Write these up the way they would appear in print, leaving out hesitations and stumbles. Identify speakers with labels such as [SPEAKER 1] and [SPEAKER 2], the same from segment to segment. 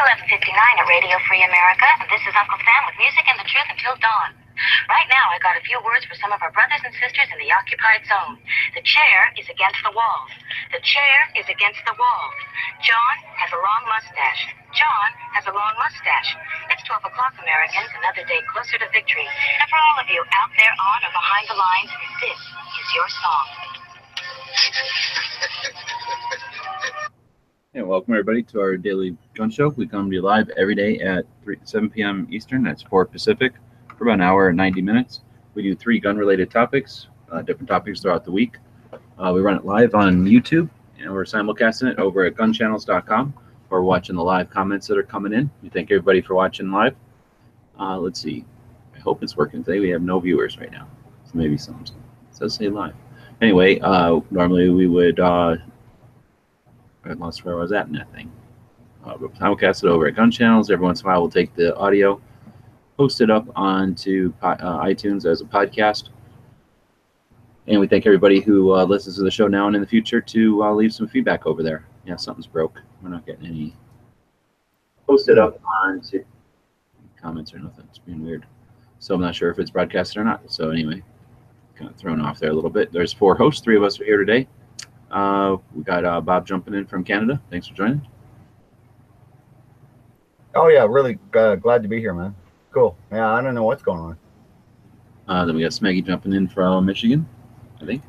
[SPEAKER 1] 11:59 at Radio Free America, and this is Uncle Sam with music and the truth until dawn. Right now, I got a few words for some of our brothers and sisters in the occupied zone. The chair is against the wall. The chair is against the wall. John has a long mustache. John has a long mustache. It's 12 o'clock, Americans, another day closer to victory. And for all of you out there on or behind the lines, this is your song.
[SPEAKER 2] And welcome everybody to our daily gun show. We come to you live every day at 7 p.m. Eastern. That's 4 Pacific for about an hour and 90 minutes. We do 3 gun-related topics, different topics throughout the week. We run it live on YouTube, and we're simulcasting it over at gunchannels.com. Or watching the live comments that are coming in. We thank everybody for watching live. Let's see. I hope it's working today. We have no viewers right now, so maybe some. It says say live. Anyway, normally we would. I lost where I was at in that thing. But simulcast it over at Gun Channels. Every once in a while, we'll take the audio, post it up onto iTunes as a podcast. And we thank everybody who listens to the show now and in the future to leave some feedback over there. Yeah, something's broke. We're not getting any posted up onto comments or nothing. It's being weird. So I'm not sure if it's broadcasted or not. So anyway, kind of thrown off there a little bit. There's 4 hosts. 3 of us are here today. We got Bob jumping in from Canada. Thanks for joining.
[SPEAKER 3] Oh yeah, really glad to be here, man. Cool. Yeah, I don't know what's going on.
[SPEAKER 2] Then we got Smeggy jumping in from Michigan, I think.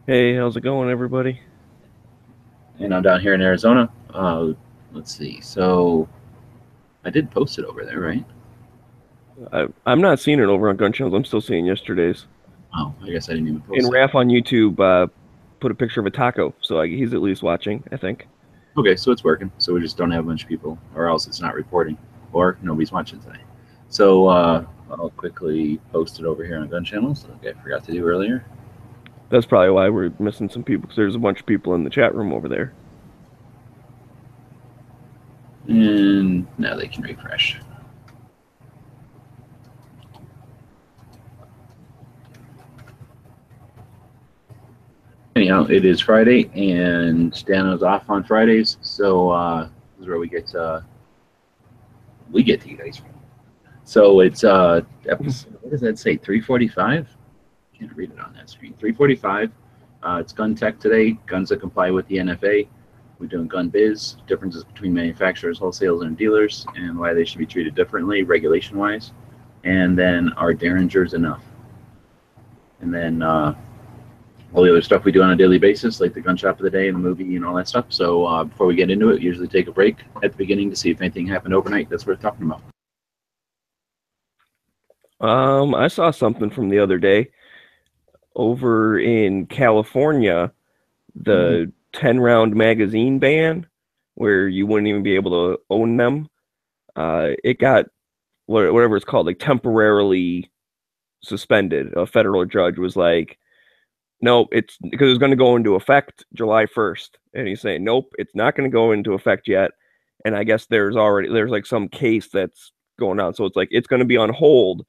[SPEAKER 4] Hey, how's it going, everybody?
[SPEAKER 2] And I'm down here in Arizona. Let's see. So I did post it over there, right?
[SPEAKER 4] I'm not seeing it over on Gun Channels. I'm still seeing yesterday's.
[SPEAKER 2] Oh, I guess I didn't even post
[SPEAKER 4] and
[SPEAKER 2] it.
[SPEAKER 4] Raph on YouTube put a picture of a taco, so he's at least watching, I think.
[SPEAKER 2] Okay, so it's working. So we just don't have a bunch of people, or else it's not reporting, or nobody's watching today. So I'll quickly post it over here on Gun Channels, like I forgot to do earlier.
[SPEAKER 4] That's probably why we're missing some people, because there's a bunch of people in the chat room over there.
[SPEAKER 2] And now they can refresh. Anyhow, it is Friday, and Dano's off on Fridays, so this is where we get to you guys. So it's episode, what does that say? 345. Can't read it on that screen. 345. It's gun tech today. Guns that comply with the NFA. We're doing gun biz, differences between manufacturers, wholesalers, and dealers, and why they should be treated differently regulation-wise. And then are derringers enough? And then all the other stuff we do on a daily basis, like the gun shop of the day and the movie and all that stuff. So before we get into it, we usually take a break at the beginning to see if anything happened overnight that's worth talking about.
[SPEAKER 4] I saw something from the other day. Over in California, the 10-round magazine ban, where you wouldn't even be able to own them, it got whatever it's called, like temporarily suspended. A federal judge was like, no, it's because it's going to go into effect July 1st. And he's saying, nope, it's not going to go into effect yet. And I guess there's like some case that's going on. So it's like, it's going to be on hold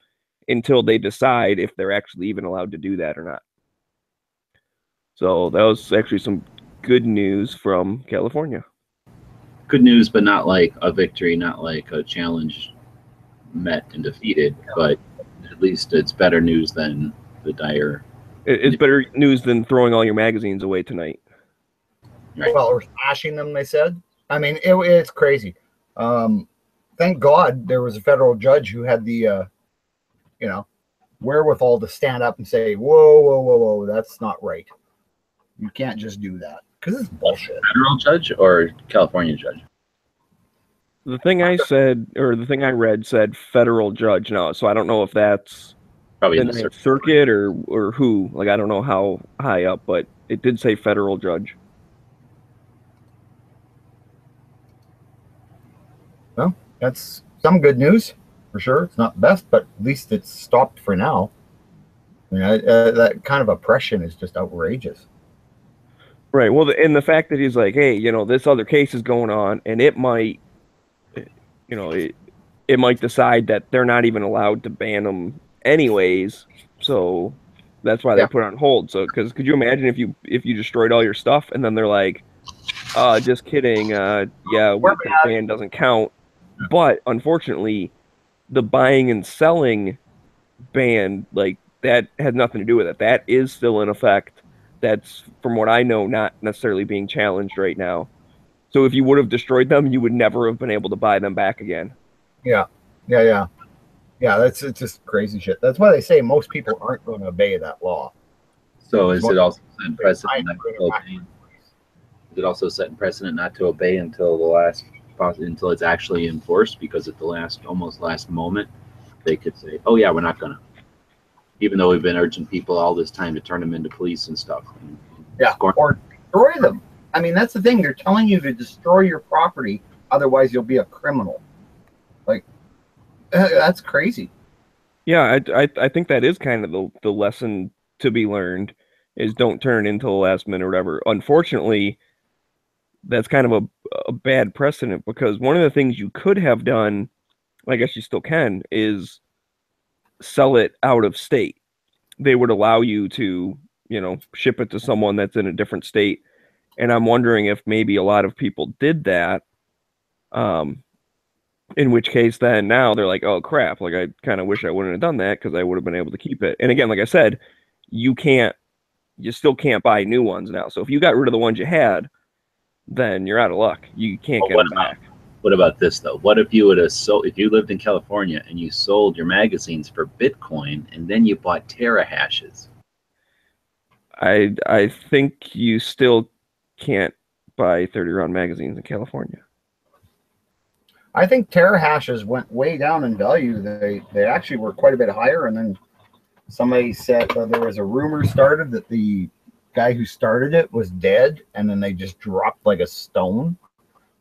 [SPEAKER 4] until they decide if they're actually even allowed to do that or not. So that was actually some good news from California.
[SPEAKER 2] Good news, but not like a victory, not like a challenge met and defeated, but at least it's better news than the dire.
[SPEAKER 4] It's better news than throwing all your magazines away tonight.
[SPEAKER 3] Right. Well, or smashing them, they said. I mean, it's crazy. Thank God there was a federal judge who had the, wherewithal to stand up and say, whoa, whoa, whoa, whoa, that's not right. You can't just do that, because it's bullshit.
[SPEAKER 2] Federal judge or California judge?
[SPEAKER 4] The thing I said, or the thing I read said federal judge now, so I don't know if that's
[SPEAKER 2] probably
[SPEAKER 4] in the circuit or who. Like, I don't know how high up, but it did say federal judge.
[SPEAKER 3] Well, that's some good news for sure. It's not the best, but at least it's stopped for now. I mean, that kind of oppression is just outrageous.
[SPEAKER 4] Right. Well, and the fact that he's like, hey, this other case is going on, and it might, it might decide that they're not even allowed to ban them anyways. So that's why they put it on hold. So, because could you imagine if you destroyed all your stuff and then they're like, just kidding. Yeah, the ban doesn't count. But unfortunately, the buying and selling ban, like, that had nothing to do with it. That is still in effect. That's, from what I know, not necessarily being challenged right now. So if you would have destroyed them, you would never have been able to buy them back again.
[SPEAKER 3] Yeah. Yeah. It's just crazy shit. That's why they say most people aren't going to obey that law.
[SPEAKER 2] So is it also setting precedent not to obey until the last, until it's actually enforced? Because at the almost last moment, they could say, "Oh yeah, we're not gonna," even though we've been urging people all this time to turn them into police and stuff.
[SPEAKER 3] Or destroy them. I mean, that's the thing. They're telling you to destroy your property, otherwise you'll be a criminal. Like, that's crazy.
[SPEAKER 4] Yeah, I think that is kind of the lesson to be learned, is don't turn it into the last minute or whatever. Unfortunately, that's kind of a bad precedent, because one of the things you could have done, I guess you still can, is sell it out of state. They would allow you to, ship it to someone that's in a different state. And I'm wondering if maybe a lot of people did that. In which case, then now they're like, oh crap, like, I kind of wish I wouldn't have done that, because I would have been able to keep it. And again, like I said, you still can't buy new ones now. So if you got rid of the ones you had, then you're out of luck. You can't get them back.
[SPEAKER 2] What about this though? What if you would have sold, if you lived in California and you sold your magazines for Bitcoin and then you bought terahashes?
[SPEAKER 4] I think you still can't buy 30-round magazines in California.
[SPEAKER 3] I think terahashes went way down in value. They actually were quite a bit higher, and then somebody said there was a rumor started that the guy who started it was dead, and then they just dropped like a stone,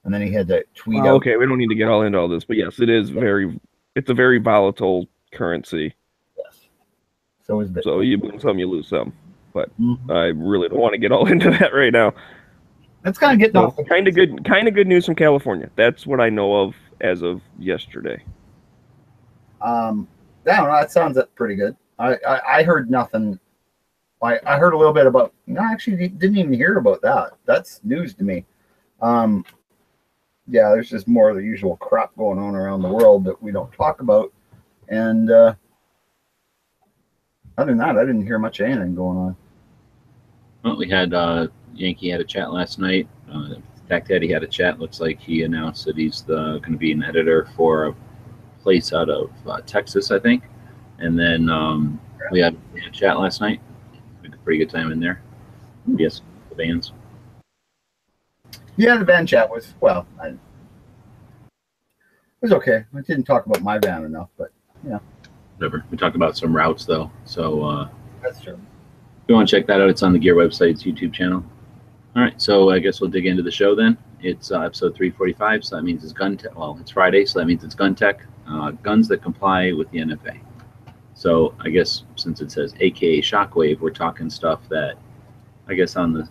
[SPEAKER 3] and then he had to tweet out.
[SPEAKER 4] Okay, we don't need to get all into all this, but yes, it's a very volatile currency.
[SPEAKER 3] Yes. So is Bitcoin.
[SPEAKER 4] So you win some, you lose some, but I really don't want to get all into that right now.
[SPEAKER 3] That's kind of getting off.
[SPEAKER 4] Kind of good news from California. That's what I know of as of yesterday.
[SPEAKER 3] That sounds pretty good. I heard nothing. I heard a little bit about. No, actually, didn't even hear about that. That's news to me. Yeah, there's just more of the usual crap going on around the world that we don't talk about. And other than that, I didn't hear much of anything going on.
[SPEAKER 2] Well, we had Yankee had a chat last night. Tech Daddy had a chat. Looks like he announced that he's going to be an editor for a place out of Texas, I think. And then we had a chat last night. We had a pretty good time in there. Yes, the bands.
[SPEAKER 3] Yeah, the band chat was, well, it was okay. I didn't talk about my band enough, but yeah.
[SPEAKER 2] Whatever. We talked about some routes though. So
[SPEAKER 3] that's true.
[SPEAKER 2] If you want to check that out, it's on the Gear website's YouTube channel. All right, so I guess we'll dig into the show then. It's episode 345, so that means it's gun tech. Well, it's Friday, so that means it's gun tech, guns that comply with the NFA. So I guess since it says AKA shockwave, we're talking stuff that I guess on the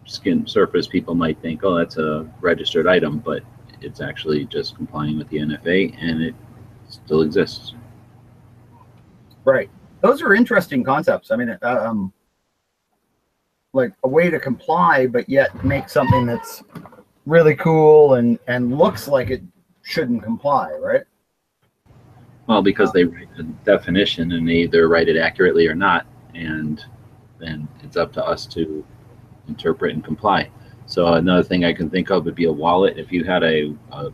[SPEAKER 2] skin surface people might think, oh, that's a registered item, but it's actually just complying with the NFA, and it still exists.
[SPEAKER 3] Right. Those are interesting concepts. I mean, like a way to comply, but yet make something that's really cool and looks like it shouldn't comply, right?
[SPEAKER 2] Well, because they write the definition and they either write it accurately or not, and then it's up to us to interpret and comply. So another thing I can think of would be a wallet. If you had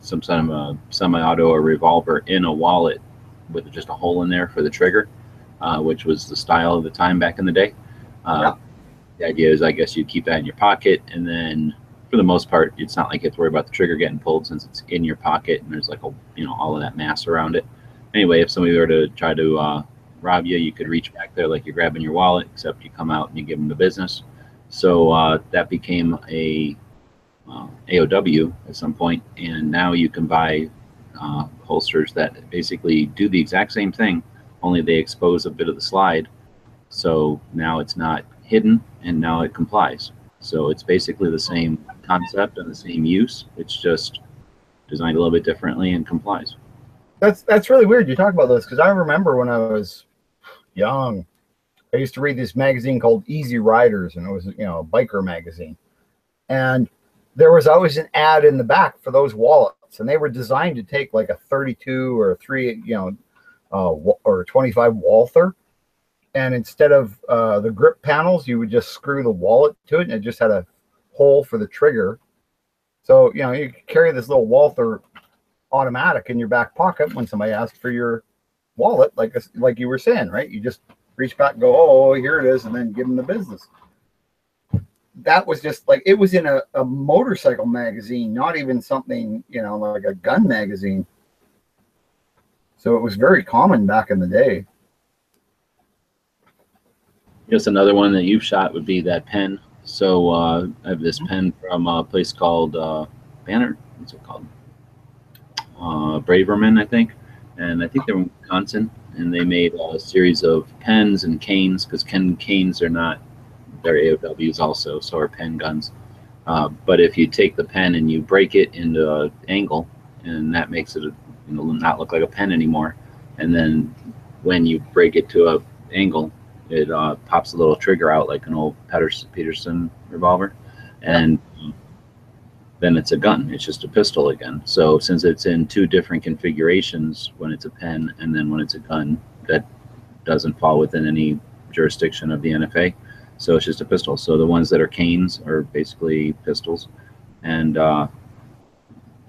[SPEAKER 2] some kind of a semi-auto or revolver in a wallet with just a hole in there for the trigger, which was the style of the time back in the day. Yeah. The idea is, I guess, you keep that in your pocket, and then for the most part, it's not like you have to worry about the trigger getting pulled since it's in your pocket and there's like all of that mass around it. Anyway, if somebody were to try to rob you, you could reach back there like you're grabbing your wallet, except you come out and you give them the business. So that became a AOW at some point, and now you can buy holsters that basically do the exact same thing, only they expose a bit of the slide. So now it's not hidden, and now it complies. So it's basically the same concept and the same use. It's just designed a little bit differently and complies.
[SPEAKER 3] That's really weird you talk about this, because I remember when I was young, I used to read this magazine called Easy Riders, and it was, a biker magazine. And there was always an ad in the back for those wallets. wallets, and they were designed to take like a 32 or a 3, or a 25 Walther. And instead of the grip panels, you would just screw the wallet to it, and it just had a hole for the trigger. So, you could carry this little Walther automatic in your back pocket when somebody asked for your wallet, like you were saying, right? You just reach back and go, oh, here it is, and then give them the business. That was just like, it was in a motorcycle magazine, not even something, like a gun magazine. So it was very common back in the day.
[SPEAKER 2] Just another one that you've shot would be that pen. So I have this pen from a place called Banner. What's it called? Braverman, I think. And I think they're in Wisconsin. And they made a series of pens and canes, because canes are not, they're AOWs also, so are pen guns. But if you take the pen and you break it into an angle, and that makes it not look like a pen anymore. And then when you break it to an angle, it pops a little trigger out like an old Peterson revolver, and then it's a gun. It's just a pistol again. So since it's in two different configurations, when it's a pen and then when it's a gun, that doesn't fall within any jurisdiction of the NFA. So it's just a pistol. So the ones that are canes are basically pistols, and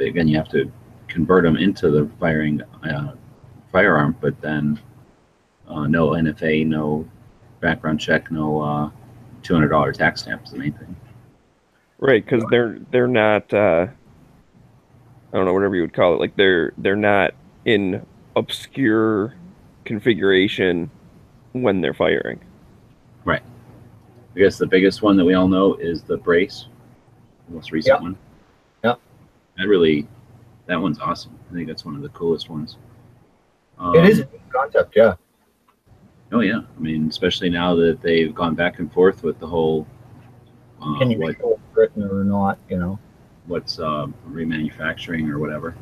[SPEAKER 2] again, you have to convert them into the firing firearm, but then no NFA, no background check, no $200 tax stamp is the main thing.
[SPEAKER 4] Right, because they're not I don't know, whatever you would call it, like they're not in obscure configuration when they're firing.
[SPEAKER 2] Right. I guess the biggest one that we all know is the brace, the most recent one.
[SPEAKER 3] Yep.
[SPEAKER 2] That one's awesome. I think that's one of the coolest ones.
[SPEAKER 3] It is a good concept, yeah.
[SPEAKER 2] Oh yeah, I mean, especially now that they've gone back and forth with the whole
[SPEAKER 3] can you make it written or not,
[SPEAKER 2] what's remanufacturing or whatever.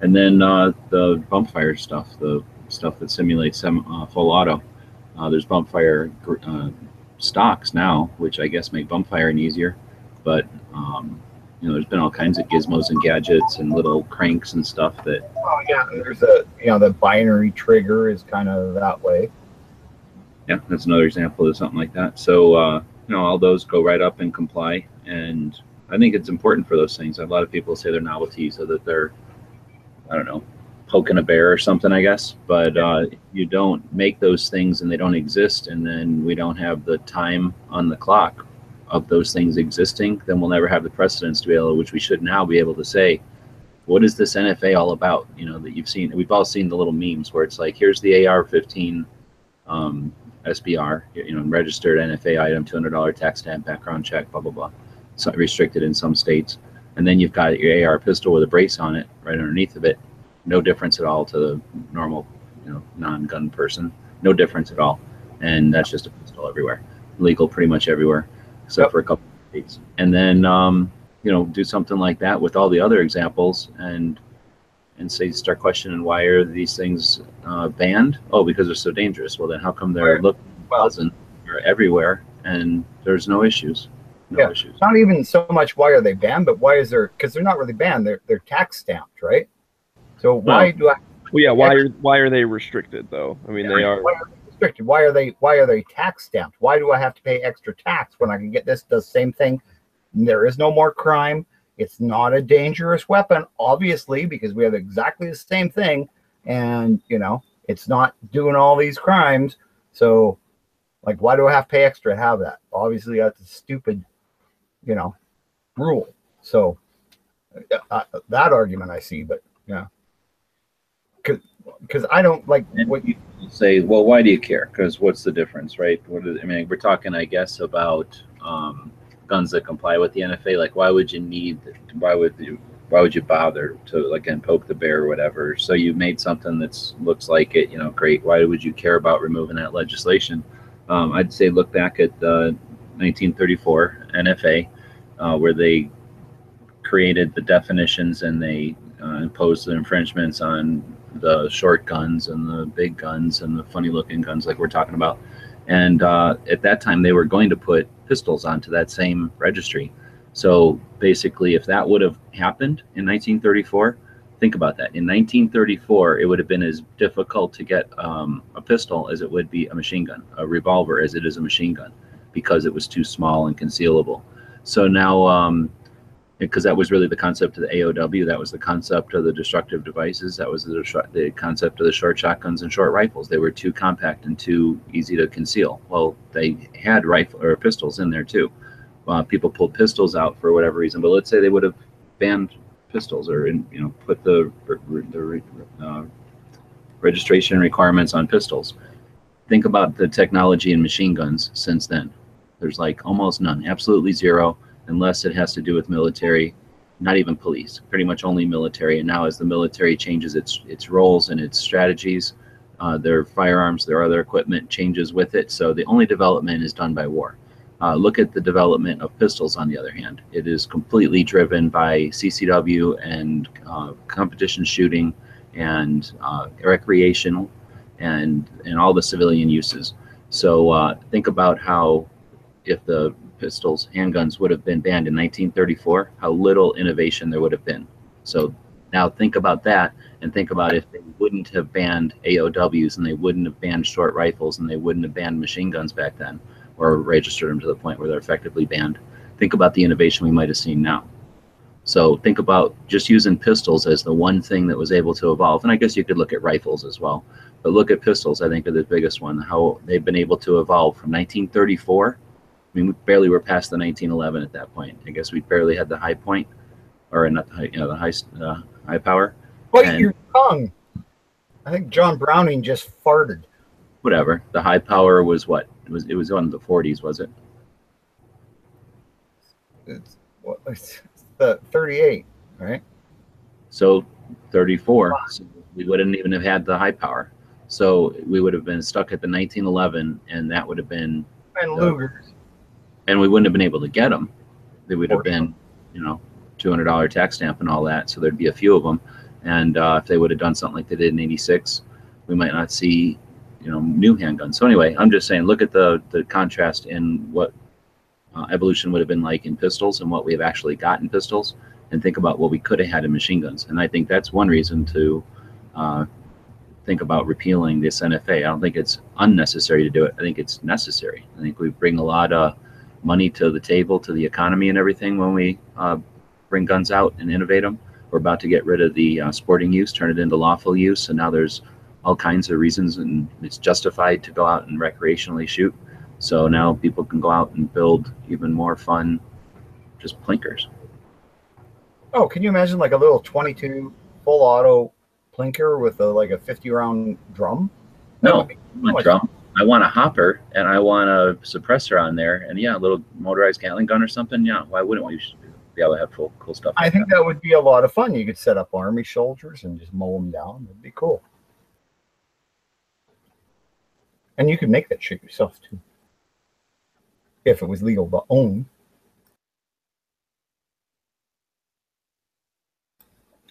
[SPEAKER 2] And then the bump fire stuff, the stuff that simulates full auto. There's bump fire stocks now, which I guess make bump firing easier, but there's been all kinds of gizmos and gadgets and little cranks and stuff that.
[SPEAKER 3] Oh yeah, there's the binary trigger is kind of that way.
[SPEAKER 2] Yeah, that's another example of something like that. So all those go right up and comply, and I think it's important for those things. A lot of people say they're novelties, so that they're, I don't know, poking a bear or something, I guess. But you don't make those things and they don't exist, and then we don't have the time on the clock of those things existing, then we'll never have the precedence to be able, which we should now be able to say, what is this NFA all about? That you've seen. We've all seen the little memes where it's like, here's the AR-15 SBR, registered NFA item, $200 tax stamp, background check, blah blah blah. So restricted in some states, and then you've got your AR pistol with a brace on it right underneath of it. No difference at all to the normal, non-gun person. No difference at all, and that's just a pistol everywhere, legal pretty much everywhere, except for a couple of states. And then do something like that with all the other examples, and say, start questioning, why are these things banned? Oh, because they're so dangerous. Well, then how come they're pleasant or everywhere and there's no issues? No issues.
[SPEAKER 3] It's not even so much why are they banned, but why is there? Because they're not really banned. They're tax stamped, right? So why do I?
[SPEAKER 4] Well, yeah. Why are they restricted though? I mean, they are.
[SPEAKER 3] Why are they restricted? Why are they tax stamped? Why do I have to pay extra tax when I can get this? Does the same thing? There is no more crime. It's not a dangerous weapon, obviously, because we have exactly the same thing, and it's not doing all these crimes. So, like, why do I have to pay extra to have that? Obviously, that's a stupid, rule. So, that argument I see, but yeah, because I don't like what you
[SPEAKER 2] say. Well, why do you care? Because what's the difference, right? We're talking, I guess, about guns that comply with the NFA. Like, why would you bother to, again, poke the bear or whatever? So you made something that looks like it, great. Why would you care about removing that legislation? I'd say look back at the 1934 NFA, where they created the definitions and they imposed the infringements on the short guns and the big guns and the funny looking guns like we're talking about. And at that time, they were going to put pistols onto that same registry. So basically, if that would have happened in 1934, Think about that. In 1934, it would have been as difficult to get a pistol as it would be a machine gun, a revolver as it is a machine gun, because it was too small and concealable. So now, because that was really the concept of the AOW, that was the concept of the destructive devices, that was the concept of the short shotguns and short rifles. They were too compact and too easy to conceal. Well, they had rifle or pistols in there too. People pulled pistols out for whatever reason, but let's say they would have banned pistols, or put the registration requirements on pistols. Think about the technology in machine guns since then. There's like almost none, absolutely zero, unless it has to do with military, not even police, pretty much only military. And now as the military changes its roles and its strategies, their firearms, their other equipment changes with it. So the only development is done by war. Look at the development of pistols, on the other hand. It is completely driven by CCW and competition shooting and recreational and all the civilian uses. So think about how, if the pistols, handguns would have been banned in 1934, how little innovation there would have been. So now think about that, and think about if they wouldn't have banned AOWs, and they wouldn't have banned short rifles, and they wouldn't have banned machine guns back then, or registered them to the point where they're effectively banned. Think about the innovation we might have seen now. So think about just using pistols as the one thing that was able to evolve. And I guess you could look at rifles as well, but look at pistols, I think, are the biggest one, how they've been able to evolve from 1934. I mean, we barely were past the 1911 at that point. I guess we barely had the high point, or not the high, the high power.
[SPEAKER 3] Bite your tongue. I think John Browning just farted.
[SPEAKER 2] Whatever. The high power was what? It was on the 40s, was it?
[SPEAKER 3] It's the 38, right?
[SPEAKER 2] So 34. Wow. So we wouldn't even have had the high power. So we would have been stuck at the 1911, and that would have been.
[SPEAKER 3] And Lugers.
[SPEAKER 2] And we wouldn't have been able to get them. They would have been, $200 tax stamp and all that. So there'd be a few of them. And if they would have done something like they did in '86, we might not see, new handguns. So anyway, I'm just saying, look at the contrast in what evolution would have been like in pistols and what we have actually got in pistols, and think about what we could have had in machine guns. And I think that's one reason to think about repealing this NFA. I don't think it's unnecessary to do it. I think it's necessary. I think we bring a lot of money to the table, to the economy and everything, when we bring guns out and innovate them. We're about to get rid of the sporting use, turn it into lawful use, and now there's all kinds of reasons, and it's justified to go out and recreationally shoot. So now people can go out and build even more fun, just plinkers.
[SPEAKER 3] Oh, can you imagine like a little 22 full auto plinker with like a 50-round drum?
[SPEAKER 2] No, a drum. I want a hopper, and I want a suppressor on there, and a little motorized Gatling gun or something. Yeah, why wouldn't we be able to have cool stuff?
[SPEAKER 3] I think that would be a lot of fun. You could set up army soldiers and just mow them down. It'd be cool. And you could make that shit yourself too, if it was legal to own.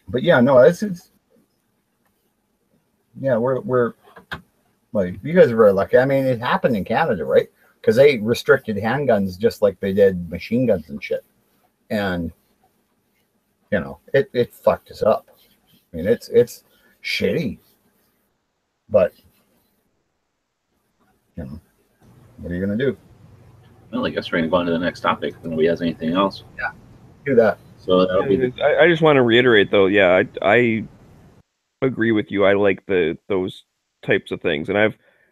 [SPEAKER 3] But yeah, no, this is. Yeah, we're like, you guys are very lucky. I mean, it happened in Canada, right? Because they restricted handguns just like they did machine guns and shit. And it fucked us up. I mean, it's shitty. But what are you gonna do?
[SPEAKER 2] Well, I guess we're gonna go on to the next topic. If nobody has anything else.
[SPEAKER 3] Yeah, do that.
[SPEAKER 2] So that'll be.
[SPEAKER 4] I just want to reiterate, though. Yeah, I agree with you. I like those types of things, and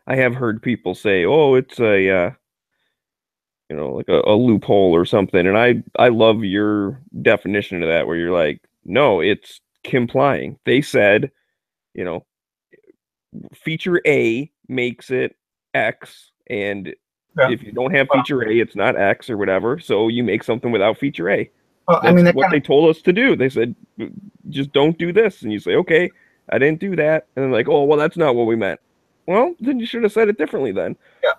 [SPEAKER 4] I have heard people say, "Oh, it's a like a loophole or something," and I love your definition of that, where you're like, no, it's complying. They said, feature A makes it X, and if you don't have feature A, it's not X or whatever. So you make something without feature A. That's what they told us to do. They said, just don't do this, and you say, okay, I didn't do that, and then like, oh, well, that's not what we meant. Well, then you should have said it differently. Then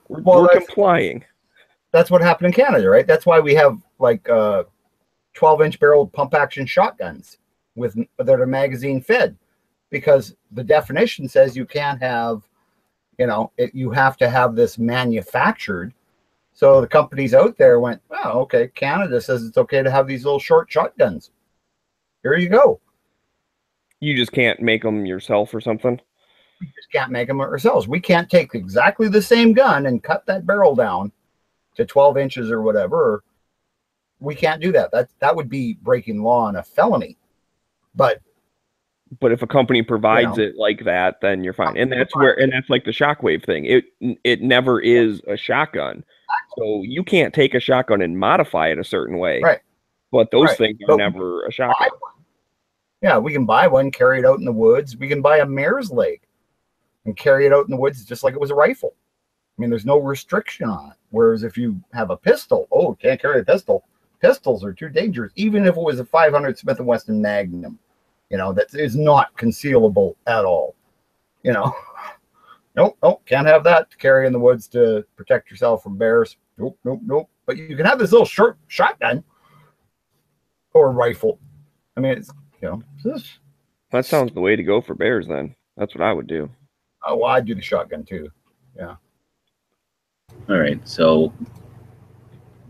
[SPEAKER 4] we're complying.
[SPEAKER 3] That's what happened in Canada, right? That's why we have like 12-inch barreled pump action shotguns that are magazine fed, because the definition says you can't have, you have to have this manufactured. So the companies out there went, oh, okay, Canada says it's okay to have these little short shotguns. Here you go.
[SPEAKER 4] You just can't make them yourself or something?
[SPEAKER 3] We just can't make them ourselves. We can't take exactly the same gun and cut that barrel down to 12 inches or whatever. We can't do that. That would be breaking law and a felony. But
[SPEAKER 4] if a company provides it like that, then you're fine. And that's like the shockwave thing. It never is a shotgun. So you can't take a shotgun and modify it a certain way.
[SPEAKER 3] Right.
[SPEAKER 4] But those things are never a shotgun.
[SPEAKER 3] Yeah, we can buy one, carry it out in the woods. We can buy a mare's leg and carry it out in the woods just like it was a rifle. I mean, there's no restriction on it. Whereas if you have a pistol, can't carry a pistol. Pistols are too dangerous. Even if it was a 500 Smith & Wesson Magnum, that is not concealable at all. Nope, can't have that to carry in the woods to protect yourself from bears. Nope. But you can have this little short shotgun or rifle. I mean, it's,
[SPEAKER 4] that sounds the way to go for bears then. That's what I would do.
[SPEAKER 3] Oh, well, I'd do the shotgun too. Yeah.
[SPEAKER 2] All right, so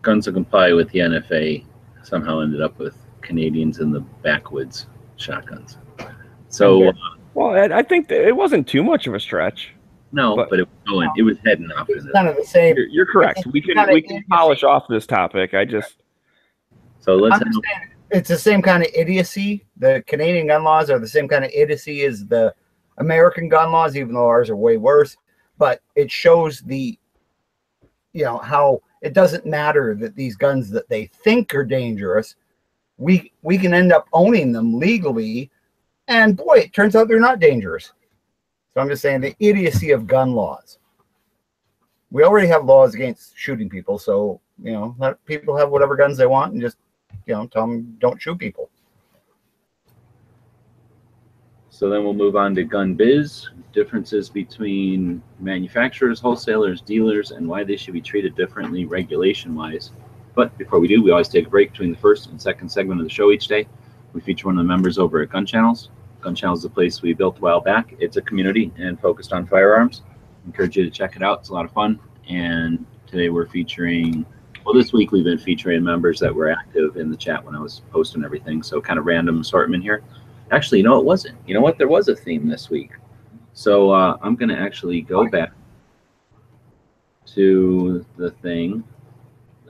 [SPEAKER 2] guns that comply with the NFA somehow ended up with Canadians in the backwoods shotguns. So,
[SPEAKER 4] well, I think that it wasn't too much of a stretch.
[SPEAKER 2] No, but it was heading off.
[SPEAKER 3] It's kind of the same.
[SPEAKER 4] You're correct. We can polish off this topic.
[SPEAKER 2] So let's.
[SPEAKER 3] It's the same kind of idiocy. The Canadian gun laws are the same kind of idiocy as the American gun laws, even though ours are way worse. But it shows how it doesn't matter that these guns that they think are dangerous, we can end up owning them legally, and boy, it turns out they're not dangerous. So I'm just saying the idiocy of gun laws. We already have laws against shooting people, so let people have whatever guns they want and just tell them don't shoot people.
[SPEAKER 2] So then we'll move on to gun biz, differences between manufacturers, wholesalers, dealers, and why they should be treated differently regulation-wise. But before we do, we always take a break between the first and second segment of the show each day. We feature one of the members over at Gun Channels. Gun Channels is a place we built a while back. It's a community and focused on firearms. I encourage you to check it out. It's a lot of fun. And today we're featuring, this week we've been featuring members that were active in the chat when I was posting everything. So kind of random assortment here. Actually, it wasn't. You know what? There was a theme this week. So I'm going to actually go back to the thing,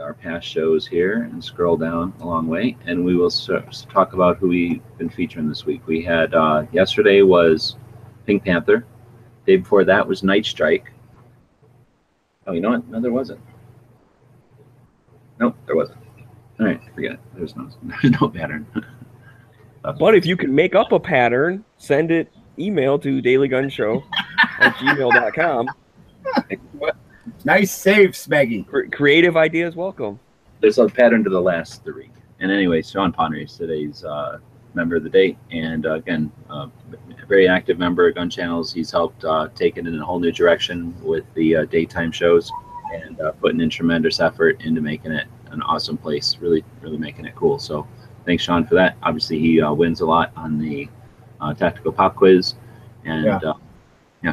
[SPEAKER 2] our past shows here, and scroll down a long way, and we will talk about who we've been featuring this week. We had yesterday was Pink Panther. Day before that was Night Strike. Oh, you know what? No, there wasn't. Nope, there wasn't. All right, forget it. There's no pattern.
[SPEAKER 4] But if you can make up a pattern, send it email to dailygunshow@gmail.com.
[SPEAKER 3] Nice save, Smeggy.
[SPEAKER 4] Creative ideas welcome.
[SPEAKER 2] There's a pattern to the last three. And anyway, SeanPwnery is today's member of the day. And again, a very active member of Gun Channels. He's helped take it in a whole new direction with the daytime shows and putting in tremendous effort into making it an awesome place, really, really making it cool. So thanks, Sean, for that. Obviously, he wins a lot on the tactical pop quiz. And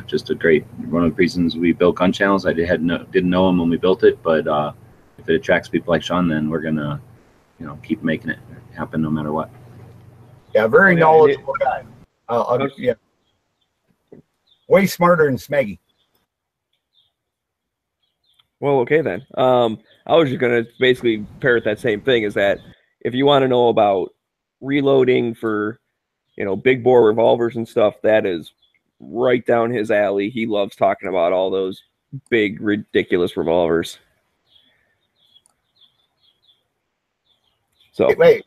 [SPEAKER 2] just a great, one of the reasons we built Gun Channels. I didn't know him when we built it, but if it attracts people like Sean, then we're gonna, keep making it happen no matter what.
[SPEAKER 3] Yeah, very knowledgeable guy. Way smarter than Smeggy.
[SPEAKER 4] Well, okay then. I was just gonna basically parrot that same thing. Is that if you want to know about reloading for, big bore revolvers and stuff, that is right down his alley. He loves talking about all those big, ridiculous revolvers. So
[SPEAKER 3] wait.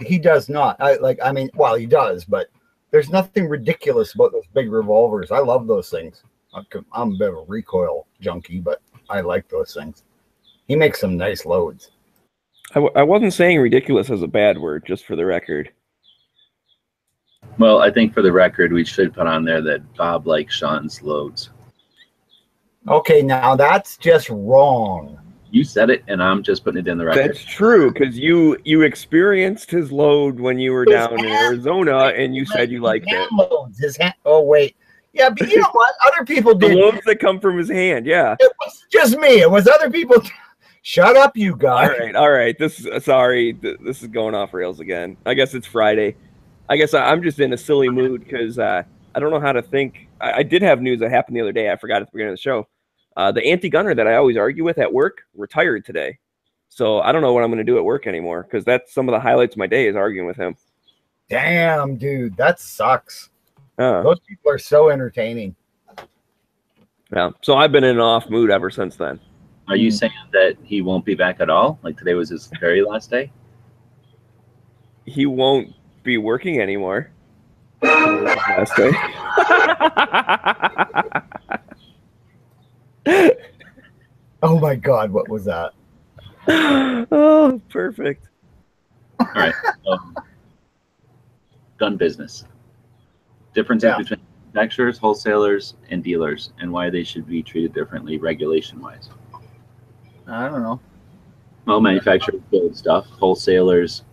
[SPEAKER 3] He does not. He does, but there's nothing ridiculous about those big revolvers. I love those things. I'm a bit of a recoil junkie, but I like those things. He makes some nice loads.
[SPEAKER 4] I wasn't saying ridiculous as a bad word, just for the record.
[SPEAKER 2] Well, I think for the record, we should put on there that Bob likes Sean's loads.
[SPEAKER 3] Okay, now that's just wrong.
[SPEAKER 2] You said it, and I'm just putting it in the record.
[SPEAKER 4] That's true, because you experienced his load when you were down in Arizona, and you said you liked it.
[SPEAKER 3] Loads, oh, wait. Yeah, but you know what? Other people did.
[SPEAKER 4] The loads that come from his hand, yeah.
[SPEAKER 3] It was just me. It was other people. Shut up, you guys.
[SPEAKER 4] All right. This is going off rails again. I guess it's Friday. I guess I'm just in a silly mood because I don't know how to think. I did have news that happened the other day. I forgot at the beginning of the show. The anti-gunner that I always argue with at work retired today. So I don't know what I'm going to do at work anymore because that's some of the highlights of my day is arguing with him.
[SPEAKER 3] Damn, dude, that sucks. Those people are so entertaining.
[SPEAKER 4] Yeah. So I've been in an off mood ever since then.
[SPEAKER 2] Are you saying that he won't be back at all? Like today was his very last day?
[SPEAKER 4] He won't be working anymore. Last day.
[SPEAKER 3] Oh my God, what was that?
[SPEAKER 4] Oh, perfect.
[SPEAKER 2] All right. Gun business. Differences between manufacturers, wholesalers, and dealers, and why they should be treated differently regulation-wise.
[SPEAKER 3] I don't know.
[SPEAKER 2] Well, manufacturers build stuff. Wholesalers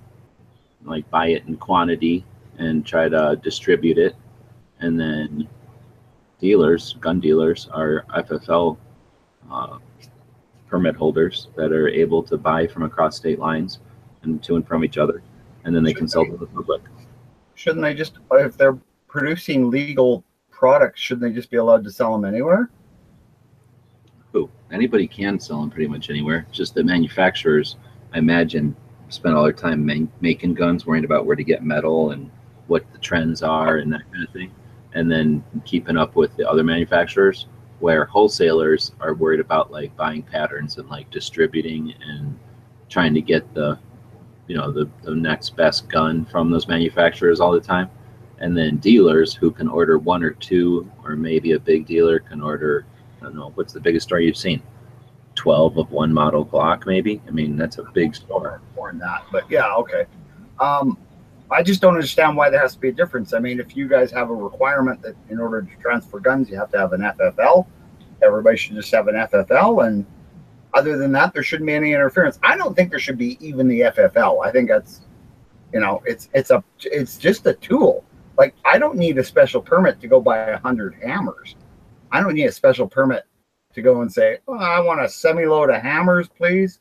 [SPEAKER 2] like buy it in quantity and try to distribute it. And then dealers, gun dealers, are FFL permit holders that are able to buy from across state lines and to and from each other. And then they can sell to the public.
[SPEAKER 3] Shouldn't they just, if they're producing legal products, shouldn't they just be allowed to sell them anywhere?
[SPEAKER 2] Who? Anybody can sell them pretty much anywhere. It's just that manufacturers, I imagine, spend all their time making guns, worrying about where to get metal and what the trends are and that kind of thing, and then keeping up with the other manufacturers, where wholesalers are worried about like buying patterns and like distributing and trying to get the next best gun from those manufacturers all the time. And then dealers who can order one or two, or maybe a big dealer can order, I don't know, what's the biggest store you've seen? 12 of one model Glock, maybe? I mean, that's a big store.
[SPEAKER 3] More than that, but yeah, okay. I just don't understand why there has to be a difference. I mean, if you guys have a requirement that in order to transfer guns, you have to have an FFL, everybody should just have an FFL. And other than that, there shouldn't be any interference. I don't think there should be even the FFL. I think that's, it's just a tool. Like, I don't need a special permit to go buy 100 hammers. I don't need a special permit to go and say, oh, I want a semi-load of hammers, please.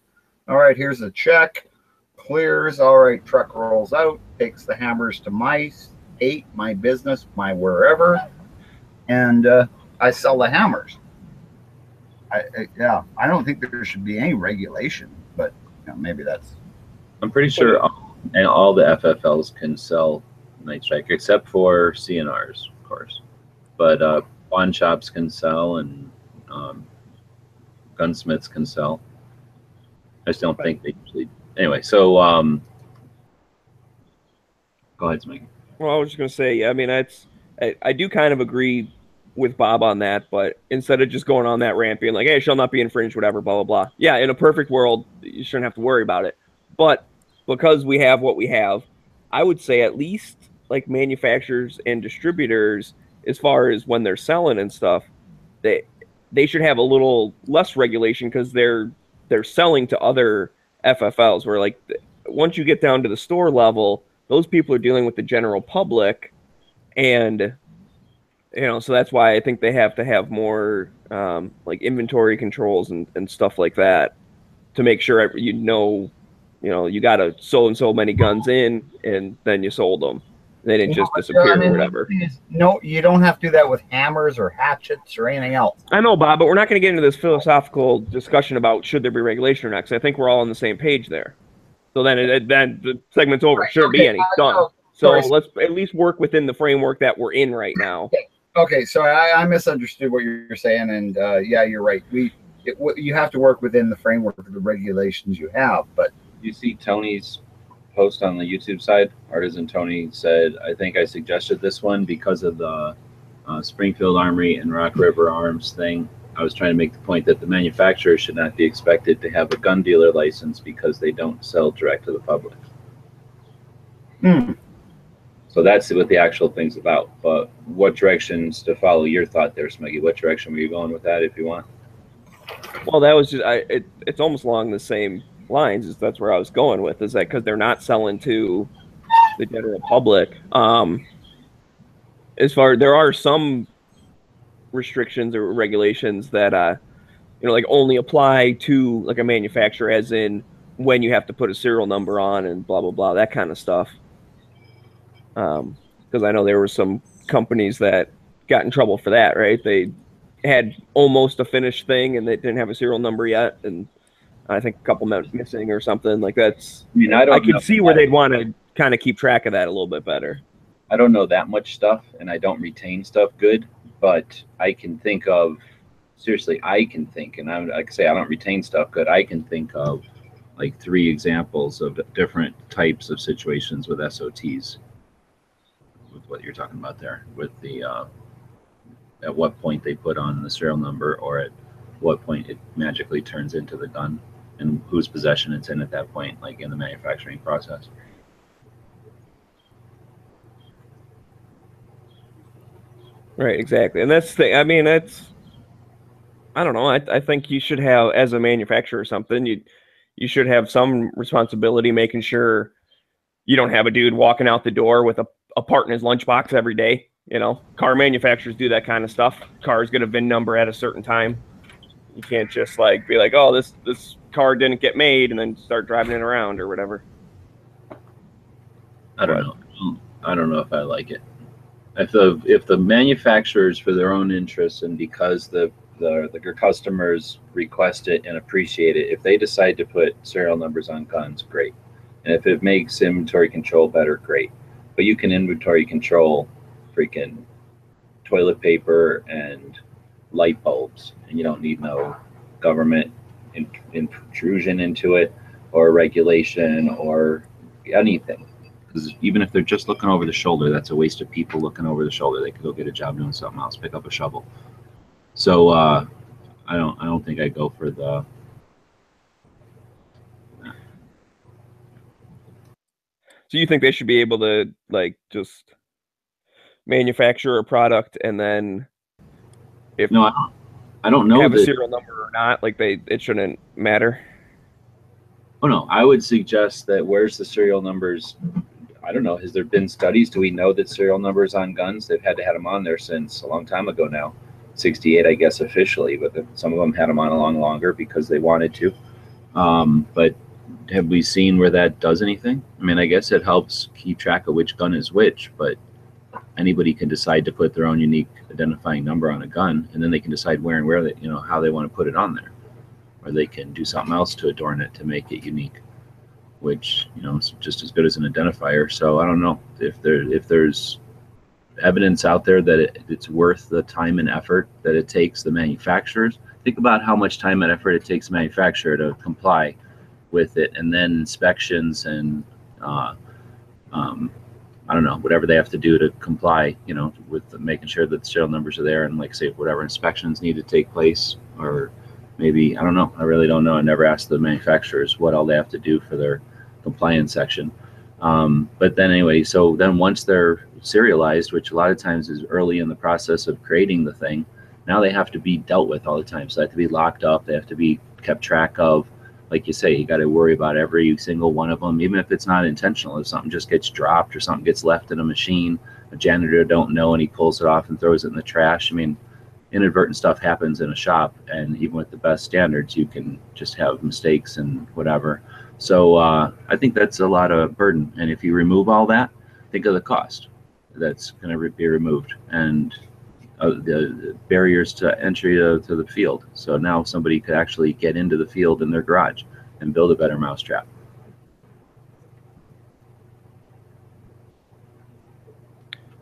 [SPEAKER 3] All right, here's a check. Clears. All right, truck rolls out, takes the hammers to my state, my business, my wherever, and I sell the hammers. I don't think there should be any regulation, but maybe that's.
[SPEAKER 2] I'm pretty sure all the FFLs can sell Night Strike, except for CNRs, of course. But pawn shops can sell, and gunsmiths can sell. I just don't think they usually. Anyway, so go ahead, Smiggy.
[SPEAKER 4] Well, I was just going to say, I mean, I do kind of agree with Bob on that, but instead of just going on that rant, being like, hey, it shall not be infringed, whatever, blah, blah, blah. Yeah, in a perfect world, you shouldn't have to worry about it. But because we have what we have, I would say at least like manufacturers and distributors, as far as when they're selling and stuff, they should have a little less regulation because they're selling to other FFLs, where like once you get down to the store level, those people are dealing with the general public, and so that's why I think they have to have more like inventory controls and stuff like that to make sure you got so and so many guns in, and then you sold them. They didn't just disappear or whatever.
[SPEAKER 3] No, you don't have to do that with hammers or hatchets or anything else.
[SPEAKER 4] I know, Bob, but we're not going to get into this philosophical discussion about should there be regulation or not, because I think we're all on the same page there. So then the segment's over. Right, shouldn't be any. Done. So let's at least work within the framework that we're in right now.
[SPEAKER 3] Okay, so I misunderstood what you're saying, and yeah, you're right. You have to work within the framework of the regulations you have, but
[SPEAKER 2] you see Tony's post on the YouTube side. Artisan Tony said, I think I suggested this one because of the Springfield Armory and Rock River Arms thing. I was trying to make the point that the manufacturer should not be expected to have a gun dealer license because they don't sell direct to the public. So that's what the actual thing's about. But what directions to follow your thought there, Smeggy? What direction were you going with that, if you want?
[SPEAKER 4] Well, that was just it's almost along the same lines. That's where I was going with, is that because they're not selling to the general public. There are some restrictions or regulations that like only apply to like a manufacturer, as in when you have to put a serial number on and blah blah blah, that kind of stuff. Because I know there were some companies that got in trouble for that, right? They had almost a finished thing and they didn't have a serial number yet, and I think a couple missing or something like that's.
[SPEAKER 2] I mean,
[SPEAKER 4] I could see where they'd want to kind of keep track of that a little bit better.
[SPEAKER 2] I don't know that much stuff, and I don't retain stuff good, but I can think of, seriously, I can think, and like I say, I don't retain stuff good. I can think of like 3 examples of different types of situations with SOTs, with what you're talking about there, with the at what point they put on the serial number, or at what point it magically turns into the gun, and whose possession it's in at that point, like in the manufacturing process.
[SPEAKER 4] Right, exactly. And that's the thing. I mean, I don't know. I think you should have, as a manufacturer or something, you should have some responsibility making sure you don't have a dude walking out the door with a part in his lunchbox every day. You know, car manufacturers do that kind of stuff. Cars get a VIN number at a certain time. You can't just like be like, oh, this car didn't get made, and then start driving it around or whatever.
[SPEAKER 2] I don't know. I don't know if I like it. If the manufacturers, for their own interests and because the customers request it and appreciate it, if they decide to put serial numbers on guns, great. And if it makes inventory control better, great. But you can inventory control freaking toilet paper and light bulbs, and you don't need no government intrusion into it, or regulation, or anything. Because even if they're just looking over the shoulder, that's a waste of people looking over the shoulder. They could go get a job doing something else, pick up a shovel. So I don't think I go for the.
[SPEAKER 4] So you think they should be able to like just manufacture a product and then if
[SPEAKER 2] No, I don't know
[SPEAKER 4] have
[SPEAKER 2] that,
[SPEAKER 4] a serial number or not, like it shouldn't matter.
[SPEAKER 2] Oh no, I would suggest that where's the serial numbers? I don't know. Has there been studies? Do we know that serial numbers on guns? They've had to have them on there since a long time ago now. 68, I guess, officially, but some of them had them on a long longer because they wanted to. But have we seen where that does anything? I mean, I guess it helps keep track of which gun is which, but anybody can decide to put their own unique identifying number on a gun, and then they can decide where and where how they want to put it on there, or they can do something else to adorn it to make it unique, which is just as good as an identifier. So I don't know if there's evidence out there that it's worth the time and effort that it takes the manufacturers. Think about how much time and effort it takes the manufacturer to comply with it, and then inspections and I don't know, whatever they have to do to comply, with making sure that the serial numbers are there, and like say whatever inspections need to take place, or maybe, I don't know, I really don't know. I never asked the manufacturers what all they have to do for their compliance section. But then anyway, so then once they're serialized, which a lot of times is early in the process of creating the thing, now they have to be dealt with all the time. So they have to be locked up. They have to be kept track of. Like you say, you got to worry about every single one of them, even if it's not intentional. If something just gets dropped or something gets left in a machine, a janitor don't know and he pulls it off and throws it in the trash. I mean, inadvertent stuff happens in a shop, and even with the best standards, you can just have mistakes and whatever. So I think that's a lot of burden. And if you remove all that, think of the cost that's going to be removed, and the barriers to entry to the field. So now somebody could actually get into the field in their garage and build a better mousetrap.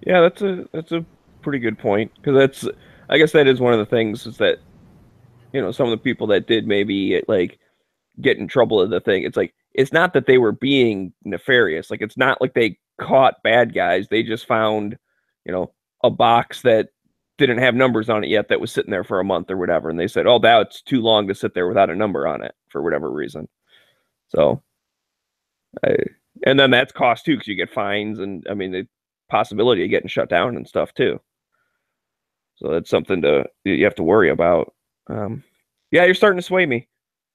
[SPEAKER 4] Yeah, that's a pretty good point, because I guess that is one of the things is that some of the people that did maybe like get in trouble with the thing. It's like it's not that they were being nefarious. Like it's not like they caught bad guys. They just found a box that didn't have numbers on it yet that was sitting there for a month or whatever, and they said, oh, that's too long to sit there without a number on it for whatever reason. So and then that's cost too, because you get fines, and I mean the possibility of getting shut down and stuff too. So that's something you have to worry about. Yeah, you're starting to sway me.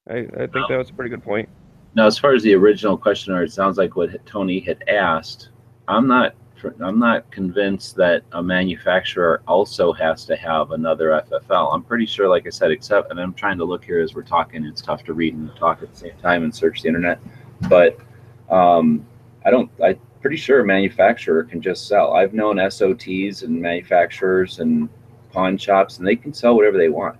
[SPEAKER 4] I think that was a pretty good point.
[SPEAKER 2] Now, as far as the original questioner, it sounds like what Tony had asked. I'm not convinced that a manufacturer also has to have another FFL. I'm pretty sure, like I said, and I'm trying to look here as we're talking. It's tough to read and talk at the same time and search the internet. But I pretty sure a manufacturer can just sell. I've known SOTs and manufacturers and pawn shops, and they can sell whatever they want.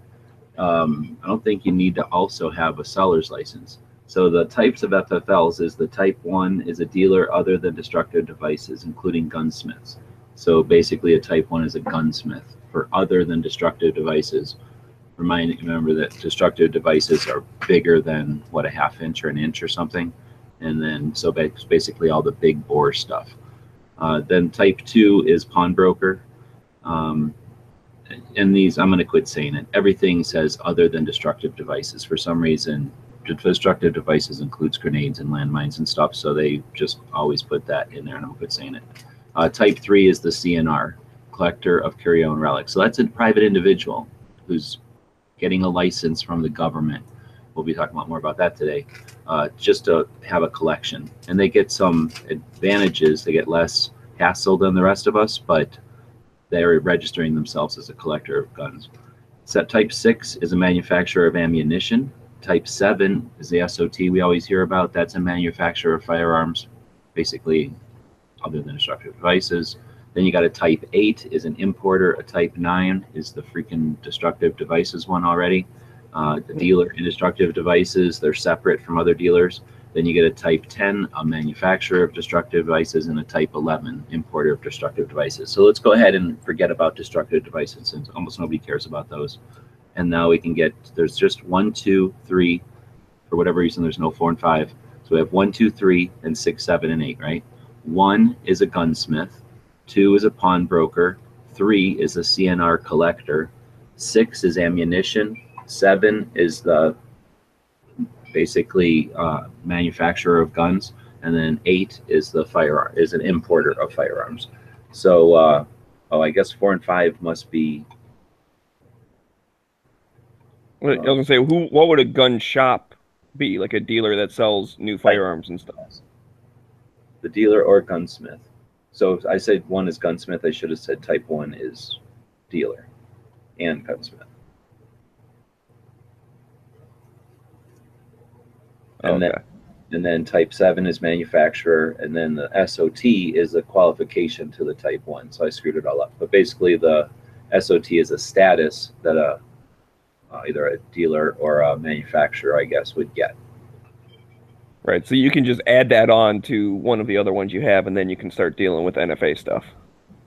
[SPEAKER 2] I don't think you need to also have a seller's license. So the types of FFLs is the type 1 is a dealer other than destructive devices, including gunsmiths. So basically a type 1 is a gunsmith for other than destructive devices. Remember that destructive devices are bigger than, what, a ½ inch or an inch or something. And then, so basically all the big bore stuff. Then type 2 is pawnbroker. And these, I'm going to quit saying it. Everything says other than destructive devices. For some reason, destructive devices includes grenades and landmines and stuff, so they just always put that in there, and I'm going to quit saying it. Type 3 is the CNR, collector of curio-owned relics. So that's a private individual who's getting a license from the government. We'll be talking a lot more about that today, just to have a collection. And they get some advantages. They get less hassle than the rest of us, but they're registering themselves as a collector of guns. Type 6 is a manufacturer of ammunition. Type 7 is the SOT we always hear about. That's a manufacturer of firearms, basically other than destructive devices. Then you got a type 8 is an importer. A type 9 is the freaking destructive devices one already. The dealer in destructive devices, they're separate from other dealers. Then you get a type 10, a manufacturer of destructive devices, and a type 11, importer of destructive devices. So let's go ahead and forget about destructive devices, since almost nobody cares about those. And now we can get, there's just 1, 2, 3, for whatever reason, there's no 4 and 5. So we have 1, 2, 3, and 6, 7, and 8, right? 1 is a gunsmith, 2 is a pawnbroker, 3 is a CNR collector, 6 is ammunition, 7 is the basically manufacturer of guns, and then 8 is the firearm, is an importer of firearms. So I guess 4 and 5 must be.
[SPEAKER 4] I was gonna say, what would a gun shop be? Like a dealer that sells new firearms and stuff.
[SPEAKER 2] The dealer or gunsmith. So if I said 1 is gunsmith, I should have said type 1 is dealer and gunsmith. And then type 7 is manufacturer, and then the SOT is a qualification to the type 1. So I screwed it all up. But basically the SOT is a status that either a dealer or a manufacturer, I guess, would get.
[SPEAKER 4] Right, so you can just add that on to one of the other ones you have, and then you can start dealing with NFA stuff.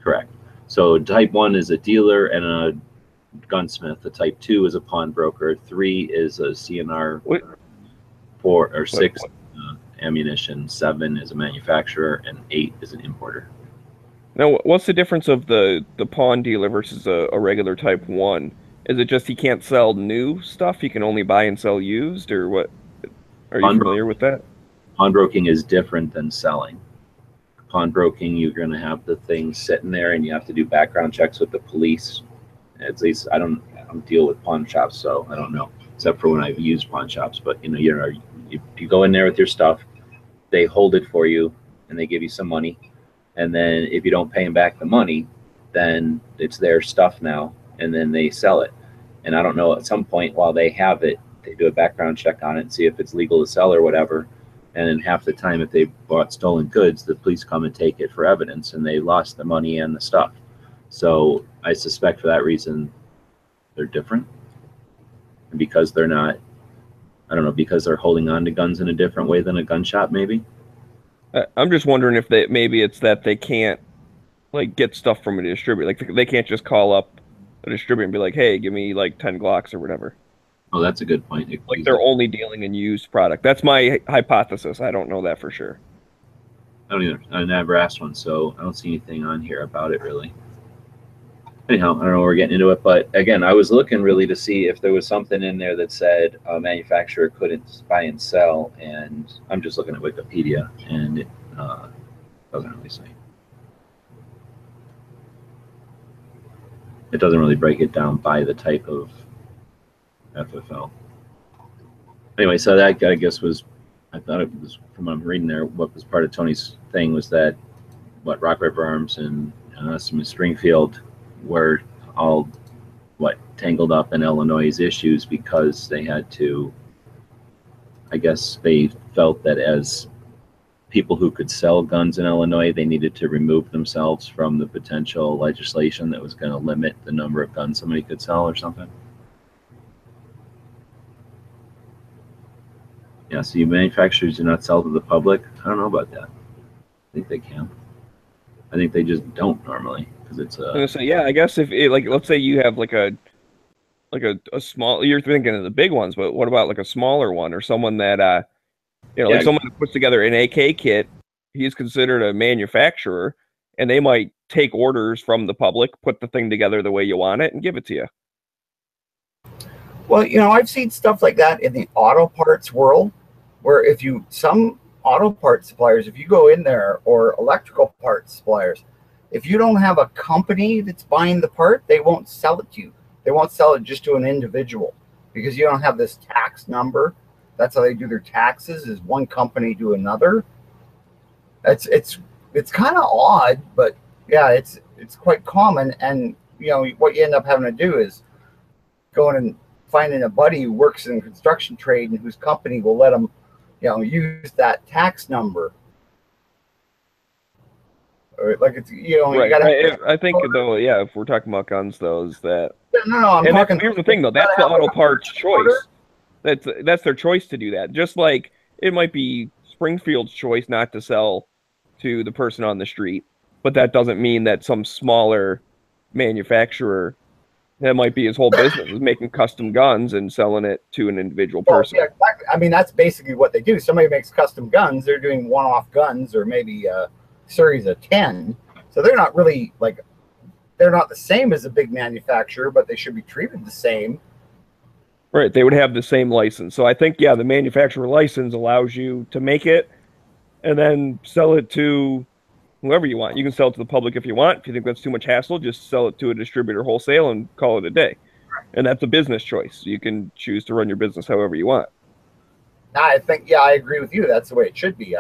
[SPEAKER 2] Correct. So type 1 is a dealer and a gunsmith. The type 2 is a pawnbroker. 3 is a CNR. 4 or 6 ammunition, 7 is a manufacturer, and 8 is an importer.
[SPEAKER 4] Now, what's the difference of the pawn dealer versus a regular type 1? Is it just he can't sell new stuff? He can only buy and sell used, or what? Are you familiar with that?
[SPEAKER 2] Pawnbroking is different than selling. Pawnbroking, you're going to have the thing sitting there, and you have to do background checks with the police. At least I don't deal with pawn shops, so I don't know, except for when I've used pawn shops. But you go in there with your stuff, they hold it for you, and they give you some money. And then if you don't pay them back the money, then it's their stuff now, and then they sell it. And I don't know, at some point while they have it, they do a background check on it and see if it's legal to sell or whatever. And then half the time, if they bought stolen goods, the police come and take it for evidence, and they lost the money and the stuff. So I suspect for that reason, they're different. And because they're not, I don't know, because they're holding on to guns in a different way than a gun shop, maybe.
[SPEAKER 4] I'm just wondering if maybe it's that they can't like get stuff from a distributor. Like they can't just call up a distributor and be like, "Hey, give me like 10 Glocks or whatever."
[SPEAKER 2] Oh, that's a good point.
[SPEAKER 4] Like they're only dealing in used product. That's my hypothesis. I don't know that for sure.
[SPEAKER 2] I don't either. I never asked one, so I don't see anything on here about it really. Anyhow, I don't know, we're getting into it, but again, I was looking really to see if there was something in there that said a manufacturer couldn't buy and sell, and I'm just looking at Wikipedia, and it doesn't really say. It doesn't really break it down by the type of FFL. Anyway, so that, I guess, was, I thought it was, from what I'm reading there, what was part of Tony's thing was that, what, Rock River Arms and us in Springfield were all, tangled up in Illinois' issues because they had to, I guess they felt that as people who could sell guns in Illinois, they needed to remove themselves from the potential legislation that was going to limit the number of guns somebody could sell or something. Yeah, so manufacturers do not sell to the public. I don't know about that. I think they can. I think they just don't normally because it's
[SPEAKER 4] So yeah, I guess if it, like, let's say you have like a small, you're thinking of the big ones, but what about like a smaller one or someone that you know, like someone that puts together an AK kit, he's considered a manufacturer, and they might take orders from the public, put the thing together the way you want it, and give it to you.
[SPEAKER 3] Well, you know, I've seen stuff like that in the auto parts world, where some auto parts suppliers, if you go in there, or electrical parts suppliers, if you don't have a company that's buying the part, they won't sell it to you. They won't sell it just to an individual because you don't have this tax number. That's how they do their taxes, is one company to another. It's kind of odd, but yeah, it's quite common. And you know what you end up having to do is going and finding a buddy who works in the construction trade and whose company will let them, you know, use that tax number. Or like it's, you know,
[SPEAKER 4] right.
[SPEAKER 3] you gotta,
[SPEAKER 4] I think though, yeah, if we're talking about guns, though, is that
[SPEAKER 3] no,
[SPEAKER 4] here's the thing though, that's the auto parts choice. That's their choice to do that. Just like it might be Springfield's choice not to sell to the person on the street, but that doesn't mean that some smaller manufacturer, that might be his whole business, is making custom guns and selling it to an individual person.
[SPEAKER 3] Yeah, exactly. I mean, that's basically what they do. Somebody makes custom guns. They're doing one-off guns, or maybe a series of 10. So they're not really like, they're not the same as a big manufacturer, but they should be treated the same.
[SPEAKER 4] Right, they would have the same license. So I think, yeah, the manufacturer license allows you to make it and then sell it to whoever you want. You can sell it to the public if you want. If you think that's too much hassle, just sell it to a distributor wholesale and call it a day. And that's a business choice. You can choose to run your business however you want.
[SPEAKER 3] I think, yeah, I agree with you. That's the way it should be.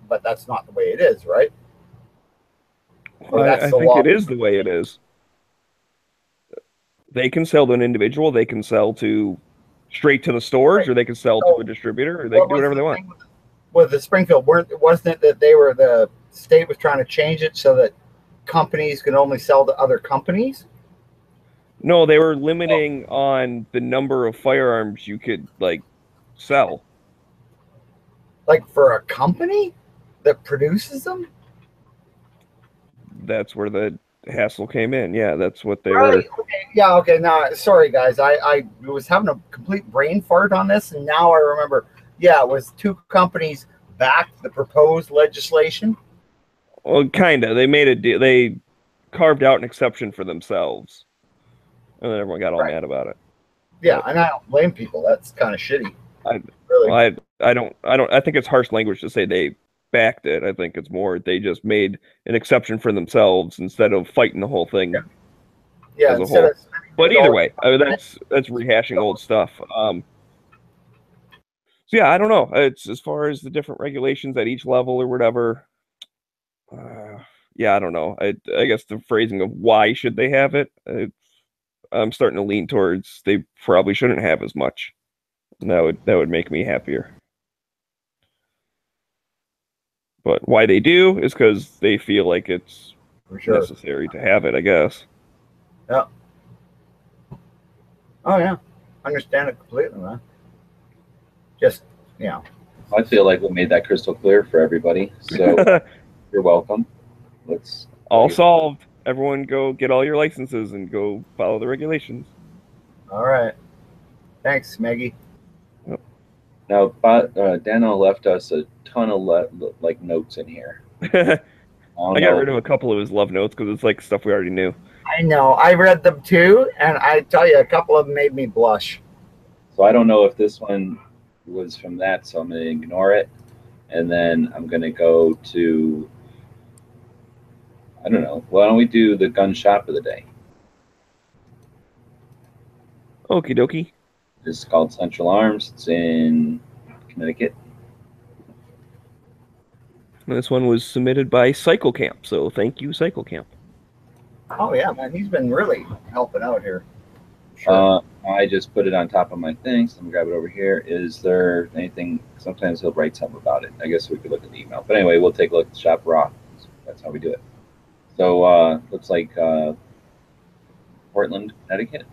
[SPEAKER 3] But that's not the way it is, right?
[SPEAKER 4] Well, I think it is the way it is. They can sell to an individual. They can sell to straight to the stores, or they can sell to a distributor, or they can do whatever they want.
[SPEAKER 3] With the Springfield, wasn't it that the state was trying to change it so that companies can only sell to other companies?
[SPEAKER 4] No, they were limiting on the number of firearms you could sell.
[SPEAKER 3] Like for a company that produces them?
[SPEAKER 4] That's where the hassle came in. Yeah, that's what they
[SPEAKER 3] were.
[SPEAKER 4] Okay.
[SPEAKER 3] Yeah, okay. Now, sorry, guys. I was having a complete brain fart on this, and now I remember. Yeah, it was two companies backed the proposed legislation.
[SPEAKER 4] Well, kind of. They made a deal. They carved out an exception for themselves, and then everyone got all mad about it.
[SPEAKER 3] Yeah, and I don't blame people. That's kind of shitty.
[SPEAKER 4] I don't. I think it's harsh language to say they backed it. I think it's more they just made an exception for themselves instead of fighting the whole thing.
[SPEAKER 3] Yeah.
[SPEAKER 4] As a whole. But either way, that's rehashing old stuff. So yeah, I don't know. It's as far as the different regulations at each level or whatever. Yeah, I don't know. I guess the phrasing of why should they have it, I'm starting to lean towards they probably shouldn't have as much. And that would make me happier. But why they do is because they feel like it's necessary to have it, I guess.
[SPEAKER 3] Yeah. Oh yeah, understand it completely, man. Just, you know.
[SPEAKER 2] I feel like we made that crystal clear for everybody. So you're welcome. Let's
[SPEAKER 4] all solved. Everyone go get all your licenses and go follow the regulations.
[SPEAKER 3] All right. Thanks, Maggie.
[SPEAKER 4] Yep.
[SPEAKER 2] Now, Dano left us a ton of notes in here.
[SPEAKER 4] I got rid of a couple of his love notes because it's like stuff we already knew.
[SPEAKER 3] I know. I read them too, and I tell you, a couple of them made me blush.
[SPEAKER 2] So I don't know if this one was from that, so I'm going to ignore it. And then I'm going to go to, I don't know, why don't we do the gun shop of the day?
[SPEAKER 4] Okie dokie.
[SPEAKER 2] This is called Central Arms. It's in Connecticut.
[SPEAKER 4] This one was submitted by Cycle Camp, so thank you, Cycle Camp.
[SPEAKER 3] Oh yeah, man, he's been really helping out here. Sure.
[SPEAKER 2] I just put it on top of my thing, so I'm gonna grab it over here. Is there anything? Sometimes he'll write something about it. I guess we could look at the email. But anyway, we'll take a look at the shop raw. That's how we do it. So looks like Portland, Connecticut.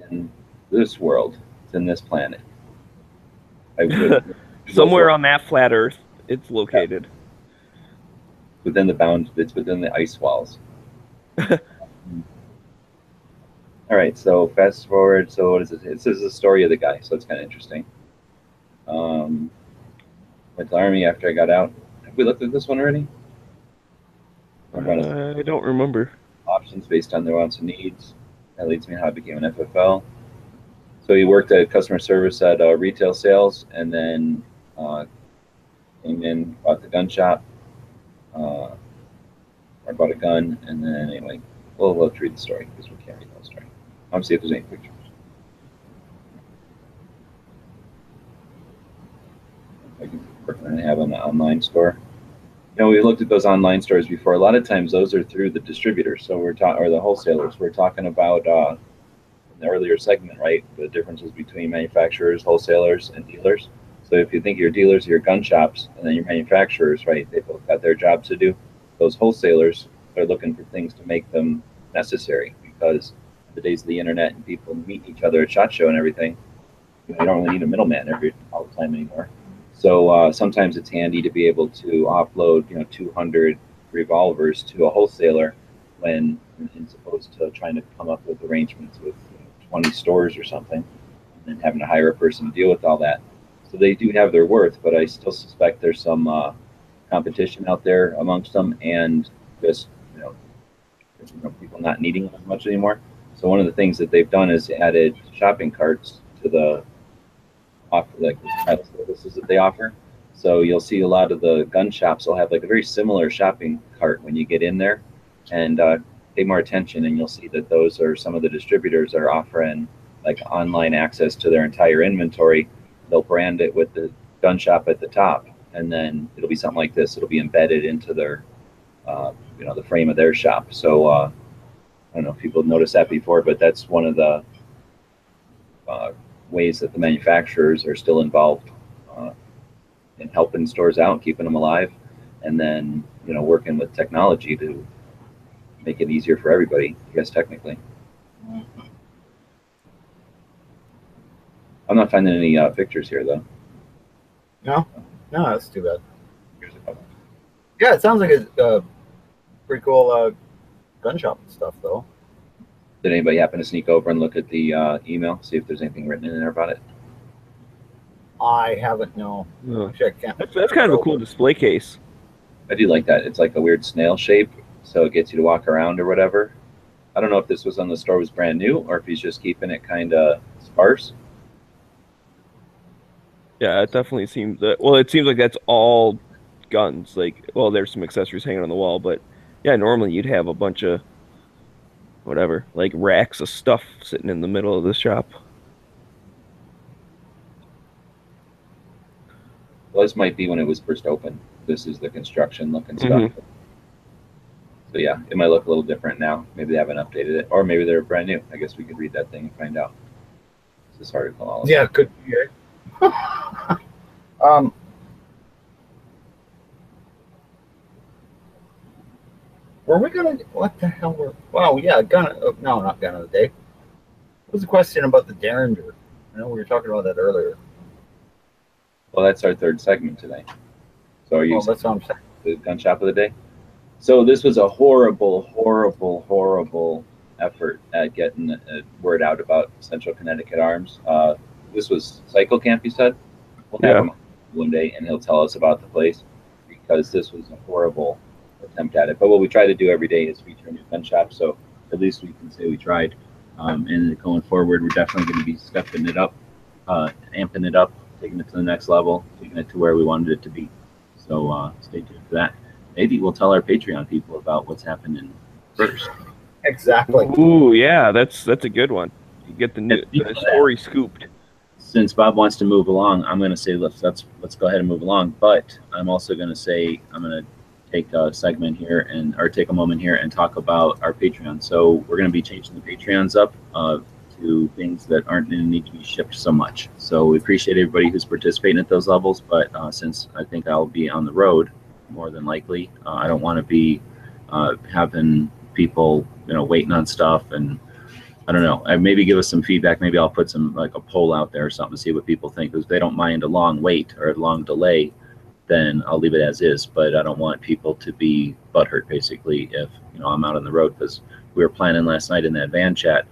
[SPEAKER 2] In this world, it's in this planet.
[SPEAKER 4] Somewhere on that flat Earth, it's located.
[SPEAKER 2] Yeah. Within the bounds, it's within the ice walls. All right, so fast forward. So what is it? This is the story of the guy, so it's kind of interesting. Went to the Army after I got out. Have we looked at this one already?
[SPEAKER 4] I don't remember.
[SPEAKER 2] Options based on their wants and needs. That leads me to how I became an FFL. So he worked at customer service at retail sales, and then came in, bought the gun shop. I bought a gun, and then anyway, we'll read the story because we can't read the whole story. I'll see if there's any pictures. I can have an online store. You know, we looked at those online stores before. A lot of times those are through the distributors, so we're talking, or the wholesalers. We're talking about in the earlier segment, right? The differences between manufacturers, wholesalers, and dealers. So if you think your dealers are your gun shops, and then your manufacturers, right? They both got their jobs to do. Those wholesalers are looking for things to make them necessary, because the days of the internet and people meet each other at SHOT Show and everything, you don't really need a middleman all the time anymore. So sometimes it's handy to be able to offload, 200 revolvers to a wholesaler when, as opposed to trying to come up with arrangements with 20 stores or something, and then having to hire a person to deal with all that. So they do have their worth, but I still suspect there's some competition out there amongst them, and just people not needing them as much anymore. So one of the things that they've done is added shopping carts to the services that they offer. So you'll see a lot of the gun shops will have like a very similar shopping cart when you get in there, and pay more attention, and you'll see that those are some of the distributors are offering like online access to their entire inventory. They'll brand it with the gun shop at the top, and then it'll be something like this. It'll be embedded into their the frame of their shop. So I don't know if people have noticed that before, but that's one of the ways that the manufacturers are still involved in helping stores out, keeping them alive, and then working with technology to make it easier for everybody, I guess, technically. I'm not finding any pictures here, though.
[SPEAKER 3] No, that's too bad.
[SPEAKER 2] Here's a couple.
[SPEAKER 3] Yeah, it sounds like a pretty cool gun shop and stuff, though.
[SPEAKER 2] Did anybody happen to sneak over and look at the email, see if there's anything written in there about it?
[SPEAKER 3] I haven't, no. Actually, I can't.
[SPEAKER 4] That's kind of a cool display case.
[SPEAKER 2] I do like that. It's like a weird snail shape, so it gets you to walk around or whatever. I don't know if this was on the store was brand new, or if he's just keeping it kind of sparse.
[SPEAKER 4] Yeah, it definitely seems that. Well, it seems like that's all guns. Like, well, there's some accessories hanging on the wall, but yeah, normally you'd have a bunch of whatever, like racks of stuff sitting in the middle of the shop.
[SPEAKER 2] Well, this might be when it was first opened. This is the construction looking stuff. So yeah, it might look a little different now. Maybe they haven't updated it, or maybe they're brand new. I guess we could read that thing and find out. This article, all
[SPEAKER 3] yeah, could be. Were we gonna? What the hell were? Well, yeah, gun. No, not gun of the day. What was the question about the derringer? I know we were talking about that earlier.
[SPEAKER 2] Well, that's our third segment today. So are you?
[SPEAKER 3] Well, that's what I'm saying.
[SPEAKER 2] The gun shop of the day. So this was a horrible, horrible, horrible effort at getting the word out about Central Connecticut Arms. This was Cycle Camp, you said? We'll have him one day, and he'll tell us about the place, because this was a horrible attempt at it. But what we try to do every day is feature a new gun shop, so at least we can say we tried. And going forward, we're definitely going to be stepping it up, amping it up, taking it to the next level, taking it to where we wanted it to be. So stay tuned for that. Maybe we'll tell our Patreon people about what's happening first.
[SPEAKER 3] Exactly.
[SPEAKER 4] Ooh, yeah, that's a good one. You get the story scooped.
[SPEAKER 2] Since Bob wants to move along, I'm going to say let's go ahead and move along. But I'm also going to say I'm going to take a segment here or take a moment here and talk about our Patreon. So we're going to be changing the Patreons up to things that aren't going to need to be shipped so much. So we appreciate everybody who's participating at those levels, but since I think I'll be on the road more than likely, I don't want to be having people, waiting on stuff. And I don't know, maybe give us some feedback. Maybe I'll put some, like a poll out there or something to see what people think. Because if they don't mind a long wait or a long delay, then I'll leave it as is. But I don't want people to be butthurt, basically, if I'm out on the road. Because we were planning last night in that van chat,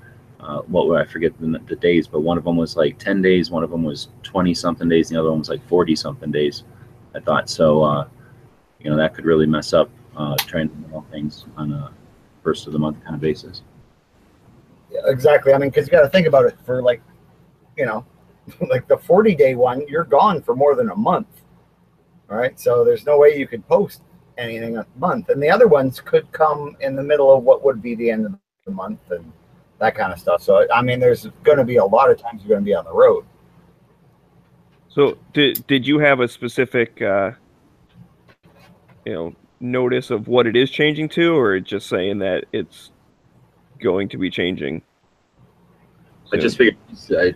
[SPEAKER 2] I forget the days, but one of them was like 10 days, one of them was 20 something days, the other one was like 40 something days. I thought so. That could really mess up trying to do things on a first of the month kind of basis.
[SPEAKER 3] Yeah, exactly. I mean, because you got to think about it for like the 40-day one, you're gone for more than a month. All right. So there's no way you could post anything a month. And the other ones could come in the middle of what would be the end of the month and that kind of stuff. So, I mean, there's going to be a lot of times you're going to be on the road.
[SPEAKER 4] So did you have a specific, notice of what it is changing to, or just saying that it's going to be changing?
[SPEAKER 2] I just figured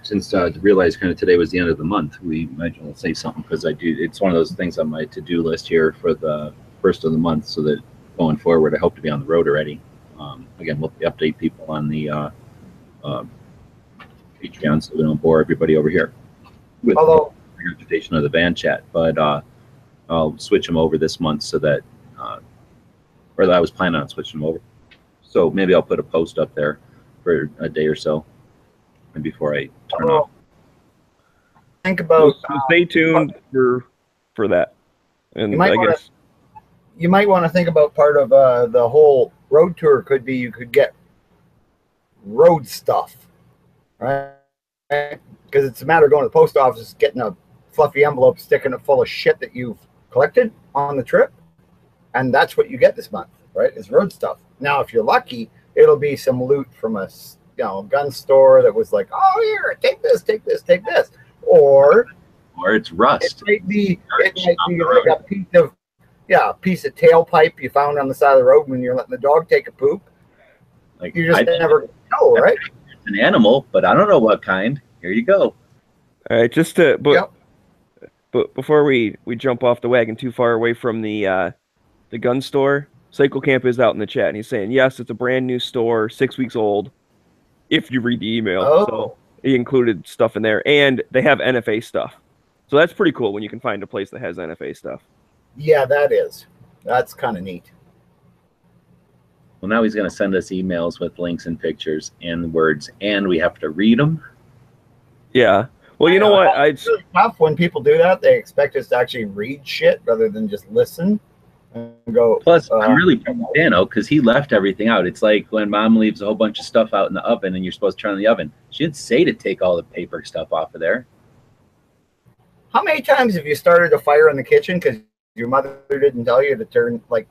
[SPEAKER 2] since I realized kind of today was the end of the month, we might as well say something, because it's one of those things on my to-do list here for the first of the month, so that going forward, I hope to be on the road already. Again, we'll update people on the Patreon so we don't bore everybody over here with the regurgitation of the van chat, but I'll switch them over this month so that, or I was planning on switching them over. So maybe I'll put a post up there for a day or so and before I turn off.
[SPEAKER 3] Think about
[SPEAKER 4] so stay tuned for that. And
[SPEAKER 3] you might want to think about part of the whole road tour could be you could get road stuff, right? Because it's a matter of going to the post office, getting a fluffy envelope, sticking it full of shit that you've collected on the trip, and that's what you get this month, right? Is road stuff. Now, if you're lucky, it'll be some loot from a gun store that was like, oh, here, take this, take this, take this, or
[SPEAKER 2] it's rust.
[SPEAKER 3] It might be like a piece of tailpipe you found on the side of the road when you're letting the dog take a poop.
[SPEAKER 2] Like,
[SPEAKER 3] you just never know, right?
[SPEAKER 2] It's an animal, but I don't know what kind. Here you go.
[SPEAKER 4] All right, but before we jump off the wagon too far away from the gun store, Cycle Camp is out in the chat, and he's saying, yes, it's a brand new store, 6 weeks old, if you read the email.
[SPEAKER 3] Oh.
[SPEAKER 4] So he included stuff in there, and they have NFA stuff. So that's pretty cool when you can find a place that has NFA stuff.
[SPEAKER 3] Yeah, that's kind of neat.
[SPEAKER 2] Well, now he's going to send us emails with links and pictures and words, and we have to read them.
[SPEAKER 4] Yeah. Well, you know what?
[SPEAKER 3] It's really tough when people do that. They expect us to actually read shit rather than just listen and go.
[SPEAKER 2] Plus, I'm really proud of Dano because he left everything out. It's like when Mom leaves a whole bunch of stuff out in the oven and you're supposed to turn on the oven. She didn't say to take all the paper stuff off of there.
[SPEAKER 3] How many times have you started a fire in the kitchen because your mother didn't tell you to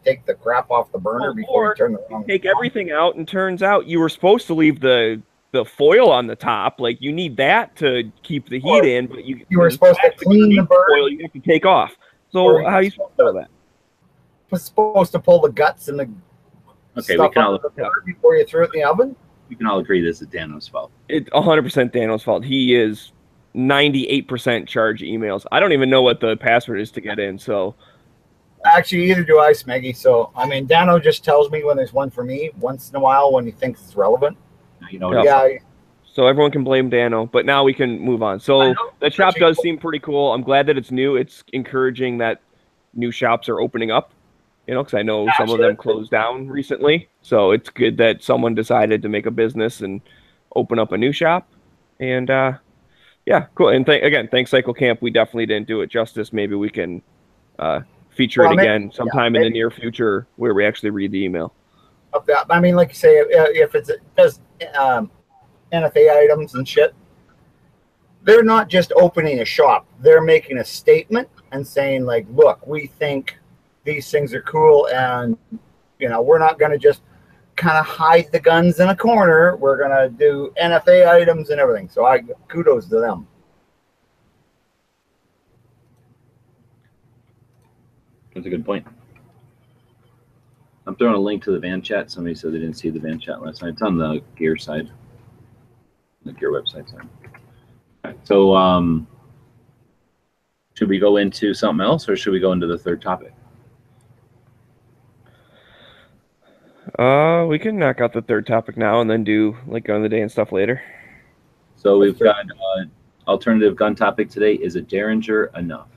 [SPEAKER 3] take the crap off the burner before you turn the oven?
[SPEAKER 4] Take everything out, and turns out you were supposed to leave the foil on the top. Like, you need that to keep the heat in, but you
[SPEAKER 3] were supposed to clean the burner.
[SPEAKER 4] Foil you have to take off. So how are you supposed to know that?
[SPEAKER 3] Was supposed to pull the guts and the stuff out of the burner before you threw it in the oven?
[SPEAKER 2] We can all agree this is Dano's fault.
[SPEAKER 4] It's 100% Dano's fault. He is 98% charge emails. I don't even know what the password is to get in, so...
[SPEAKER 3] Actually, either do I, Smeggy. So, I mean, Dano just tells me when there's one for me once in a while when he thinks it's relevant.
[SPEAKER 2] You know,
[SPEAKER 4] so everyone can blame Dano, but now we can move on. So the shop does seem pretty cool. I'm glad that it's new. It's encouraging that new shops are opening up, because I know some of them closed down recently. So it's good that someone decided to make a business and open up a new shop. And yeah, cool. And again, thanks Cycle Camp. We definitely didn't do it justice. Maybe we can feature it again sometime in the near future where we actually read the email.
[SPEAKER 3] I mean, like you say, if it does NFA items and shit, they're not just opening a shop. They're making a statement and saying, like, look, we think these things are cool, and, we're not going to just kind of hide the guns in a corner. We're going to do NFA items and everything. So kudos to them.
[SPEAKER 2] That's a good point. I'm throwing a link to the van chat. Somebody said they didn't see the van chat last night. It's on the gear side, the gear website side. All right, so should we go into something else, or should we go into the third topic?
[SPEAKER 4] We can knock out the third topic now and then do like gun of the day and stuff later.
[SPEAKER 2] So we've got alternative gun topic today. Is a derringer enough?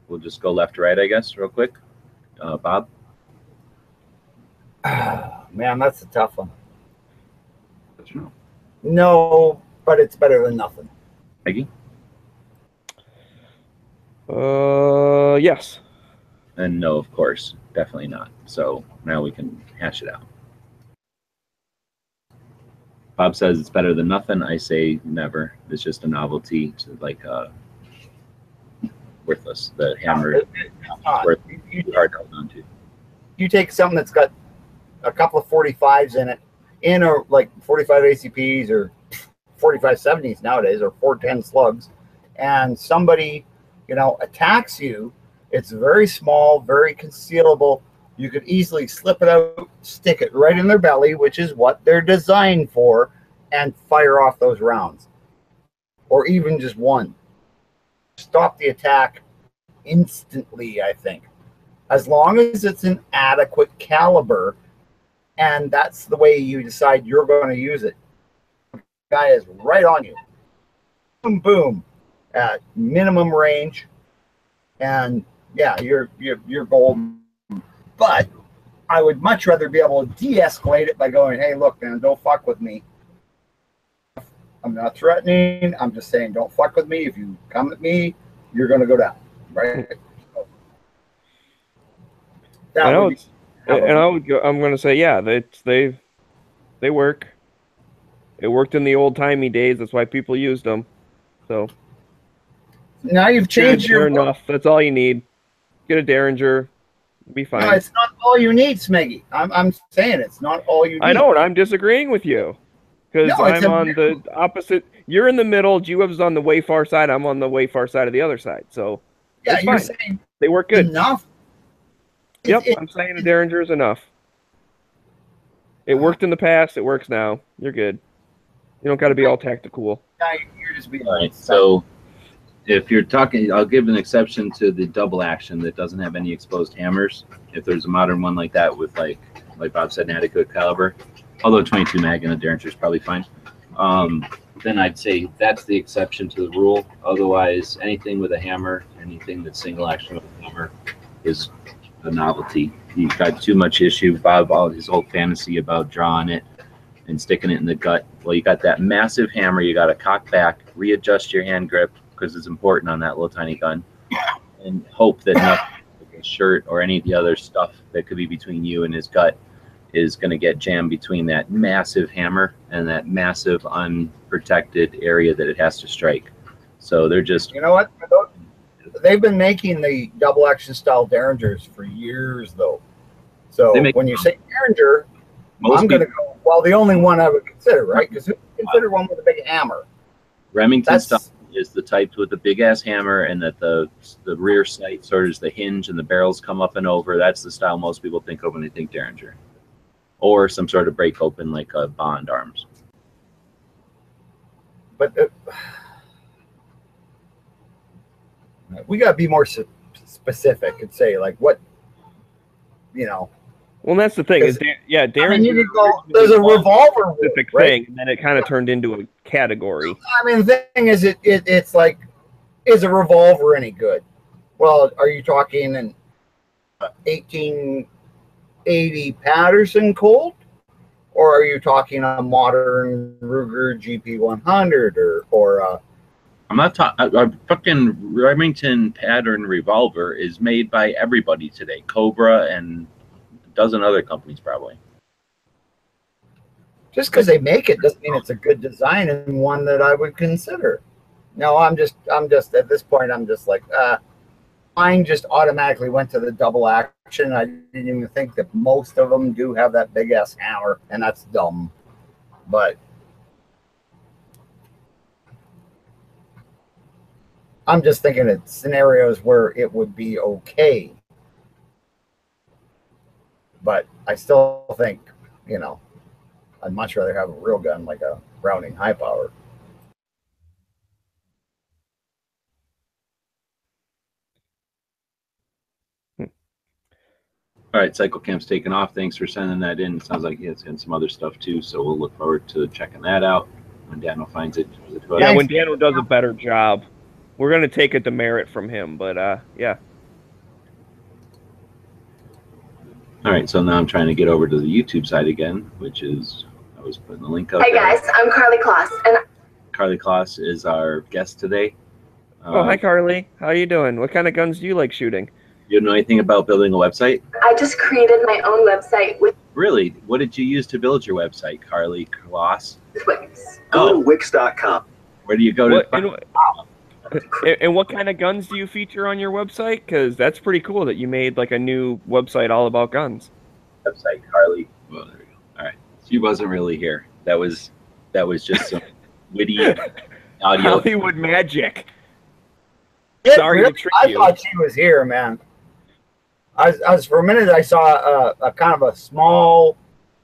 [SPEAKER 2] We'll just go left to right, I guess, real quick. Bob?
[SPEAKER 3] Man, that's a tough one.
[SPEAKER 2] Let you know.
[SPEAKER 3] No, but it's better than nothing.
[SPEAKER 2] Peggy?
[SPEAKER 4] Yes.
[SPEAKER 2] And no, of course, definitely not. So now we can hash it out. Bob says it's better than nothing. I say never. It's just a novelty. It's like worthless. The hammer is hard to hold on to.
[SPEAKER 3] You take something that's got a couple of 45s in it, or like 45 ACPs or 45 70s nowadays, or 410 slugs, and somebody, attacks you. It's very small, very concealable. You could easily slip it out, stick it right in their belly, which is what they're designed for, and fire off those rounds. Or even just one. Stop the attack instantly, I think. As long as it's an adequate caliber, and that's the way you decide you're going to use it. The guy is right on you. Boom, boom, at minimum range. And yeah, you're golden. But I would much rather be able to de-escalate it by going, hey, look, man, don't fuck with me. I'm not threatening. I'm just saying, don't fuck with me. If you come at me, you're going to go down, right?
[SPEAKER 4] I'm going to say, yeah, they work. It worked in the old timey days. That's why people used them. So
[SPEAKER 3] now you've changed your
[SPEAKER 4] enough. That's all you need. Get a derringer. Be fine.
[SPEAKER 3] No, it's not all you need, Smeggy. I'm saying it's not all you need.
[SPEAKER 4] I know, and I'm disagreeing with you because I'm on the opposite. You're in the middle. G-Web's on the way far side. I'm on the way far side of the other side. So
[SPEAKER 3] yeah, you're saying
[SPEAKER 4] they work good.
[SPEAKER 3] Enough.
[SPEAKER 4] Yep, I'm saying the derringer is enough. It worked in the past. It works now. You're good. You don't got to be all tactical.
[SPEAKER 3] You're just being
[SPEAKER 2] all right. So if you're talking, I'll give an exception to the double action that doesn't have any exposed hammers. If there's a modern one like that with like Bob said, an adequate caliber, although 22 mag in a derringer is probably fine. Then I'd say that's the exception to the rule. Otherwise, anything with a hammer, anything that's single action with a hammer is a novelty. You've got too much issue. Bob, all his old fantasy about drawing it and sticking it in the gut. Well, you got that massive hammer. You got to cock back, readjust your hand grip because it's important on that little tiny gun, and hope that nothing like a shirt or any of the other stuff that could be between you and his gut is going to get jammed between that massive hammer and that massive unprotected area that it has to strike. So they're just...
[SPEAKER 3] You know what? They've been making the double action style derringers for years, though. So when you say derringer, I'm going to go, well, the only one I would consider, right? Because who would consider one with a big hammer?
[SPEAKER 2] Remington style is the type with the big ass hammer, and that the rear sight sort of is the hinge and the barrels come up and over. That's the style most people think of when they think derringer. Or some sort of break open like a Bond arms.
[SPEAKER 3] But we got to be more specific and say, like, what,
[SPEAKER 4] Well, that's the thing. Derringer.
[SPEAKER 3] I mean, you could go, there's a revolver
[SPEAKER 4] specific
[SPEAKER 3] right?
[SPEAKER 4] thing, and then it kind of turned into a category.
[SPEAKER 3] I mean, the thing is, it's like, is a revolver any good? Well, are you talking an 1880 Patterson Colt, or are you talking a modern Ruger GP100 or
[SPEAKER 2] I'm not talking. A fucking Remington pattern revolver is made by everybody today. Cobra and a dozen other companies probably.
[SPEAKER 3] Just because they make it doesn't mean it's a good design and one that I would consider. No, I'm just at this point, I'm just like, mine just automatically went to the double action. I didn't even think that most of them do have that big ass hammer, and that's dumb. But I'm just thinking of scenarios where it would be okay. But I still think, I'd much rather have a real gun like a Browning high power.
[SPEAKER 2] All right, Cycle Camp's taken off. Thanks for sending that in. It sounds like he has some other stuff too, so we'll look forward to checking that out when Daniel finds it.
[SPEAKER 4] Yeah, when Daniel does a better job, we're gonna take a demerit from him. But yeah.
[SPEAKER 2] All right, so now I'm trying to get over to the YouTube side again, which is I was putting the link up.
[SPEAKER 1] Hey guys, I'm Carly Kloss, and
[SPEAKER 2] Carly Kloss is our guest today.
[SPEAKER 4] Oh, hi Carly. How you doing? What kind of guns do you like shooting?
[SPEAKER 2] You know anything about building a website?
[SPEAKER 1] I just created my own website with
[SPEAKER 2] Really? What did you use to build your website, Carly Kloss?
[SPEAKER 1] Wix.
[SPEAKER 2] Go
[SPEAKER 5] to Wix.com.
[SPEAKER 2] Where do you go to?
[SPEAKER 4] And what kind of guns do you feature on your website? Because that's pretty cool that you made like a new website all about guns.
[SPEAKER 2] Website, Carly. Well, there we go. All right. She wasn't really here. That was just some witty audio.
[SPEAKER 4] Hollywood magic.
[SPEAKER 3] Yeah,
[SPEAKER 4] Sorry
[SPEAKER 3] really?
[SPEAKER 4] to trick
[SPEAKER 3] I
[SPEAKER 4] you.
[SPEAKER 3] thought she was here, man. I was for a minute. I saw a kind of a small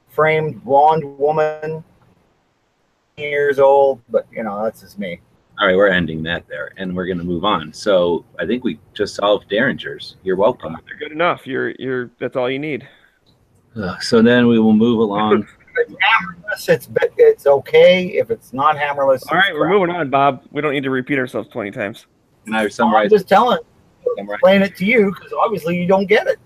[SPEAKER 3] framed blonde woman, years old, but that's just me.
[SPEAKER 2] All right, we're ending that there, and we're going to move on. So I think we just solved derringers. You're welcome.
[SPEAKER 4] They're good enough. You're that's all you need.
[SPEAKER 2] So then we will move along.
[SPEAKER 3] If it's hammerless, it's okay. If it's not hammerless,
[SPEAKER 4] All right, we're moving on, Bob. We don't need to repeat ourselves 20 times.
[SPEAKER 2] Can I summarize?
[SPEAKER 3] I'm just telling, explain it to you because obviously you don't get it.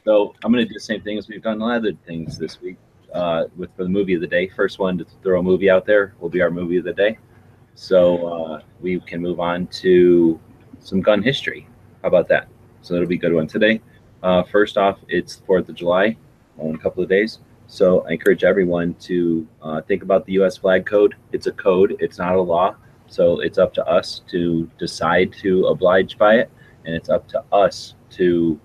[SPEAKER 2] So I'm going to do the same thing as we've done a lot of things this week for the movie of the day. First one to throw a movie out there will be our movie of the day. So we can move on to some gun history. How about that? So that'll be a good one today. First off, it's 4th of July in a couple of days. So I encourage everyone to think about the U.S. flag code. It's a code. It's not a law. So it's up to us to decide to oblige by it. And it's up to us to,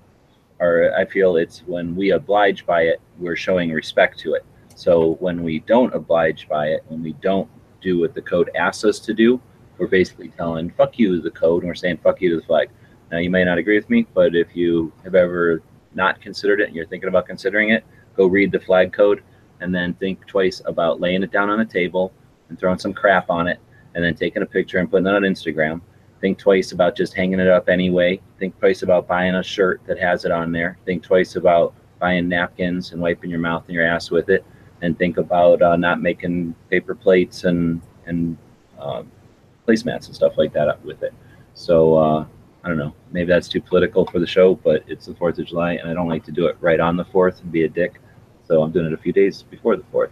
[SPEAKER 2] or I feel it's when we oblige by it, we're showing respect to it. So when we don't oblige by it, when we don't do what the code asks us to do, we're basically telling fuck you to the code, and we're saying fuck you to the flag. Now you may not agree with me, but if you have ever not considered it and you're thinking about considering it, go read the flag code and then think twice about laying it down on a table and throwing some crap on it and then taking a picture and putting it on Instagram. Think twice about just hanging it up anyway. Think twice about buying a shirt that has it on there. Think twice about buying napkins and wiping your mouth and your ass with it. And think about not making paper plates and placemats and stuff like that up with it. So I don't know, maybe that's too political for the show, but it's the 4th of July and I don't like to do it right on the 4th and be a dick. So I'm doing it a few days before the 4th.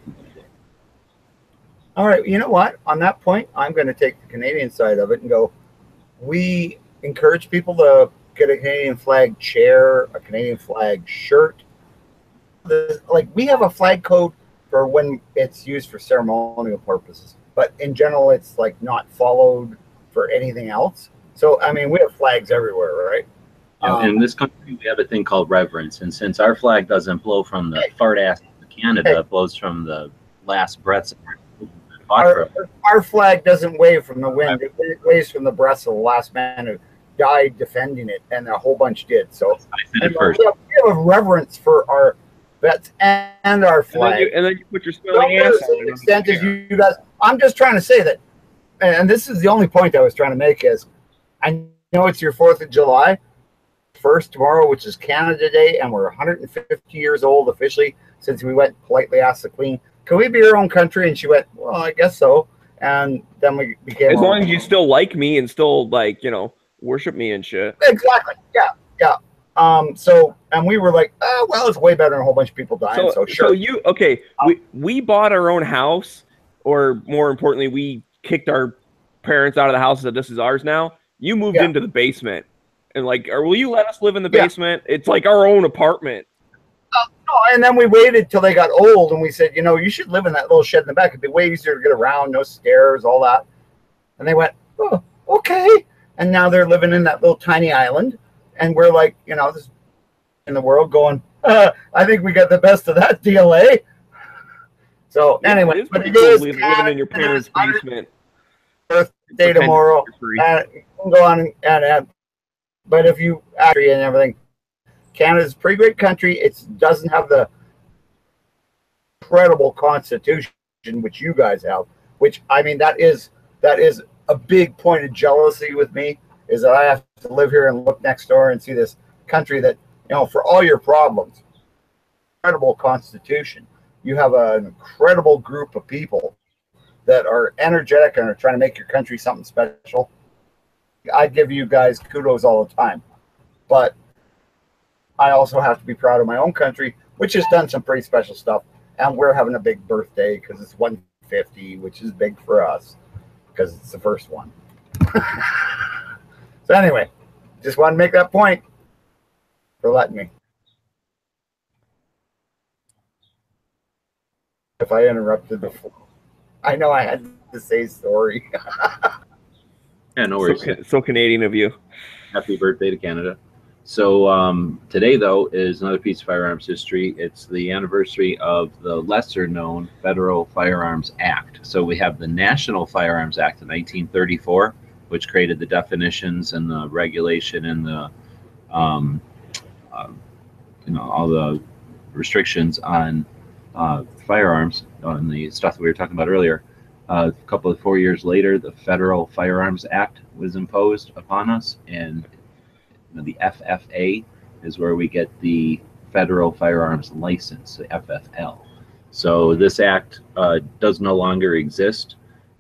[SPEAKER 3] All right, you know what? On that point, I'm going to take the Canadian side of it and go, we encourage people to get a Canadian flag chair, a Canadian flag shirt. We have a flag code for when it's used for ceremonial purposes, but in general, it's like not followed for anything else. So, I mean, we have flags everywhere, right?
[SPEAKER 2] In this country, we have a thing called reverence, and since our flag doesn't blow from the fart ass of Canada, it blows from the last breaths of
[SPEAKER 3] our flag doesn't wave from the wind; it waves from the breaths of the last man who died defending it, and a whole bunch did. So, we have a reverence for our vets and our flag.
[SPEAKER 4] And then you put your smelling ass
[SPEAKER 3] to the same extent as you guys. I'm just trying to say that, and this is the only point I was trying to make is, I know it's your 4th of July, first tomorrow, which is Canada Day, and we're 150 years old officially since we went politely asked the Queen, can we be our own country? And she went, well, I guess so. And then we became.
[SPEAKER 4] As long as you still like me and still worship me and shit.
[SPEAKER 3] Exactly. Yeah. So, and we were like, oh, well, it's way better than a whole bunch of people dying. So sure.
[SPEAKER 4] So we bought our own house, or more importantly, we kicked our parents out of the house and said, this is ours now. You moved into the basement. And will you let us live in the basement? It's like our own apartment.
[SPEAKER 3] And then we waited till they got old, and we said, you should live in that little shed in the back. It'd be way easier to get around, no stairs, all that. And they went, oh, okay. And now they're living in that little tiny island, and we're like, this in the world going, I think we got the best of that deal, eh? So anyway,
[SPEAKER 4] but it is living in your parents' basement.
[SPEAKER 3] Birthday tomorrow. You can go on and but if you actually and everything. Canada's a pretty great country. It doesn't have the incredible constitution which you guys have, which I mean that is a big point of jealousy with me, is that I have to live here and look next door and see this country that, you know, for all your problems, incredible constitution. You have an incredible group of people that are energetic and are trying to make your country something special. I give you guys kudos all the time, but I also have to be proud of my own country, which has done some pretty special stuff. And we're having a big birthday because it's 150, which is big for us because it's the first one. So anyway, just want to make that point for letting me. If I interrupted before, I know I had to say sorry.
[SPEAKER 2] Yeah, no worries.
[SPEAKER 4] So Canadian of you.
[SPEAKER 2] Happy birthday to Canada. So today, though, is another piece of firearms history. It's the anniversary of the lesser-known Federal Firearms Act. So we have the National Firearms Act of 1934, which created the definitions and the regulation and the, all the restrictions on firearms, on the stuff that we were talking about earlier. A couple of 4 years later, the Federal Firearms Act was imposed upon us, and the FFA is where we get the Federal Firearms License, the FFL. So this act does no longer exist.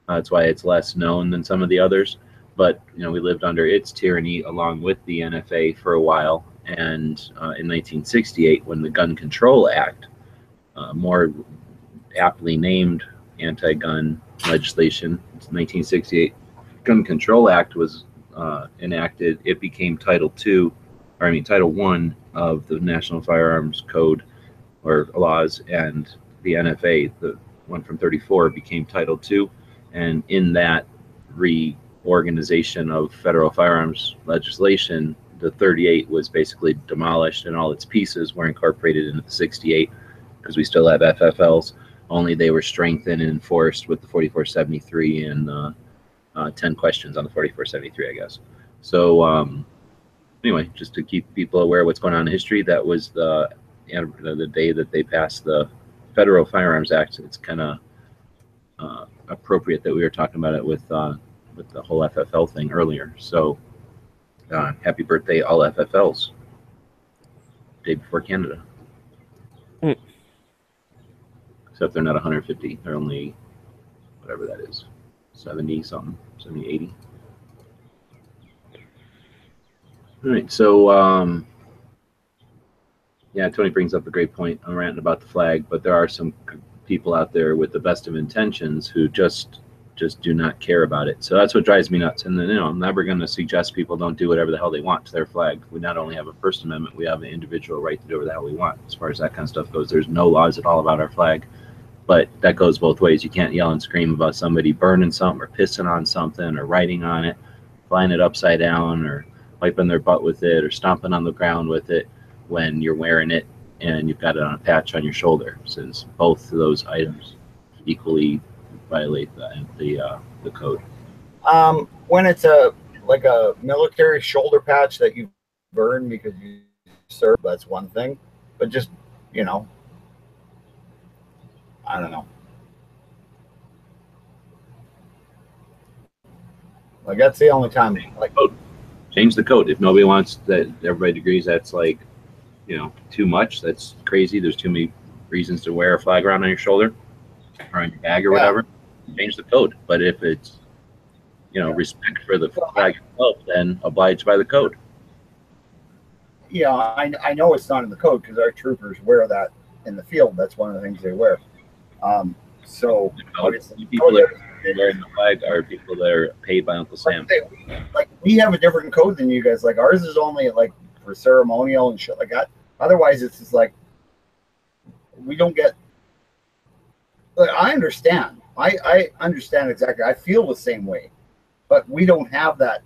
[SPEAKER 2] That's why it's less known than some of the others. But we lived under its tyranny along with the NFA for a while. And in 1968, when the Gun Control Act, more aptly named anti-gun legislation, 1968 Gun Control Act was enacted, it became Title I of the National Firearms Code or laws, and the NFA, the one from 34, became Title II. And in that reorganization of federal firearms legislation, the 38 was basically demolished and all its pieces were incorporated into the 68, because we still have FFLs, only they were strengthened and enforced with the 4473 and 10 questions on the 4473, I guess. So anyway, just to keep people aware of what's going on in history, that was the day that they passed the Federal Firearms Act. It's kind of appropriate that we were talking about it with the whole FFL thing earlier. So happy birthday, all FFLs. Day before Canada. Except they're not 150. They're only whatever that is. 70 something, 70, 80. All right, so yeah, Tony brings up a great point. I'm ranting about the flag, but there are some people out there with the best of intentions who just do not care about it. So that's what drives me nuts. And then, I'm never going to suggest people don't do whatever the hell they want to their flag. We not only have a First Amendment, we have an individual right to do whatever the hell we want. As far as that kind of stuff goes, there's no laws at all about our flag. But that goes both ways. You can't yell and scream about somebody burning something or pissing on something or writing on it, flying it upside down or wiping their butt with it or stomping on the ground with it when you're wearing it and you've got it on a patch on your shoulder, since both of those items equally violate the code.
[SPEAKER 3] When it's like a military shoulder patch that you burn because you serve, that's one thing. But just, I don't know. Like, that's the only time. Like,
[SPEAKER 2] change the code. If nobody wants that, everybody agrees that's like, too much. That's crazy. There's too many reasons to wear a flag around on your shoulder or on your bag or whatever. Change the code. But if it's, respect for the flag itself, then oblige by the code.
[SPEAKER 3] Yeah, I know it's not in the code because our troopers wear that in the field. That's one of the things they wear. So
[SPEAKER 2] people that are wearing the flag are people that are paid by Uncle Sam.
[SPEAKER 3] Like, we have a different code than you guys. Like, ours is only like for ceremonial and shit like that. Otherwise, it's just like we don't get. Like, I understand. I understand exactly. I feel the same way, but we don't have that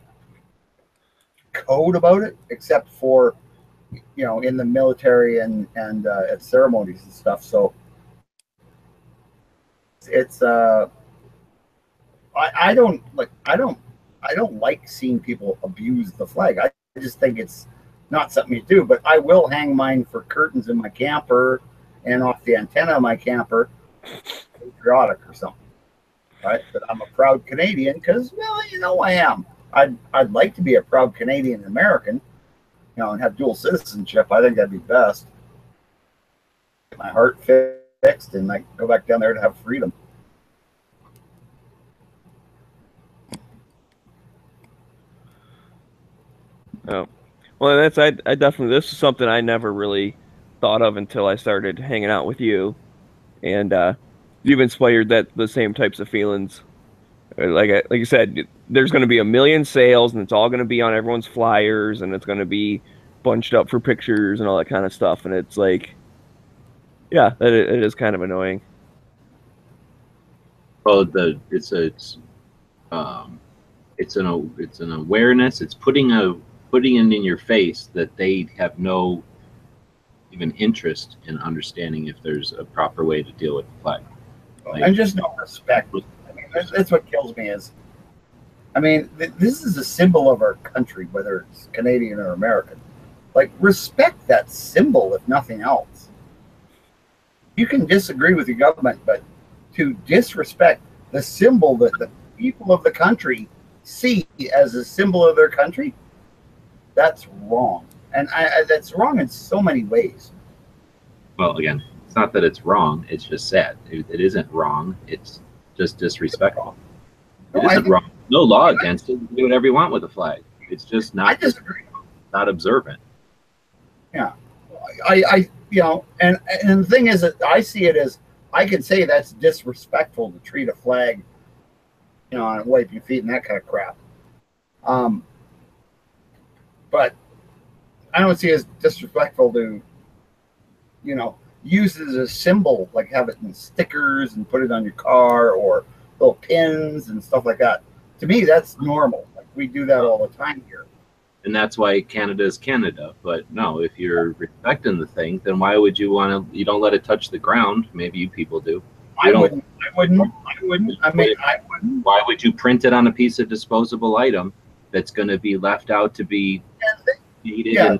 [SPEAKER 3] code about it, except for in the military and at ceremonies and stuff. So it's I don't like seeing people abuse the flag. I just think it's not something you do, but I will hang mine for curtains in my camper and off the antenna of my camper, patriotic or something, right? But I'm a proud Canadian because, well, you know, I am. I'd like to be a proud Canadian American, you know, and have dual citizenship. I think that'd be best. Get my heart fixed and like go back down there to have freedom.
[SPEAKER 4] Oh, well, that's I definitely, this is something I never really thought of until I started hanging out with you, and you've inspired the same types of feelings. Like you said, there's going to be a million sales, and it's all going to be on everyone's flyers, and it's going to be bunched up for pictures and all that kind of stuff. And it's like, yeah, it is kind of annoying.
[SPEAKER 2] Well, it's an awareness. It's putting it in your face that they have no even interest in understanding if there's a proper way to deal with the flag. Like,
[SPEAKER 3] and just no respect. I mean, that's what kills me is, I mean, this is a symbol of our country, whether it's Canadian or American. Like, respect that symbol, if nothing else. You can disagree with the government, but to disrespect the symbol that the people of the country see as a symbol of their country, that's wrong. And that's wrong in so many ways.
[SPEAKER 2] Well, again, it's not that it's wrong. It's just sad. It isn't wrong. It's just disrespectful. It isn't wrong. No law against it. You can do whatever you want with the flag. It's just not.
[SPEAKER 3] I disagree.
[SPEAKER 2] Not observant.
[SPEAKER 3] Yeah, I you know, and the thing is that I see it as, I could say that's disrespectful to treat a flag, you know, and wipe your feet and that kind of crap. But I don't see it as disrespectful to, you know, use it as a symbol, like have it in stickers and put it on your car or little pins and stuff like that. To me, that's normal. Like, we do that all the time here.
[SPEAKER 2] And that's why Canada is Canada. But no, if you're respecting the thing, then why would you want to? You don't let it touch the ground. Maybe you people do.
[SPEAKER 3] I wouldn't. I mean, I wouldn't.
[SPEAKER 2] Why would you print it on a piece of disposable item that's going to be left out to be heated and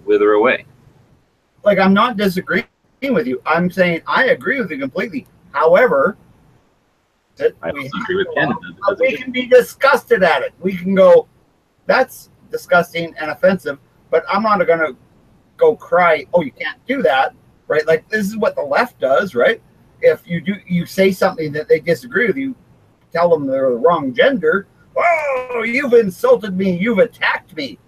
[SPEAKER 2] wither away?
[SPEAKER 3] Like, I'm not disagreeing with you. I'm saying I agree with you completely. However,
[SPEAKER 2] I also agree with Canada.
[SPEAKER 3] We can be disgusted at it. We can go, that's disgusting and offensive, but I'm not going to go cry, oh, you can't do that, right? Like, this is what the left does, right? If you say something that they disagree with, you tell them they're the wrong gender. Oh, you've insulted me. You've attacked me.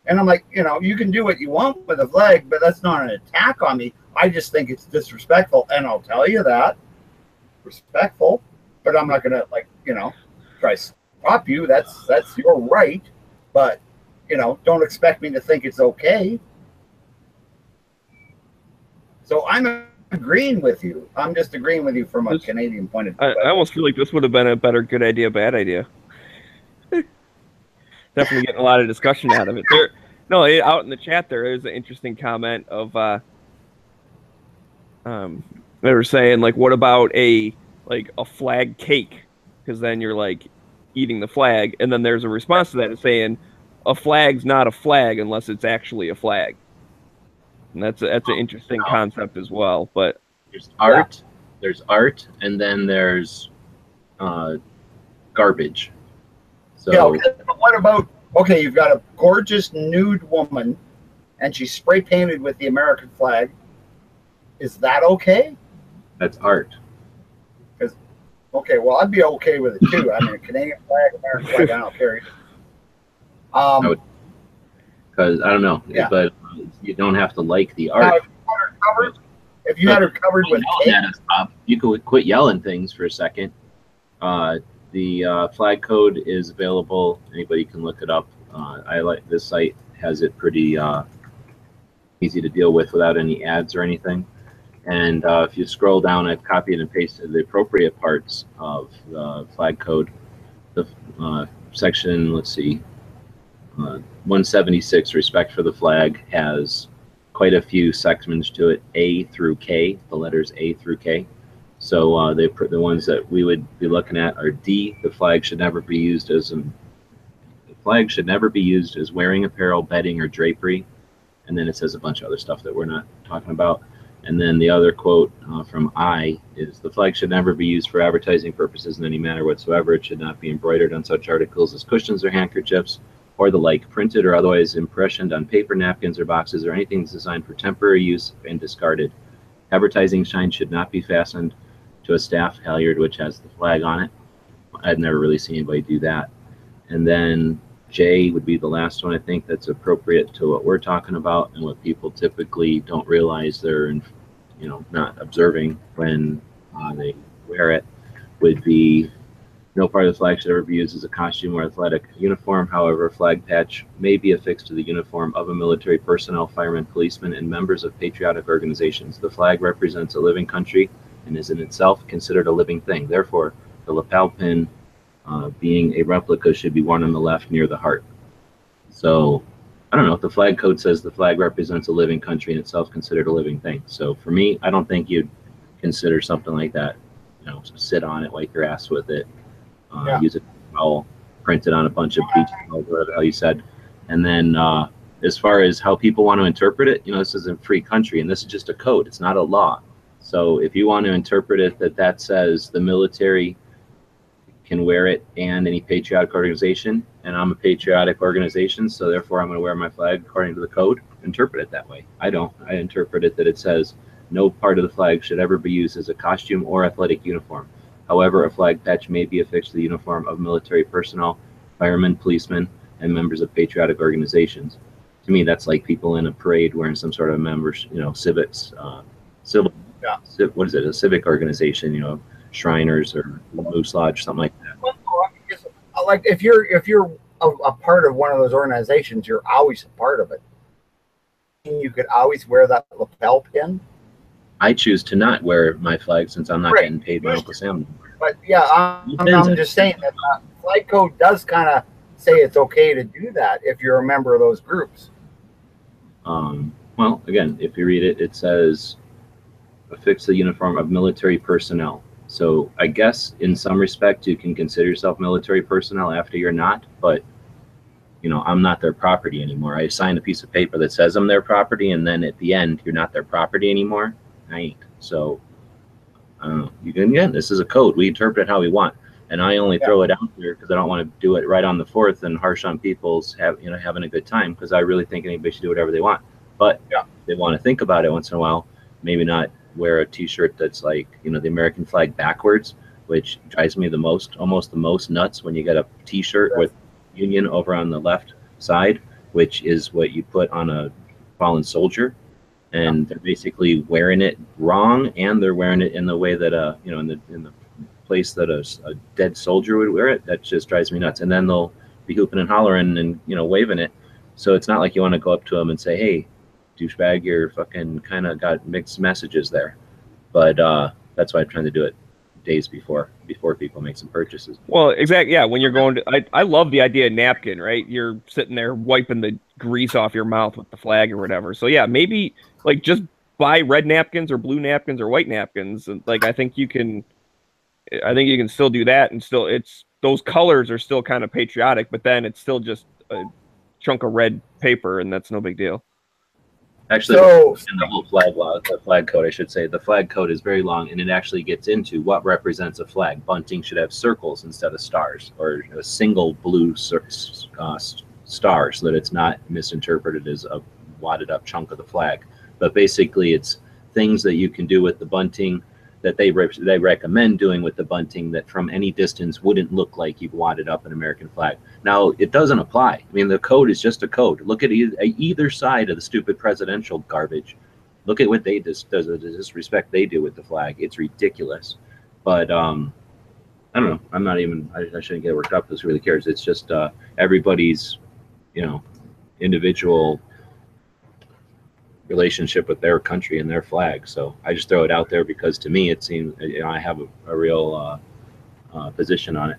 [SPEAKER 3] And I'm like, you know, you can do what you want with a flag, but that's not an attack on me. I just think it's disrespectful. And I'll tell you that. Respectful. But I'm not going to, like, you know, try to stop you. That's your right. But, you know, don't expect me to think it's okay. So I'm agreeing with you. I'm just agreeing with you from a Canadian point of view.
[SPEAKER 4] I almost feel like this would have been a better good idea, bad idea. Definitely getting a lot of discussion out of it. Out in the chat there is an interesting comment of they were saying, like, what about a flag cake? Because then you're like eating the flag, and then there's a response to that saying a flag's not a flag unless it's actually a flag. And that's an interesting concept as well. But
[SPEAKER 2] there's art, and then there's garbage. So
[SPEAKER 3] yeah, what about, okay, you've got a gorgeous nude woman and she's spray painted with the American flag. Is that okay?
[SPEAKER 2] That's art.
[SPEAKER 3] Okay, well, I'd be okay with it too. I mean, a Canadian flag, American flag, I don't care.
[SPEAKER 2] Because I don't know, but you don't have to like the art.
[SPEAKER 3] If you had her covered with tape,
[SPEAKER 2] you could quit yelling things for a second. The flag code is available. Anybody can look it up. I like this site, has it pretty easy to deal with without any ads or anything. And if you scroll down, I've copied and pasted the appropriate parts of the flag code. The section, let's see, 176, respect for the flag, has quite a few sections to it, A through K, the letters A through K. So the ones that we would be looking at are D, the flag should never be used as flag should never be used as wearing apparel, bedding, or drapery. And then it says a bunch of other stuff that we're not talking about. And then the other quote from I is, the flag should never be used for advertising purposes in any manner whatsoever. It should not be embroidered on such articles as cushions or handkerchiefs or the like, printed or otherwise impressioned on paper, napkins, or boxes, or anything designed for temporary use and discarded. Advertising signs should not be fastened to a staff halyard which has the flag on it. I've never really seen anybody do that. And then J would be the last one, I think, that's appropriate to what we're talking about and what people typically don't realize they're, not observing when they wear it, would be, no part of the flag should ever be used as a costume or athletic uniform. However, a flag patch may be affixed to the uniform of a military personnel, firemen, policemen, and members of patriotic organizations. The flag represents a living country and is in itself considered a living thing. Therefore, the lapel pin, being a replica, should be worn on the left near the heart. So, I don't know, the flag code says the flag represents a living country and itself considered a living thing. So for me, I don't think you'd consider something like that, sit on it, wipe your ass with it, use it as towel, print it on a bunch of beach towels, whatever the hell you said. And then as far as how people want to interpret it, this is a free country and this is just a code. It's not a law. So if you want to interpret it that says the military can wear it and any patriotic organization, and I'm a patriotic organization, so therefore I'm going to wear my flag according to the code, interpret it that way. I don't. I interpret it that it says no part of the flag should ever be used as a costume or athletic uniform. However, a flag patch may be affixed to the uniform of military personnel, firemen, policemen, and members of patriotic organizations. To me, that's like people in a parade wearing some sort of members, civics, what is it, a civic organization, Shriners or Moose Lodge, something like that.
[SPEAKER 3] Well, like if you're a part of one of those organizations, you're always a part of it. You could always wear that lapel pin.
[SPEAKER 2] I choose to not wear my flag since I'm not getting paid by Uncle Sam.
[SPEAKER 3] But yeah, I'm just saying that flag code does kind of say it's okay to do that if you're a member of those groups.
[SPEAKER 2] Well, again, if you read it, it says affix the uniform of military personnel. So I guess in some respect you can consider yourself military personnel after you're not, but I'm not their property anymore. I signed a piece of paper that says I'm their property, and then at the end you're not their property anymore. I ain't. So again, this is a code. We interpret it how we want, and I only throw it out there because I don't want to do it right on the 4th and harsh on people's having a good time, because I really think anybody should do whatever they want. But if they want to think about it once in a while, maybe not wear a t-shirt that's like the American flag backwards, which drives me almost the most nuts, when you get a t-shirt with Union over on the left side, which is what you put on a fallen soldier, and they're basically wearing it wrong, and they're wearing it in the way that in the place that a dead soldier would wear it. That just drives me nuts. And then they'll be hooping and hollering and waving it. So it's not like you want to go up to them and say, hey, douchebag, you're fucking kind of got mixed messages there. But that's why I'm trying to do it days before people make some purchases.
[SPEAKER 4] Well, exactly. Yeah, when you're going to, I love the idea of napkin, right? You're sitting there wiping the grease off your mouth with the flag or whatever. So yeah, maybe like just buy red napkins or blue napkins or white napkins. And like I think you can still do that, and still those colors are still kind of patriotic, but then it's still just a chunk of red paper, and that's no big deal.
[SPEAKER 2] Actually, in the whole flag law, the flag code, I should say, the flag code is very long, and it actually gets into what represents a flag. Bunting should have circles instead of stars, or a single blue star, so that it's not misinterpreted as a wadded up chunk of the flag. But basically, it's things that you can do with the bunting that they recommend doing with the bunting that from any distance wouldn't look like you've wadded up an American flag. Now, it doesn't apply. I mean, the code is just a code. Look at either side of the stupid presidential garbage. Look at what the disrespect they do with the flag. It's ridiculous. But I don't know. I shouldn't get worked up because who really cares? It's just everybody's, individual relationship with their country and their flag. So I just throw it out there because to me it seems I have a real position on it,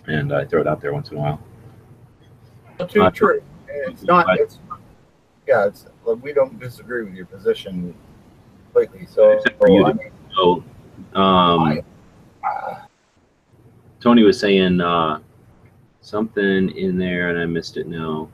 [SPEAKER 2] and I throw it out there once in a while.
[SPEAKER 3] Too true. It's not. We don't disagree with your position completely. So,
[SPEAKER 2] Tony was saying something in there, and I missed it now.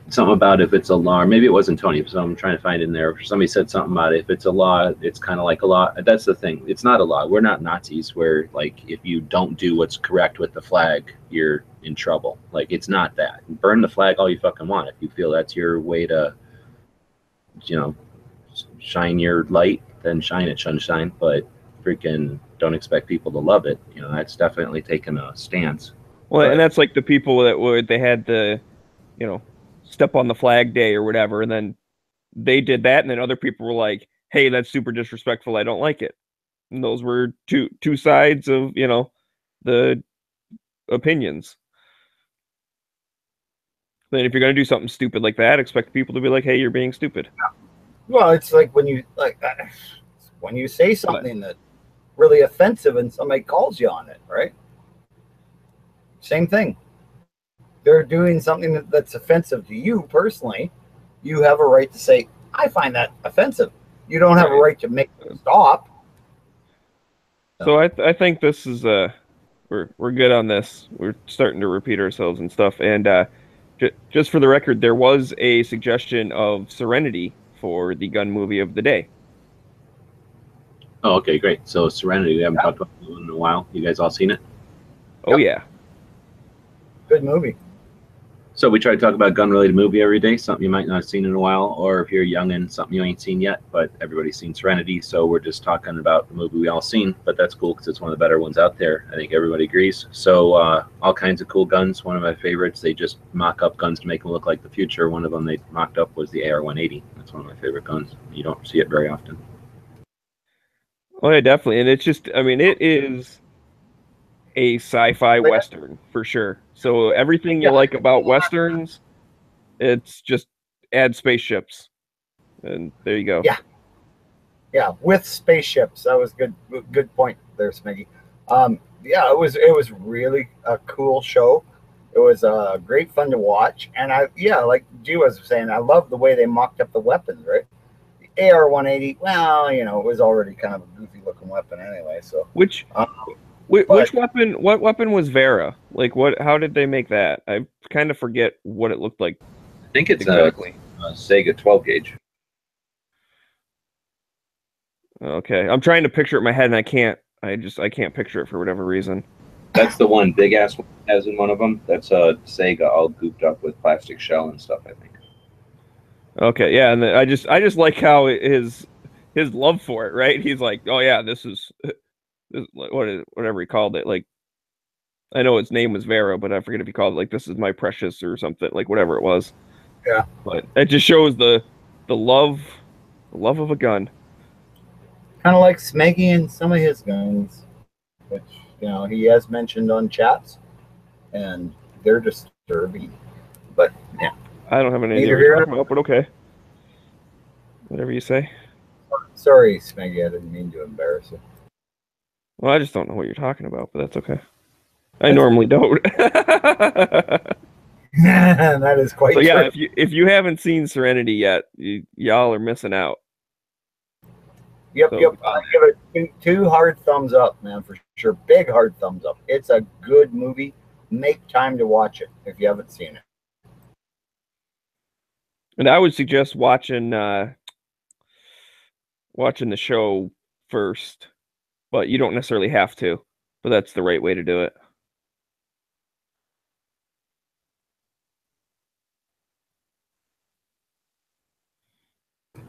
[SPEAKER 2] Something about if it's a law, or maybe it wasn't Tony, so I'm trying to find in there. Somebody said something about if it's a law, it's kind of like a law. That's the thing. It's not a law. We're not Nazis where, like, if you don't do what's correct with the flag, you're in trouble. Like, it's not that. Burn the flag all you fucking want. If you feel that's your way to, you know, shine your light, then shine it, sunshine. But freaking don't expect people to love it. You know, that's definitely taking a stance.
[SPEAKER 4] Well,
[SPEAKER 2] But,
[SPEAKER 4] and that's like the people that they had the, you know, step on the flag day or whatever, and then they did that, and then other people were like, "Hey, that's super disrespectful. I don't like it." And those were two sides of, you know, the opinions. Then if you're gonna do something stupid like that, expect people to be like, "Hey, you're being stupid."
[SPEAKER 3] Well, it's like when you say something that's really offensive and somebody calls you on it, right? Same thing. They're doing something that's offensive to you personally. You have a right to say, I find that offensive. You don't have a right to make them stop.
[SPEAKER 4] So I think this is we're good on this. We're starting to repeat ourselves and stuff. And just for the record, there was a suggestion of Serenity for the gun movie of the day.
[SPEAKER 2] oh, okay, great. So Serenity, we haven't talked about it in a while. You guys all seen it?
[SPEAKER 4] Oh yeah.
[SPEAKER 3] Good movie.
[SPEAKER 2] So we try to talk about gun-related movie every day, something you might not have seen in a while, or if you're young and something you ain't seen yet, but everybody's seen Serenity, so we're just talking about the movie we all seen, but that's cool because it's one of the better ones out there. I think everybody agrees. So all kinds of cool guns. One of my favorites, they just mock up guns to make them look like the future. One of them they mocked up was the AR-180. That's one of my favorite guns. You don't see it very often.
[SPEAKER 4] Oh yeah, definitely. And it's just, I mean, it is a sci-fi western for sure. So everything you like about westerns, it's just add spaceships, and there you go.
[SPEAKER 3] Yeah, with spaceships. That was good point there, Smeggy. Yeah, it was really a cool show. It was great fun to watch, and like G was saying, I love the way they mocked up the weapons. Right, the AR-180. Well, you know, it was already kind of a goofy looking weapon anyway. So
[SPEAKER 4] Which weapon? What weapon was Vera? Like, what? How did they make that? I kind of forget what it looked like.
[SPEAKER 2] I think it's
[SPEAKER 4] exactly
[SPEAKER 2] a Sega 12 gauge.
[SPEAKER 4] Okay, I'm trying to picture it in my head, and I can't. I can't picture it for whatever reason.
[SPEAKER 2] That's the one big ass one has in one of them. That's a Sega all gooped up with plastic shell and stuff, I think.
[SPEAKER 4] Okay, yeah, and then I just like how his love for it, right? He's like, oh yeah, this is whatever he called it. Like, I know its name was Vera, but I forget if he called it like this is my precious or something, like whatever it was.
[SPEAKER 3] Yeah,
[SPEAKER 4] but it just shows the love of a gun.
[SPEAKER 3] kind of like Smeggy and some of his guns, which, you know, he has mentioned on chats, and they're disturbing. But yeah,
[SPEAKER 4] I don't have any idea what you're talking about, but okay, whatever you say.
[SPEAKER 3] Sorry, Smeggy, I didn't mean to embarrass you.
[SPEAKER 4] Well, I just don't know what you're talking about, but that's okay. I normally don't.
[SPEAKER 3] That is quite.
[SPEAKER 4] So yeah, if you haven't seen Serenity yet, y'all are missing out.
[SPEAKER 3] Yep. I give it two hard thumbs up, man, for sure. Big hard thumbs up. It's a good movie. Make time to watch it if you haven't seen it.
[SPEAKER 4] And I would suggest watching the show first, but you don't necessarily have to. But that's the right way to do it.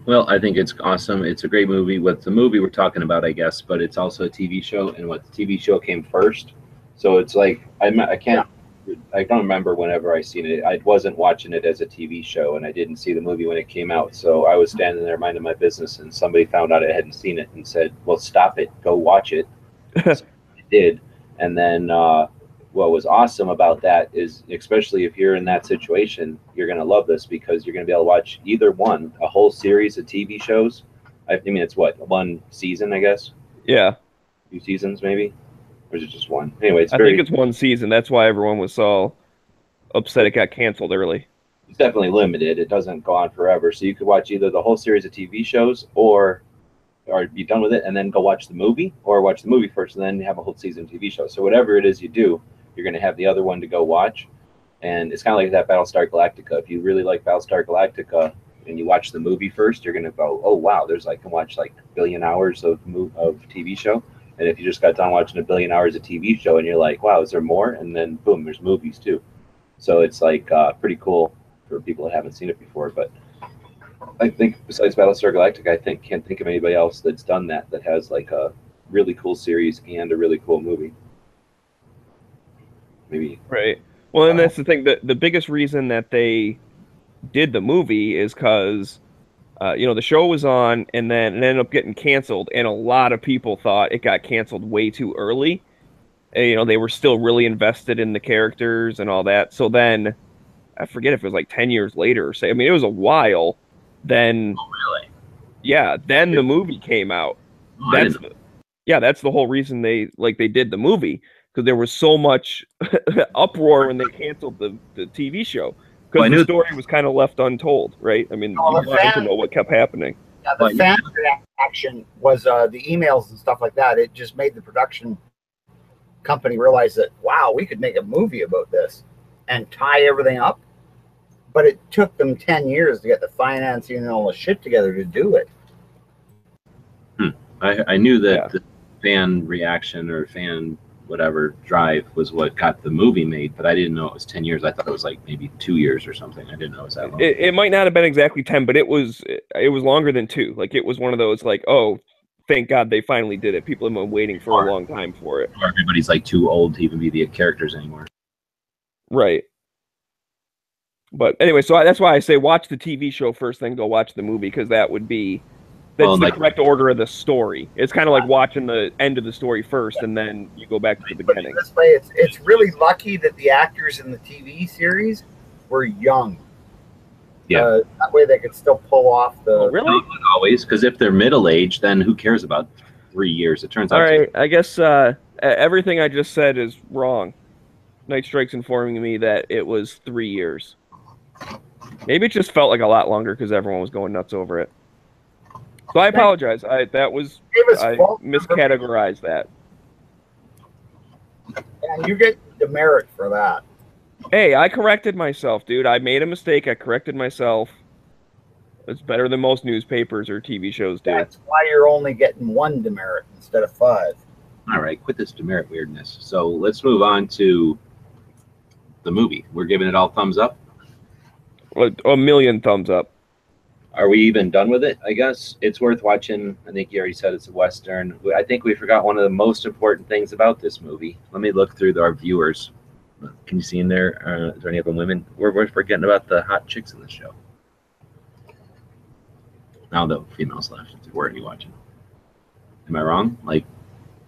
[SPEAKER 2] Well, I think it's awesome. It's a great movie. What the movie we're talking about, I guess, but it's also a TV show, and what the TV show came first. So it's like I don't remember whenever I seen it. I wasn't watching it as a TV show, and I didn't see the movie when it came out. So I was standing there minding my business, and somebody found out I hadn't seen it and said, "Well, stop it. Go watch it." So I did, and then what was awesome about that is, especially if you're in that situation, you're going to love this because you're going to be able to watch either one, a whole series of TV shows. I mean, it's what, one season, I guess?
[SPEAKER 4] Yeah.
[SPEAKER 2] 2 seasons, maybe? Or is it just one? Anyway,
[SPEAKER 4] I think it's one season. That's why everyone was so upset it got canceled early.
[SPEAKER 2] It's definitely limited. It doesn't go on forever. So you could watch either the whole series of TV shows or or be done with it and then go watch the movie, or watch the movie first and then have a whole season TV show. So whatever it is you do, you're going to have the other one to go watch. And it's kind of like that Battlestar Galactica. If you really like Battlestar Galactica and you watch the movie first, you're going to go, oh, wow, there's I can watch like a billion hours of TV show. And if you just got done watching a billion hours of TV show and you're like, wow, is there more? And then boom, there's movies too. So it's like pretty cool for people that haven't seen it before. But I think besides Battlestar Galactica, can't think of anybody else that's done that has like a really cool series and a really cool movie. Maybe.
[SPEAKER 4] Right. Well, and that's the thing. The biggest reason that they did the movie is because, the show was on and then it ended up getting canceled. And a lot of people thought it got canceled way too early. And, they were still really invested in the characters and all that. So then, I forget if it was like 10 years later or say. I mean, it was a while. Then,
[SPEAKER 2] really?
[SPEAKER 4] Yeah. Then the movie came out. That's the whole reason they did the movie. Because there was so much uproar when they canceled the TV show. Because the story was kind of left untold, right? I mean, you wanted to know what kept happening.
[SPEAKER 3] Yeah, the fan reaction was the emails and stuff like that. It just made the production company realize that, wow, we could make a movie about this and tie everything up. But it took them 10 years to get the financing and all the shit together to do it.
[SPEAKER 2] I knew that the fan reaction or fan whatever drive was what got the movie made, but I didn't know it was 10 years. I thought it was like maybe 2 years or something. I didn't know it was that long.
[SPEAKER 4] It might not have been exactly 10, but it was longer than 2. Like, it was one of those like, oh, thank God they finally did it. People have been waiting for a long time for it.
[SPEAKER 2] Or everybody's like too old to even be the characters anymore.
[SPEAKER 4] Right. But anyway, so that's why I say watch the TV show first, then go watch the movie, because that's the correct order of the story. It's kind of like watching the end of the story first, and then you go back to the beginning.
[SPEAKER 3] This way, it's really lucky that the actors in the TV series were young.
[SPEAKER 2] Yeah.
[SPEAKER 3] That way they could still pull off the...
[SPEAKER 4] Oh, really?
[SPEAKER 2] Not always, because if they're middle-aged, then who cares about 3 years? It turns out...
[SPEAKER 4] All right, I guess everything I just said is wrong. Night Strike's informing me that it was 3 years. Maybe it just felt like a lot longer because everyone was going nuts over it. So I apologize. I miscategorized that.
[SPEAKER 3] And you get demerit for that.
[SPEAKER 4] Hey, I corrected myself, dude. I made a mistake. I corrected myself. It's better than most newspapers or TV shows do.
[SPEAKER 3] That's why you're only getting 1 demerit instead of 5.
[SPEAKER 2] All right, quit this demerit weirdness. So let's move on to the movie. We're giving it all thumbs up.
[SPEAKER 4] A million thumbs up.
[SPEAKER 2] Are we even done with it? I guess it's worth watching. I think you already said it's a Western. I think we forgot one of the most important things about this movie. Let me look through our viewers. Can you see in there? Is there any of them women? We're forgetting about the hot chicks in the show. Now the females left. Where are you watching? Am I wrong? Like,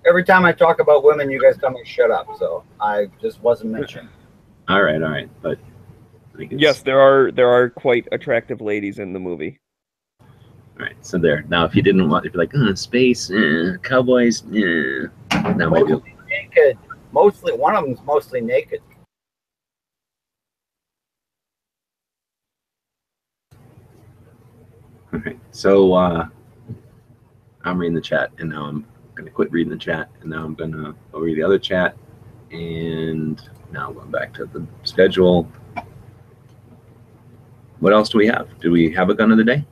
[SPEAKER 3] every time I talk about women, you guys tell me shut up. So I just wasn't mentioning.
[SPEAKER 2] All right. But
[SPEAKER 4] yes, there are quite attractive ladies in the movie.
[SPEAKER 2] All right, so there. Now, if you didn't want, if you're like, space, cowboys, now maybe
[SPEAKER 3] naked. Mostly, one of them's mostly naked.
[SPEAKER 2] All right, so I'm reading the chat, and now I'm gonna quit reading the chat, and now I'm gonna go read the other chat, and now I'm going back to the schedule. What else do we have? Do we have a gun of the day?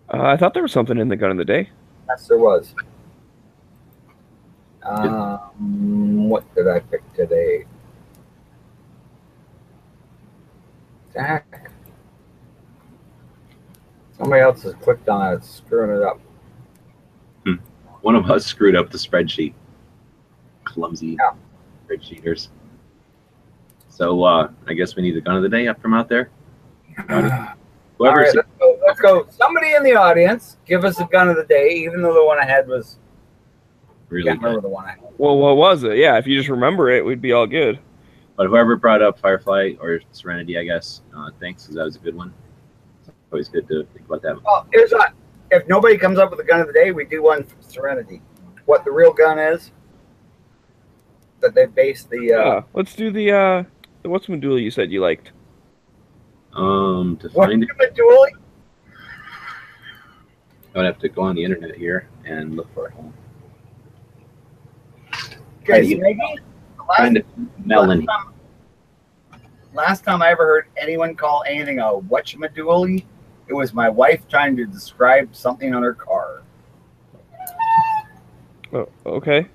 [SPEAKER 4] I thought there was something in the gun of the day.
[SPEAKER 3] Yes, there was. What did I pick today? Zach. Somebody else has clicked on it. It's screwing it up.
[SPEAKER 2] One of us screwed up the spreadsheet. Clumsy spreadsheeters. So I guess we need the gun of the day up from out there.
[SPEAKER 3] All right, let's go. Somebody in the audience, give us a gun of the day, even though the one I had was...
[SPEAKER 2] Really
[SPEAKER 3] can't remember the one I had.
[SPEAKER 4] Well, what was it? Yeah, if you just remember it, we'd be all good.
[SPEAKER 2] But whoever brought up Firefly or Serenity, I guess, thanks, because that was a good one. It's always good to think about that.
[SPEAKER 3] Well, if nobody comes up with a gun of the day, we do one for Serenity. What the real gun is that they based the...
[SPEAKER 4] let's do the what's Medula you said you liked?
[SPEAKER 2] To find it. I would have to go on the internet here and look for it.
[SPEAKER 3] Okay,
[SPEAKER 2] Right,
[SPEAKER 3] so maybe
[SPEAKER 2] Trying to melon.
[SPEAKER 3] last time I ever heard anyone call anything a whatchamadoodle, it was my wife trying to describe something on her car.
[SPEAKER 4] Oh, okay.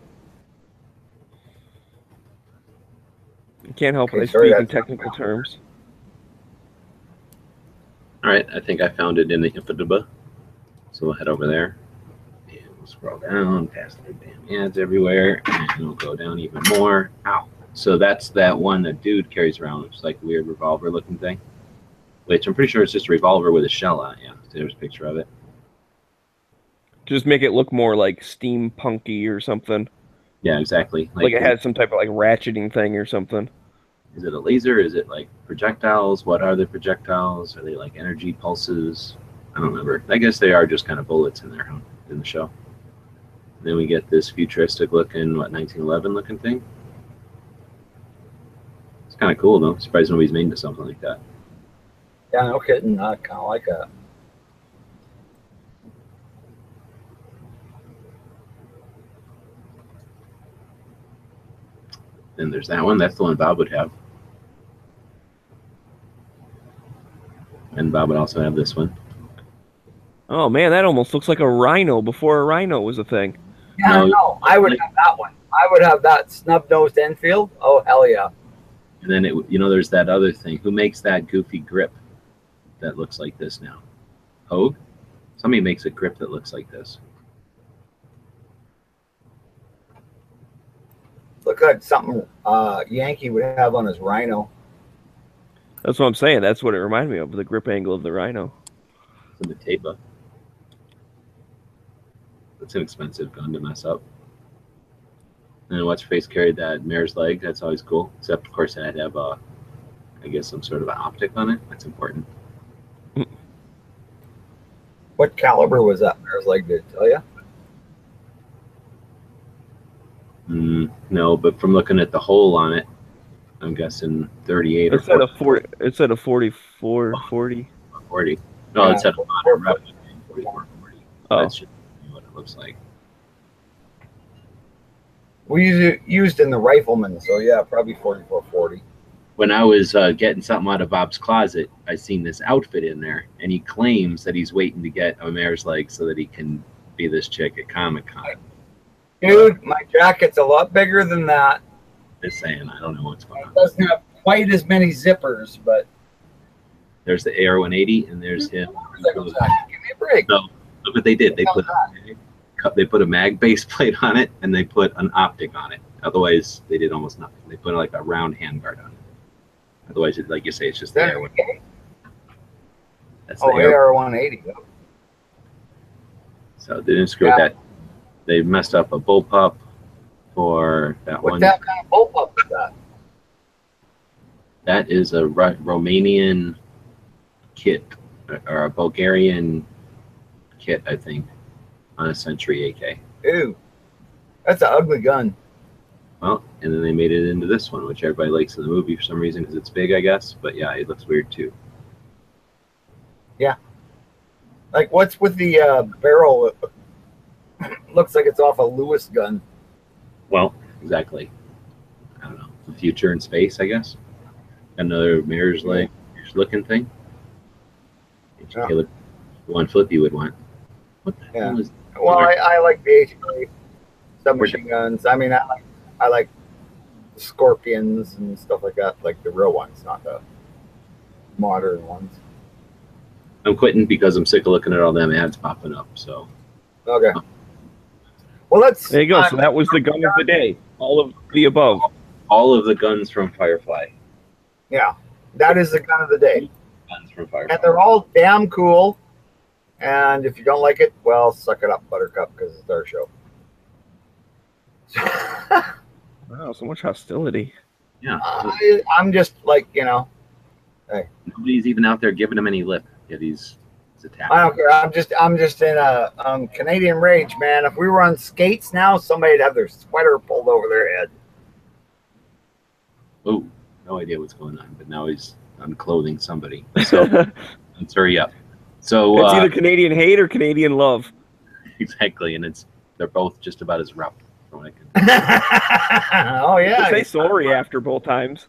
[SPEAKER 4] You can't help
[SPEAKER 3] Okay,
[SPEAKER 4] it. I
[SPEAKER 3] sorry,
[SPEAKER 4] speak in
[SPEAKER 3] that's-
[SPEAKER 4] technical terms.
[SPEAKER 2] All right, I think I found it in the Infotable. So we'll head over there. And we'll scroll down past the damn ads everywhere. And we'll go down even more. Ow. So that's that one that dude carries around, which is like a weird revolver looking thing. Which I'm pretty sure it's just a revolver with a shell on it. Yeah, there's a picture of it.
[SPEAKER 4] Just make it look more like steampunky or something.
[SPEAKER 2] Yeah, exactly.
[SPEAKER 4] Like it has some type of like ratcheting thing or something.
[SPEAKER 2] Is it a laser? Is it like projectiles? What are the projectiles? Are they like energy pulses? I don't remember. I guess they are just kind of bullets in there in the show. Then we get this futuristic looking, 1911 looking thing. It's kind of cool though. Surprised nobody's made into something like that.
[SPEAKER 3] Yeah, no kidding. I kind of like that.
[SPEAKER 2] Then there's that one. That's the one Bob would have. And Bob would also have this one.
[SPEAKER 4] Oh man, that almost looks like a rhino before a rhino was a thing.
[SPEAKER 3] Yeah, no, I would have that one. I would have that snub-nosed Enfield. Oh, hell yeah.
[SPEAKER 2] And then, there's that other thing. Who makes that goofy grip that looks like this now? Hogue? Somebody makes a grip that looks like this.
[SPEAKER 3] Look like something Yankee would have on his Rhino.
[SPEAKER 4] That's what I'm saying. That's what it reminded me of, the grip angle of the rhino.
[SPEAKER 2] It's in the Taba. That's an expensive gun to mess up. And what's your face carried that mare's leg. That's always cool. Except, of course, it had to have I guess, some sort of an optic on it. That's important.
[SPEAKER 3] What caliber was that mare's leg? Did it tell you?
[SPEAKER 2] No, but from looking at the hole on it, I'm guessing 38
[SPEAKER 4] It said a 40. It said a 44, 40.
[SPEAKER 2] 40. No,
[SPEAKER 3] Yeah,
[SPEAKER 2] it said a modern replica 44, 40.
[SPEAKER 4] Oh.
[SPEAKER 2] That's just what it looks like.
[SPEAKER 3] We used in the rifleman, so yeah, probably 44-40.
[SPEAKER 2] When I was getting something out of Bob's closet, I seen this outfit in there, and he claims that he's waiting to get a mare's leg so that he can be this chick at Comic-Con.
[SPEAKER 3] Dude, my jacket's a lot bigger than that.
[SPEAKER 2] Just saying, I don't know what's going on.
[SPEAKER 3] It doesn't have quite as many zippers, but
[SPEAKER 2] There's the AR-180, and there's him.
[SPEAKER 3] give me a break.
[SPEAKER 2] So look what they did. They put a mag base plate on it, and they put an optic on it. Otherwise, they did almost nothing. They put like a round handguard on it. Otherwise, like you say, it's just the AR-180. That's the
[SPEAKER 3] AR-180.
[SPEAKER 2] So they didn't screw with that. They messed up a bullpup for that one.
[SPEAKER 3] What kind of bullpup is that?
[SPEAKER 2] That is a Romanian kit or a Bulgarian kit, I think, on a Century AK.
[SPEAKER 3] Ew, that's an ugly gun.
[SPEAKER 2] Well, and then they made it into this one, which everybody likes in the movie for some reason because it's big, I guess. But yeah, it looks weird too.
[SPEAKER 3] Yeah. Like, what's with the barrel? Looks like it's off a Lewis gun.
[SPEAKER 2] Well, exactly. I don't know. The future in space, I guess. Another mirror's leg looking thing.
[SPEAKER 3] Yeah.
[SPEAKER 2] One flip you would want. What the hell is that?
[SPEAKER 3] Well, I like the HK submachine guns. I mean, I like Scorpions and stuff like that, like the real ones, not the modern ones.
[SPEAKER 2] I'm quitting because I'm sick of looking at all them ads popping up. So
[SPEAKER 3] Okay. Well, let's.
[SPEAKER 4] There you go. So that was the gun of the day. All of the above.
[SPEAKER 2] all of the guns from Firefly.
[SPEAKER 3] Yeah, that is the gun of the day.
[SPEAKER 2] Guns from Firefly.
[SPEAKER 3] And they're all damn cool. And if you don't like it, well, suck it up, Buttercup, because it's our show.
[SPEAKER 4] Wow, so much hostility.
[SPEAKER 2] Yeah.
[SPEAKER 3] I'm just like, hey.
[SPEAKER 2] Nobody's even out there giving him any lip. Yeah, he's attacking.
[SPEAKER 3] I don't care. I'm just in a Canadian rage, man. If we were on skates now, somebody'd have their sweater pulled over their head.
[SPEAKER 2] Oh, no idea what's going on, but now he's unclothing somebody. So let's hurry up. So
[SPEAKER 4] It's either Canadian hate or Canadian love.
[SPEAKER 2] exactly, and they're both just about as rough. From what I can.
[SPEAKER 3] Oh
[SPEAKER 4] You
[SPEAKER 3] yeah.
[SPEAKER 4] say sorry after both times.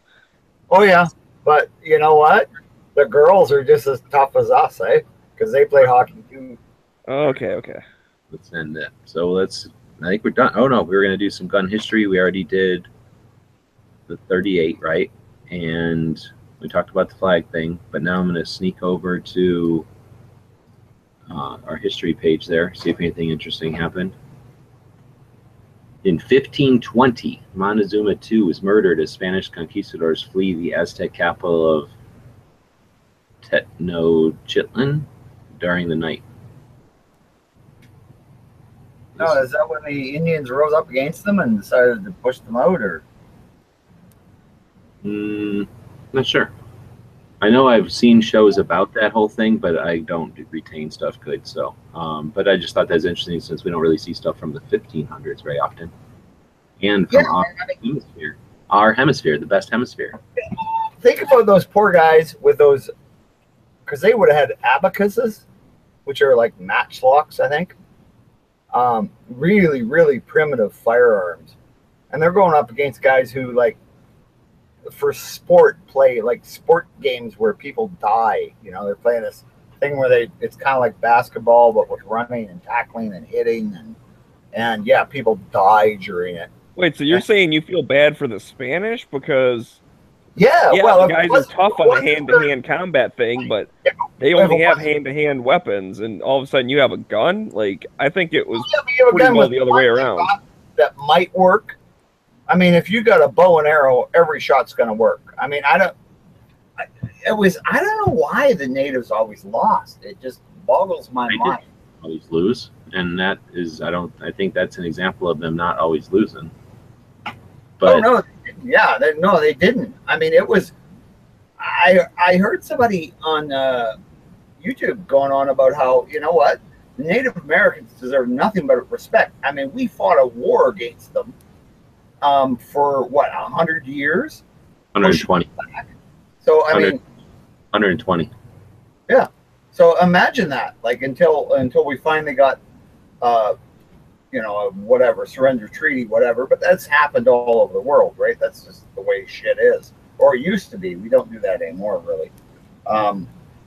[SPEAKER 3] Oh yeah. But you know what? The girls are just as tough as us, eh? Because they play hockey too.
[SPEAKER 4] Okay.
[SPEAKER 2] Let's end it. So I think we're done. Oh no, we were gonna do some gun history. We already did the 38, right? And we talked about the flag thing. But now I'm gonna sneak over to our history page there, see if anything interesting happened. In 1520, Montezuma II was murdered as Spanish conquistadors flee the Aztec capital of Tenochtitlan during the night.
[SPEAKER 3] No, is that when the Indians rose up against them and decided to push them out, or?
[SPEAKER 2] Not sure. I know I've seen shows about that whole thing, but I don't retain stuff good. So, but I just thought that was interesting since we don't really see stuff from the 1500s very often, and from our hemisphere, the best hemisphere.
[SPEAKER 3] Think about those poor guys with those, because they would have had abacuses, which are like matchlocks, I think. Really, really primitive firearms, and they're going up against guys who like, for sport, play like sport games where people die. You know, they're playing this thing where it's kind of like basketball, but with running and tackling and hitting, and yeah, people die during it.
[SPEAKER 4] Wait, so you're saying you feel bad for the Spanish because
[SPEAKER 3] yeah,
[SPEAKER 4] well, the guys are tough on the hand-to-hand combat thing, but they only have hand-to-hand weapons, and all of a sudden you have a gun? Like, I think it was pretty well the other way around.
[SPEAKER 3] That might work. I mean, if you got a bow and arrow, every shot's going to work. I mean, I don't know why the natives always lost. It just boggles my mind.
[SPEAKER 2] Always lose, and that is, I think that's an example of them not always losing. But
[SPEAKER 3] no, yeah, they didn't. I mean, it was. I heard somebody on YouTube going on about how, you know what, the Native Americans deserve nothing but respect. I mean, we fought a war against them. For what, 100 years?
[SPEAKER 2] 120.
[SPEAKER 3] So I mean,
[SPEAKER 2] 120.
[SPEAKER 3] Yeah. So imagine that, like until we finally got, whatever, surrender treaty, whatever. But that's happened all over the world, right? That's just the way shit is, or it used to be. We don't do that anymore, really.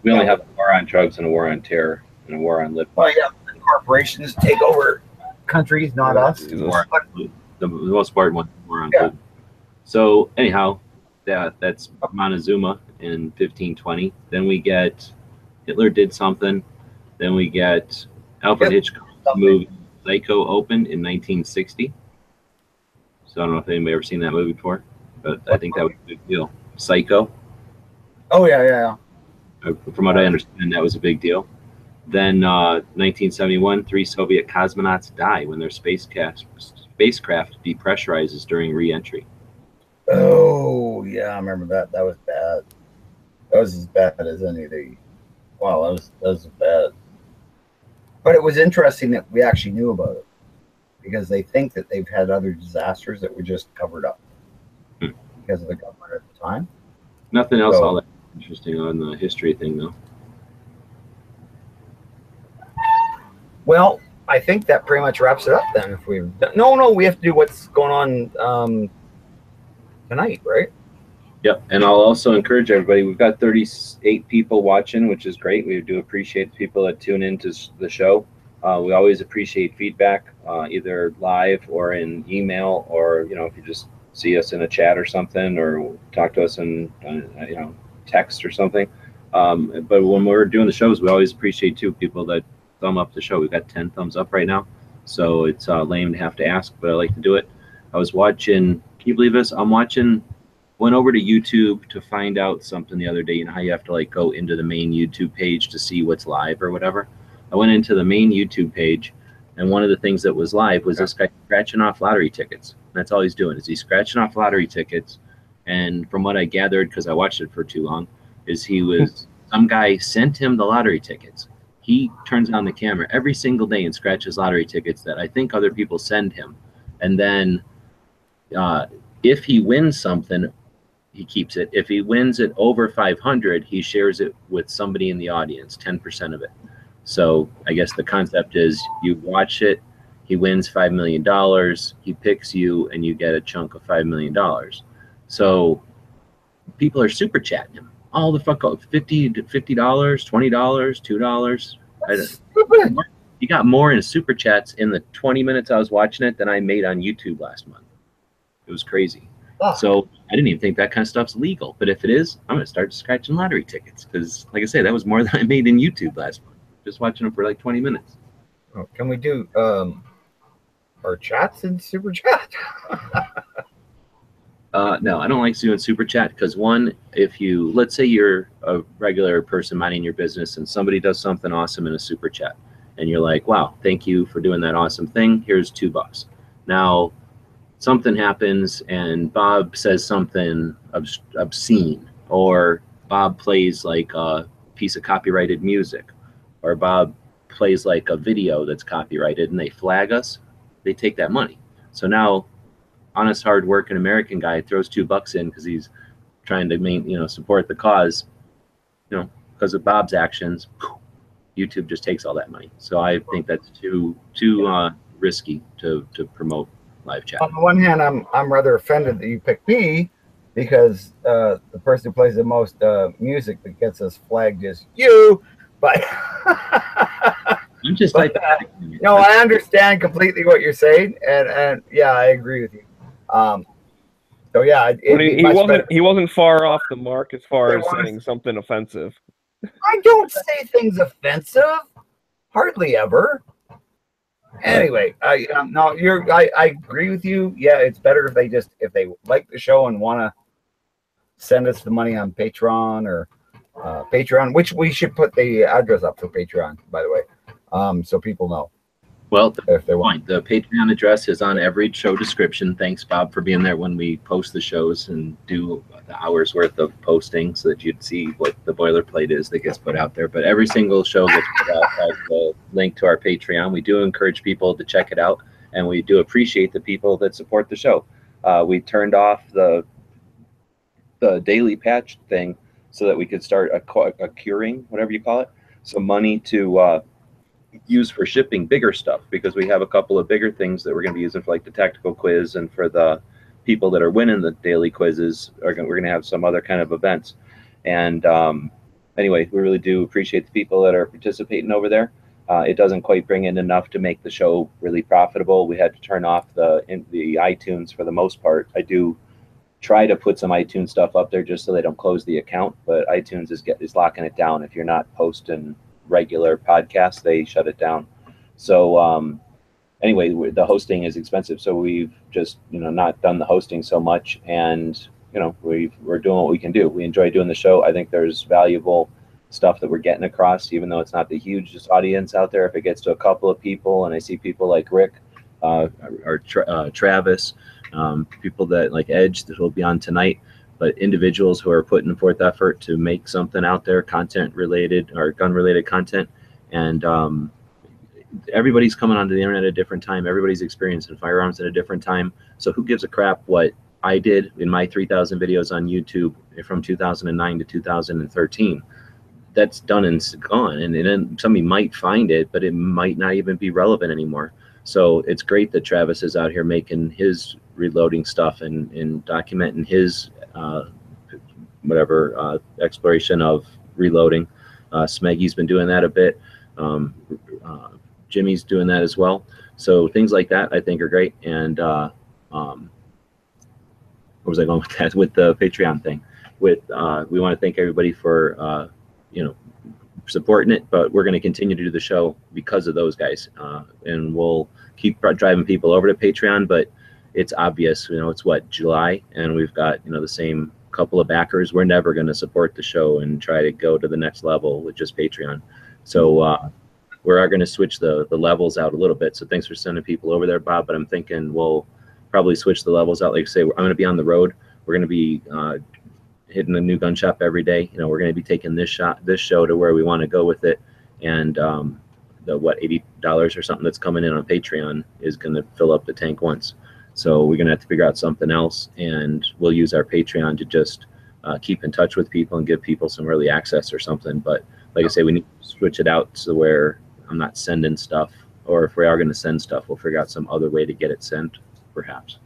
[SPEAKER 2] We only have a war on drugs and a war on terror and a war on liberty.
[SPEAKER 3] Well, yeah, corporations take over countries, not us.
[SPEAKER 2] The most important one, more on food. So anyhow, that's Montezuma in 1520. Then we get Hitler did something. Then we get Alfred Hitchcock's movie Psycho opened in 1960. So I don't know if anybody ever seen that movie before, but I think that was a big deal. Psycho.
[SPEAKER 3] Oh yeah.
[SPEAKER 2] From what I understand, that was a big deal. Then 1971, 3 Soviet cosmonauts die when their spacecraft depressurizes during re-entry.
[SPEAKER 3] Oh yeah, I remember that. That was bad. That was as bad as any of the. Wow, that was bad. But it was interesting that we actually knew about it, because they think that they've had other disasters that were just covered up because of the government at the time.
[SPEAKER 2] Nothing else all that interesting on the history thing, though.
[SPEAKER 3] Well, I think that pretty much wraps it up then. If we we have to do what's going on tonight, right?
[SPEAKER 2] Yep, and I'll also encourage everybody. We've got 38 people watching, which is great. We do appreciate the people that tune into the show. We always appreciate feedback, either live or in email, or if you just see us in a chat or something, or talk to us in text or something. But when we're doing the shows, we always appreciate people that thumb up the show. We've got 10 thumbs up right now, so it's lame to have to ask, but I like to do it. I was watching. Can you believe this? Went over to YouTube to find out something the other day. You know how you have to go into the main YouTube page to see what's live or whatever? I went into the main YouTube page, and one of the things that was live was this guy scratching off lottery tickets. That's all he's doing, is he's scratching off lottery tickets. And from what I gathered, because I watched it for too long, is some guy sent him the lottery tickets. He turns on the camera every single day and scratches lottery tickets that I think other people send him. And then if he wins something, he keeps it. If he wins it over 500, he shares it with somebody in the audience, 10% of it. So I guess the concept is you watch it, he wins $5 million, he picks you, and you get a chunk of $5 million. So people are super chatting him all the fuck up, $50 to $50, $20, $2.
[SPEAKER 3] Stupid.
[SPEAKER 2] He got more in super chats in the 20 minutes I was watching it than I made on YouTube last month. It was crazy.
[SPEAKER 3] Oh.
[SPEAKER 2] So I didn't even think that kind of stuff's legal. But if it is, I'm going to start scratching lottery tickets because, like I say, that was more than I made in YouTube last month, just watching them for like 20 minutes.
[SPEAKER 3] Oh, can we do our chats in super chat?
[SPEAKER 2] No, I don't like doing super chat because one, if you, let's say you're a regular person minding your business and somebody does something awesome in a super chat and you're like, wow, thank you for doing that awesome thing. Here's $2. Now something happens and Bob says something obscene, or Bob plays like a piece of copyrighted music, or Bob plays like a video that's copyrighted and they flag us, they take that money. So now honest, hard-working American guy throws $2 in because he's trying to support the cause. Because of Bob's actions, YouTube just takes all that money. So I think that's too risky to promote live chat.
[SPEAKER 3] On the one hand, I'm rather offended that you picked me because the person who plays the most music that gets us flagged is you. But
[SPEAKER 2] I'm just like,
[SPEAKER 3] no, I understand completely what you're saying, and yeah, I agree with you. So yeah,
[SPEAKER 4] he wasn't far off the mark as far as saying something offensive.
[SPEAKER 3] I don't say things offensive, hardly ever. Anyway, I agree with you. Yeah, it's better if they like the show and want to send us the money on Patreon or Patreon, which we should put the address up for Patreon, by the way, so people know.
[SPEAKER 2] Well,
[SPEAKER 3] if they want.
[SPEAKER 2] The Patreon address is on every show description. Thanks, Bob, for being there when we post the shows and do the hours worth of posting so that you'd see what the boilerplate is that gets put out there. But every single show gets put out has the link to our Patreon. We do encourage people to check it out, and we do appreciate the people that support the show. We turned off the daily patch thing so that we could start a curing, whatever you call it, some money to use for shipping bigger stuff, because we have a couple of bigger things that we're going to be using for like the tactical quiz, and for the people that are winning the daily quizzes we're going to have some other kind of events. And anyway, we really do appreciate the people that are participating over there. It doesn't quite bring in enough to make the show really profitable. We had to turn off the iTunes for the most part. I do try to put some iTunes stuff up there just so they don't close the account, but iTunes is locking it down. If you're not posting regular podcasts, they shut it down. So anyway, the hosting is expensive, so we've just not done the hosting so much, and we're doing what we can do. We enjoy doing the show. I think there's valuable stuff that we're getting across, even though it's not the hugest audience out there. If it gets to a couple of people, and I see people like Rick or Travis, people that like Edge that will be on tonight, but individuals who are putting forth effort to make something out there, content related or gun related content. And everybody's coming onto the internet at a different time. Everybody's experiencing firearms at a different time. So who gives a crap what I did in my 3,000 videos on YouTube from 2009 to 2013? That's done and gone. And then somebody might find it, but it might not even be relevant anymore. So it's great that Travis is out here making his reloading stuff and documenting his exploration of reloading. Smeggy's been doing that a bit. Jimmy's doing that as well. So things like that I think are great. And where was I going with that? With the Patreon thing. We want to thank everybody for supporting it, but we're going to continue to do the show because of those guys, and we'll keep driving people over to Patreon. But it's obvious, it's July, and we've got the same couple of backers. We're never going to support the show and try to go to the next level with just Patreon. So we are going to switch the levels out a little bit. So thanks for sending people over there, Bob. But I'm thinking we'll probably switch the levels out. Like say, I'm going to be on the road. We're going to be hitting a new gun shop every day. We're going to be taking this show to where we want to go with it. And the $80 or something that's coming in on Patreon is going to fill up the tank once. So we're going to have to figure out something else, and we'll use our Patreon to just keep in touch with people and give people some early access or something. But like I say, we need to switch it out to where I'm not sending stuff, or if we are going to send stuff, we'll figure out some other way to get it sent, perhaps.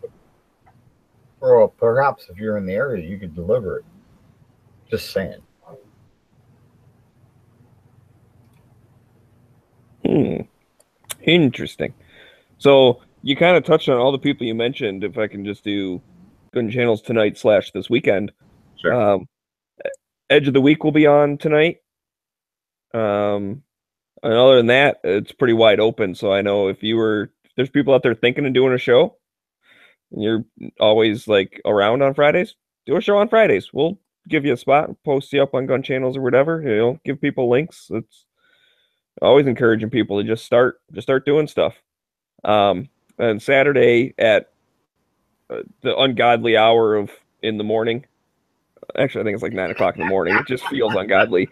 [SPEAKER 3] Well, perhaps if you're in the area, you could deliver it. Just saying.
[SPEAKER 4] Interesting. So you kind of touched on all the people you mentioned. If I can just do gun channels tonight / this weekend.
[SPEAKER 2] Sure.
[SPEAKER 4] Edge of the Week will be on tonight. And other than that, it's pretty wide open. So I know if there's people out there thinking of doing a show, and you're always like around on Fridays, do a show on Fridays. We'll give you a spot, post you up on gun channels or whatever. Give people links. It's always encouraging people to just start doing stuff. And Saturday at the ungodly hour in the morning. Actually, I think it's like 9 o'clock in the morning. It just feels ungodly.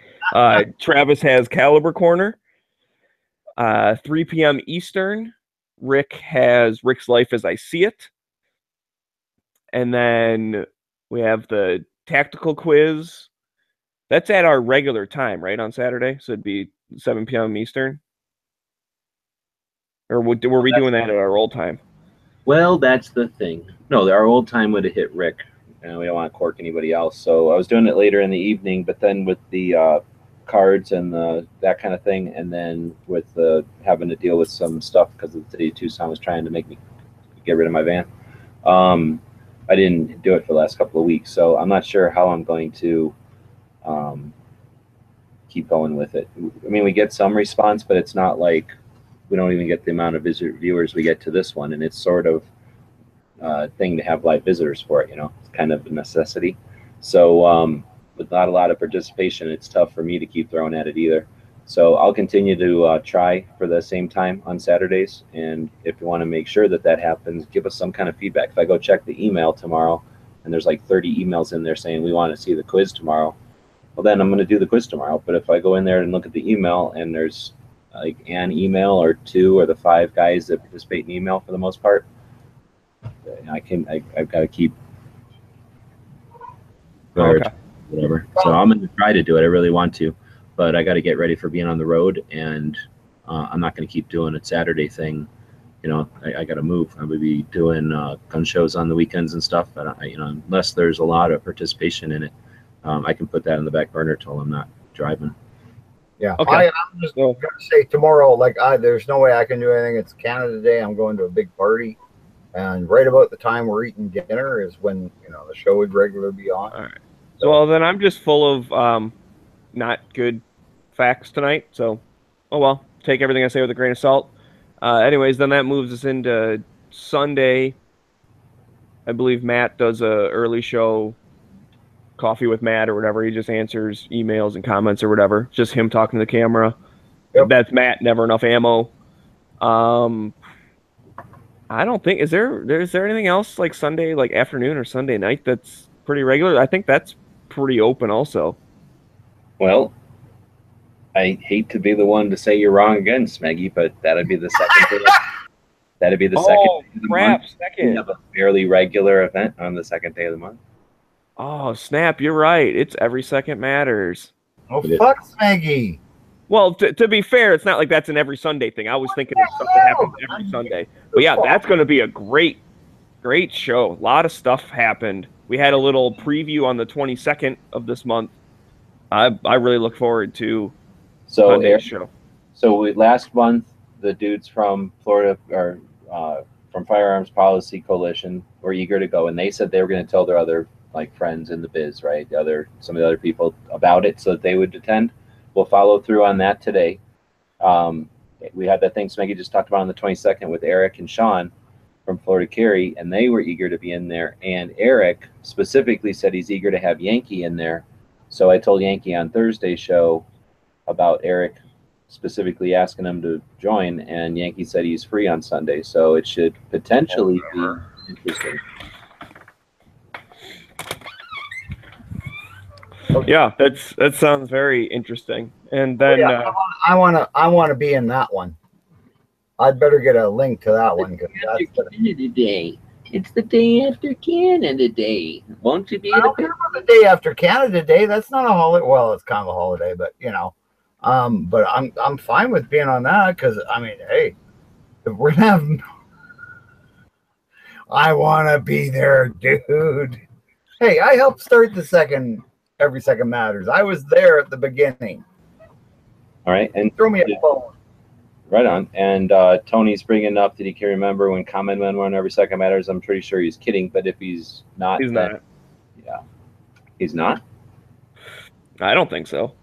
[SPEAKER 4] Travis has Caliber Corner. 3 p.m. Eastern. Rick has Rick's Life as I See It. And then we have the tactical quiz. That's at our regular time, right, on Saturday? So it'd be 7 p.m. Eastern? Or were we doing that at our old time?
[SPEAKER 2] Well, that's the thing. No, our old time would have hit Rick, and we don't want to cork anybody else. So I was doing it later in the evening, but then with the cards and that kind of thing, and then with having to deal with some stuff because of the Tucson was trying to make me get rid of my van. I didn't do it for the last couple of weeks, so I'm not sure how I'm going to keep going with it. I mean, we get some response, but it's not like we don't even get the amount of viewers we get to this one, and it's sort of thing to have live visitors for it. It's kind of a necessity. So with not a lot of participation, it's tough for me to keep throwing at it either. So I'll continue to try for the same time on Saturdays, and if you want to make sure that happens, give us some kind of feedback. If I go check the email tomorrow and there's like 30 emails in there saying we want to see the quiz tomorrow, well, then I'm going to do the quiz tomorrow. But if I go in there and look at the email and there's like an email or 2 or the 5 guys that participate in email for the most part, I've got to keep whatever. So I'm going to try to do it. I really want to, but I got to get ready for being on the road, and I'm not going to keep doing a Saturday thing. I got to move. I'm going to be doing gun shows on the weekends and stuff, but unless there's a lot of participation in it, I can put that in the back burner till I'm not driving.
[SPEAKER 3] Yeah.
[SPEAKER 4] Okay.
[SPEAKER 3] I'm just going to say tomorrow, there's no way I can do anything. It's Canada Day. I'm going to a big party. And right about the time we're eating dinner is when, the show would regularly be on.
[SPEAKER 4] All right. So, well, then I'm just full of not good facts tonight. So, oh well, take everything I say with a grain of salt. Anyways, then that moves us into Sunday. I believe Matt does a early show, Coffee with Matt or whatever. He just answers emails and comments or whatever. Just him talking to the camera. Yep. That's Matt. Never Enough Ammo. I don't think is there anything else like Sunday like afternoon or Sunday night that's pretty regular? I think that's pretty open also.
[SPEAKER 2] Well, I hate to be the one to say you're wrong again, Smeggy, but that'd be the second day. That'd be the second day of the month.
[SPEAKER 4] Second.
[SPEAKER 2] We have a fairly regular event on the second day of the month.
[SPEAKER 4] Oh, snap, you're right. It's every second matters.
[SPEAKER 3] Oh, fuck Smeggy.
[SPEAKER 4] Well, to be fair, it's not like that's an every Sunday thing. I was thinking something happens every Sunday. But yeah, that's going to be a great show. A lot of stuff happened. We had a little preview on the 22nd of this month. I really look forward to Sunday's show.
[SPEAKER 2] So last month, the dudes from Florida or from Firearms Policy Coalition were eager to go, and they said they were going to tell their other friends in the biz, right? Some of the other people about it so that they would attend. We'll follow through on that today. We had that thing Smeggy just talked about on the 22nd with Eric and Sean from Florida Carry, and they were eager to be in there. And Eric specifically said he's eager to have Yankee in there. So I told Yankee on Thursday's show about Eric specifically asking him to join, and Yankee said he's free on Sunday. So it should potentially be interesting.
[SPEAKER 4] Yeah, that sounds very interesting. And then
[SPEAKER 3] I want to be in that one. I'd better get a link to that one.
[SPEAKER 2] Canada Day. It's the day after Canada Day. Won't you be?
[SPEAKER 3] I don't care about the day after Canada Day. That's not a holiday. Well, it's kind of a holiday, but But I'm fine with being on that because I mean, hey, if we're gonna have, I want to be there, dude. Hey, I helped start the second Every Second Matters. I was there at the beginning.
[SPEAKER 2] All right, and
[SPEAKER 3] Throw me a phone.
[SPEAKER 2] Right on. And Tony's bringing up that he can remember when Common Men were on Every Second Matters. I'm pretty sure he's kidding, but if he's not,
[SPEAKER 4] He's
[SPEAKER 2] then,
[SPEAKER 4] not.
[SPEAKER 2] yeah, he's not.
[SPEAKER 4] I don't think so.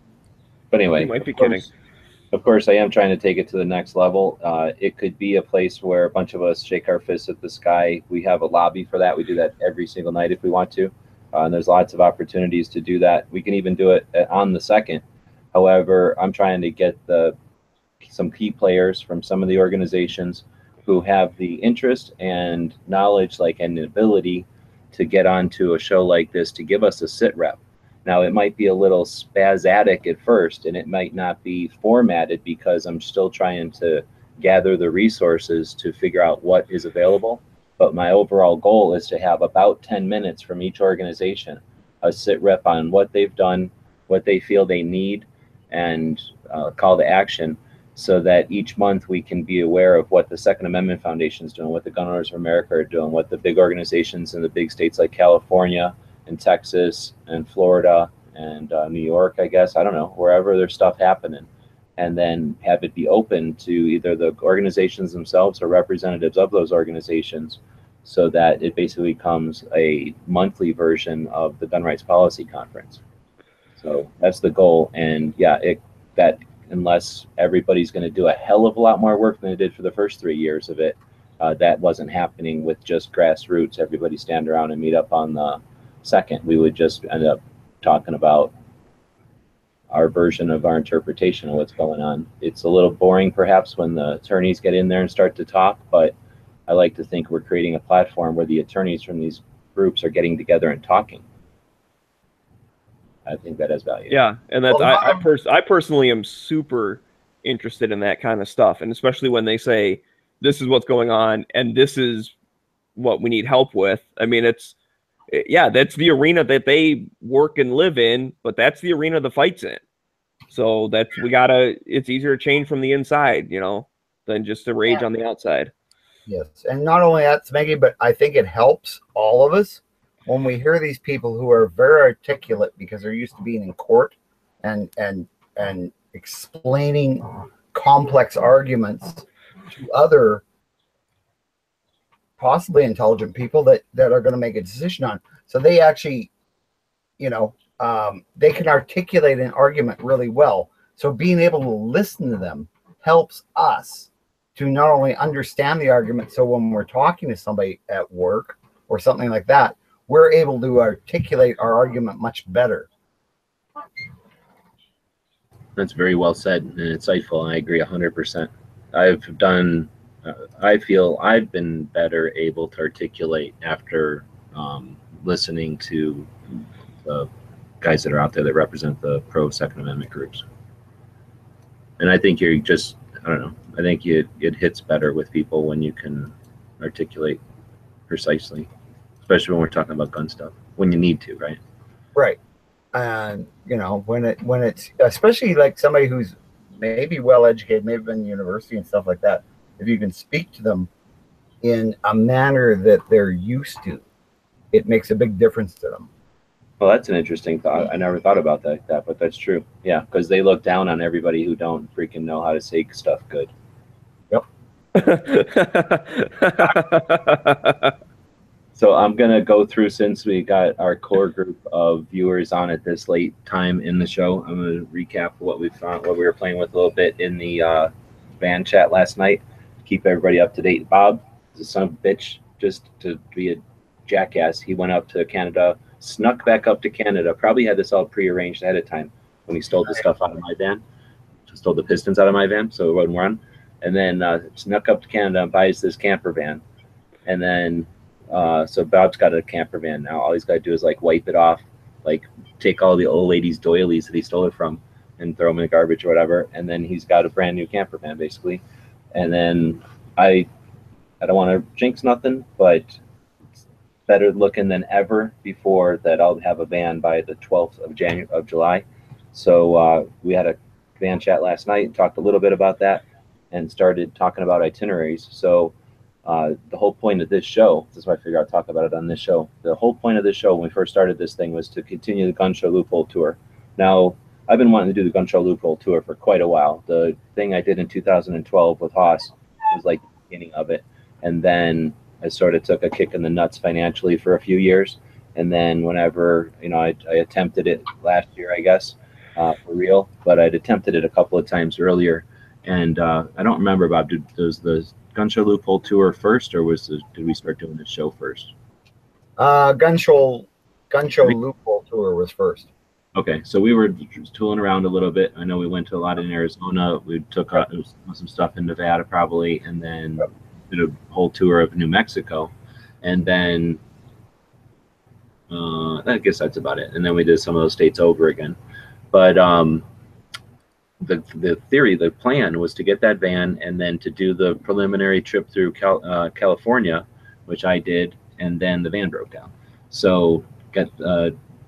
[SPEAKER 2] But anyway,
[SPEAKER 4] He might be kidding.
[SPEAKER 2] Of course, I am trying to take it to the next level. It could be a place where a bunch of us shake our fists at the sky. We have a lobby for that. We do that every single night if we want to. And there's lots of opportunities to do that. We can even do it on the second. However, I'm trying to get some key players from some of the organizations who have the interest and knowledge, like, and ability to get onto a show like this to give us a sit rep. Now, it might be a little spasmodic at first, and it might not be formatted because I'm still trying to gather the resources to figure out what is available. But my overall goal is to have about 10 minutes from each organization, a sit rep on what they've done, what they feel they need, and call to action, so that each month we can be aware of what the Second Amendment Foundation is doing, what the Gun Owners of America are doing, what the big organizations in the big states like California and Texas and Florida and New York, I guess, I don't know, wherever there's stuff happening. And then have it be open to either the organizations themselves or representatives of those organizations, so that it basically becomes a monthly version of the Gun Rights Policy Conference. So that's the goal. And yeah, that unless everybody's going to do a hell of a lot more work than they did for the first 3 years of it, that wasn't happening with just grassroots. Everybody stand around and meet up on the second. We would just end up talking about our version of our interpretation of what's going on. It's a little boring perhaps when the attorneys get in there and start to talk, but I like to think we're creating a platform where the attorneys from these groups are getting together and talking. I think that has value.
[SPEAKER 4] Yeah, and that's I personally am super interested in that kind of stuff, and especially when they say this is what's going on and this is what we need help with. I mean, that's the arena that they work and live in, but that's the arena the fight's in. So it's easier to change from the inside, than just to rage on the outside.
[SPEAKER 3] Yes, and not only that, Smeggy, but I think it helps all of us when we hear these people who are very articulate because they're used to being in court and explaining complex arguments to other possibly intelligent people that are going to make a decision on. So they actually, they can articulate an argument really well. So being able to listen to them helps us to not only understand the argument, so when we're talking to somebody at work or something like that, we're able to articulate our argument much better.
[SPEAKER 2] That's very well said and insightful. And I agree 100%. I feel I've been better able to articulate after listening to the guys that are out there that represent the pro Second Amendment groups. And I think I think it hits better with people when you can articulate precisely, especially when we're talking about gun stuff, when you need to, right?
[SPEAKER 3] Right. And when it's especially like somebody who's maybe well educated, maybe been in university and stuff like that, if you can speak to them in a manner that they're used to, it makes a big difference to them.
[SPEAKER 2] Well, that's an interesting thought. I never thought about that, but that's true. Yeah, because they look down on everybody who don't freaking know how to say stuff good.
[SPEAKER 3] Yep.
[SPEAKER 2] So I'm going to go through, since we got our core group of viewers on at this late time in the show, I'm going to recap what we found, what we were playing with a little bit in the van chat last night. Keep everybody up to date. Bob is a son of a bitch, just to be a jackass. He went up to Canada, snuck back up to Canada, probably had this all prearranged ahead of time when he stole the stuff out of my van, stole the pistons out of my van so it wouldn't run, and then snuck up to Canada and buys this camper van. And then so Bob's got a camper van now. All he's got to do is like wipe it off, like take all the old lady's doilies that he stole it from and throw them in the garbage or whatever, and then he's got a brand new camper van basically. And then I don't want to jinx nothing, but it's better looking than ever before that I'll have a van by the 12th of July. So we had a van chat last night and talked a little bit about that and started talking about itineraries. So the whole point of this show, this is why I figured I'd talk about it on this show. The whole point of this show when we first started this thing was to continue the Gun Show Loophole Tour. Now, I've been wanting to do the Gun Show Loophole Tour for quite a while. The thing I did in 2012 with Haas was like the beginning of it. And then I sort of took a kick in the nuts financially for a few years. And then whenever, you know, I attempted it last year, I guess, for real, but I'd attempted it a couple of times earlier. And I don't remember, Bob, does the Gun Show Loophole Tour first, or did we start doing this show first?
[SPEAKER 3] Gun Show Loophole Tour was first.
[SPEAKER 2] Okay, so we were tooling around a little bit. I know we went to a lot in Arizona. We took some stuff in Nevada probably, and then did a whole tour of New Mexico. And then I guess that's about it. And then we did some of those states over again. But the plan was to get that van and then to do the preliminary trip through California, which I did, and then the van broke down. So got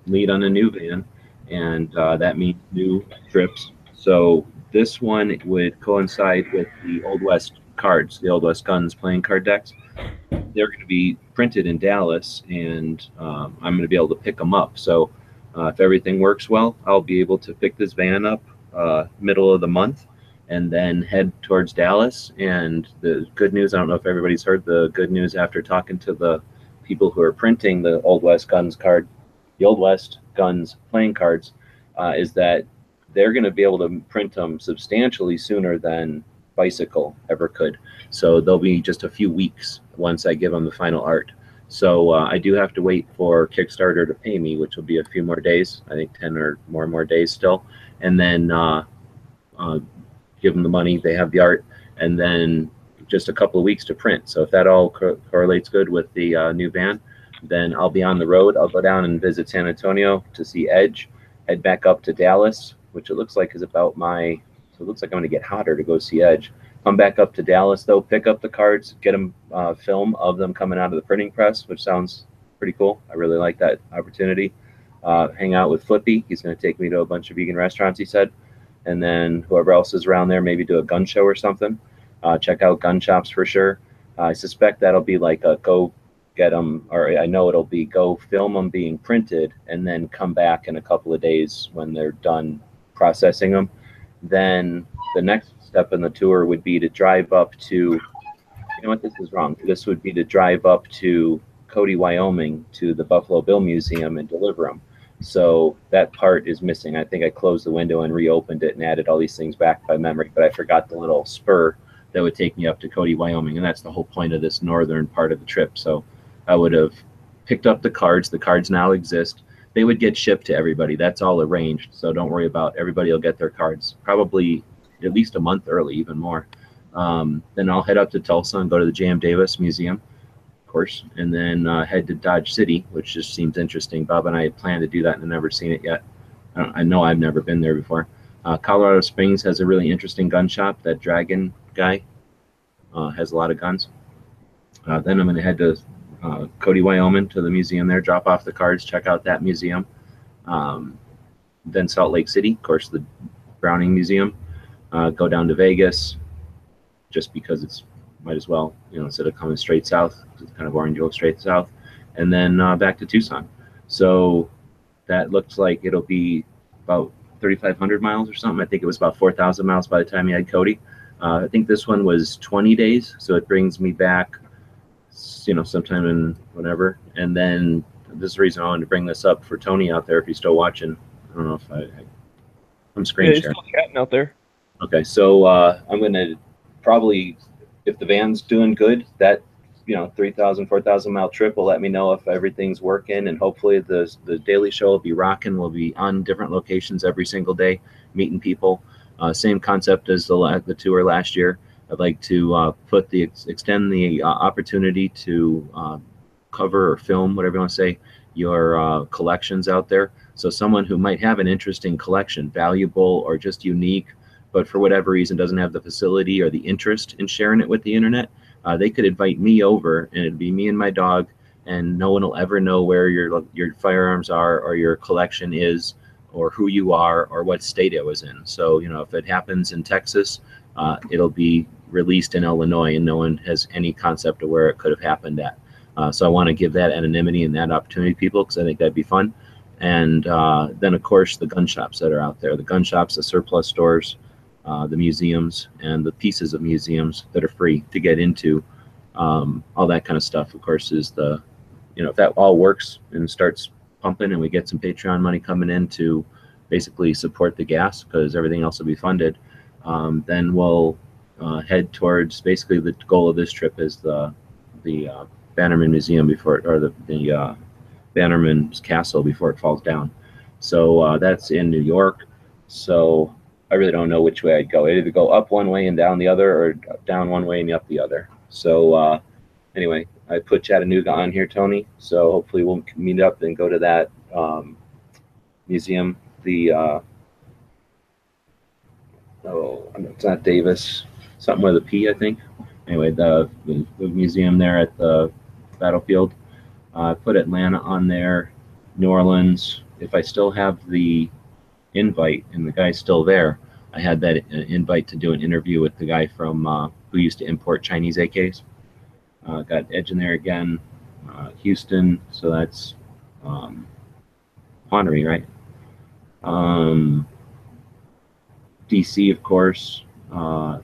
[SPEAKER 2] lead on a new van, and that means new trips. So this one would coincide with the Old West cards, the Old West Guns playing card decks. They're going to be printed in Dallas, and I'm going to be able to pick them up. So if everything works well, I'll be able to pick this van up middle of the month and then head towards Dallas. And the good news, I don't know if everybody's heard the good news after talking to the people who are printing the Old West Guns card, the Old West Guns playing cards, is that they're going to be able to print them substantially sooner than Bicycle ever could. So they'll be just a few weeks once I give them the final art. So I do have to wait for Kickstarter to pay me, which will be a few more days, I think 10 or more days still, and then give them the money, they have the art, and then just a couple of weeks to print. So if that all correlates good with the new van, then I'll be on the road. I'll go down and visit San Antonio to see Edge, head back up to Dallas, which it looks like is about so it looks like I'm going to get hotter to go see Edge. Come back up to Dallas, though, pick up the cards, get them film of them coming out of the printing press, which sounds pretty cool. I really like that opportunity. Hang out with Flippy. He's going to take me to a bunch of vegan restaurants, he said. And then whoever else is around there, maybe do a gun show or something. Check out gun shops for sure. I suspect that'll be like a go get them, or I know it'll be go film them being printed and then come back in a couple of days when they're done processing them. Then the next step in the tour would be to drive up to, you know what, this is wrong. This would be to drive up to Cody, Wyoming to the Buffalo Bill Museum and deliver them. So that part is missing. I think I closed the window and reopened it and added all these things back by memory, but I forgot the little spur that would take me up to Cody, Wyoming. And that's the whole point of this northern part of the trip. So I would have picked up the cards. The cards now exist. They would get shipped to everybody. That's all arranged. So don't worry about, everybody will get their cards probably at least a month early, even more. Then I'll head up to Tulsa and go to the J.M. Davis Museum, of course, and then head to Dodge City, which just seems interesting. Bob and I had planned to do that and I've never seen it yet. I know I've never been there before. Colorado Springs has a really interesting gun shop. That Dragon guy has a lot of guns. Then I'm going to head to Cody, Wyoming, to the museum there, drop off the cards, check out that museum. Then Salt Lake City, of course, the Browning Museum. Go down to Vegas, just because it's, might as well, you know, instead of coming straight south, it's kind of boring to go straight south. And then back to Tucson. So that looks like it'll be about 3,500 miles or something. I think it was about 4,000 miles by the time you had Cody. I think this one was 20 days, so it brings me back, you know, sometime in whatever. And then this is the reason I wanted to bring this up for Tony out there, if he's still watching. I don't know if I'm screen sharing.
[SPEAKER 4] Still chatting out there.
[SPEAKER 2] Okay, so I'm going to probably, if the van's doing good, that, you know, 3,000, 4,000 mile trip will let me know if everything's working, and hopefully the daily show will be rocking. We'll be on different locations every single day, meeting people. Same concept as the tour last year. I'd like to extend the opportunity to cover or film, whatever you want to say, your collections out there. So someone who might have an interesting collection, valuable or just unique, but for whatever reason doesn't have the facility or the interest in sharing it with the internet, they could invite me over, and it'd be me and my dog, and no one will ever know where your firearms are or your collection is, or who you are or what state it was in. So, you know, if it happens in Texas, it'll be released in Illinois, and no one has any concept of where it could have happened at. So I want to give that anonymity and that opportunity to people, because I think that'd be fun. And then, of course, the gun shops that are out there, the gun shops, the surplus stores, the museums, and the pieces of museums that are free to get into. All that kind of stuff, of course, is the, you know, if that all works and starts pumping and we get some Patreon money coming in to basically support the gas, because everything else will be funded, then we'll head towards, basically the goal of this trip is the Bannerman Museum before, or the Bannerman's Castle before it falls down. So that's in New York. So I really don't know which way I'd go. I'd either go up one way and down the other, or down one way and up the other. So anyway, I put Chattanooga on here, Tony. So hopefully we'll meet up and go to that museum. The oh, it's not Davis, something with a P, I think. Anyway, the museum there at the battlefield. Put Atlanta on there, New Orleans. If I still have the invite and the guy's still there, I had that invite to do an interview with the guy from who used to import Chinese AKs. Got Edge in there again. Houston, so that's Pwnery, right? DC, of course. The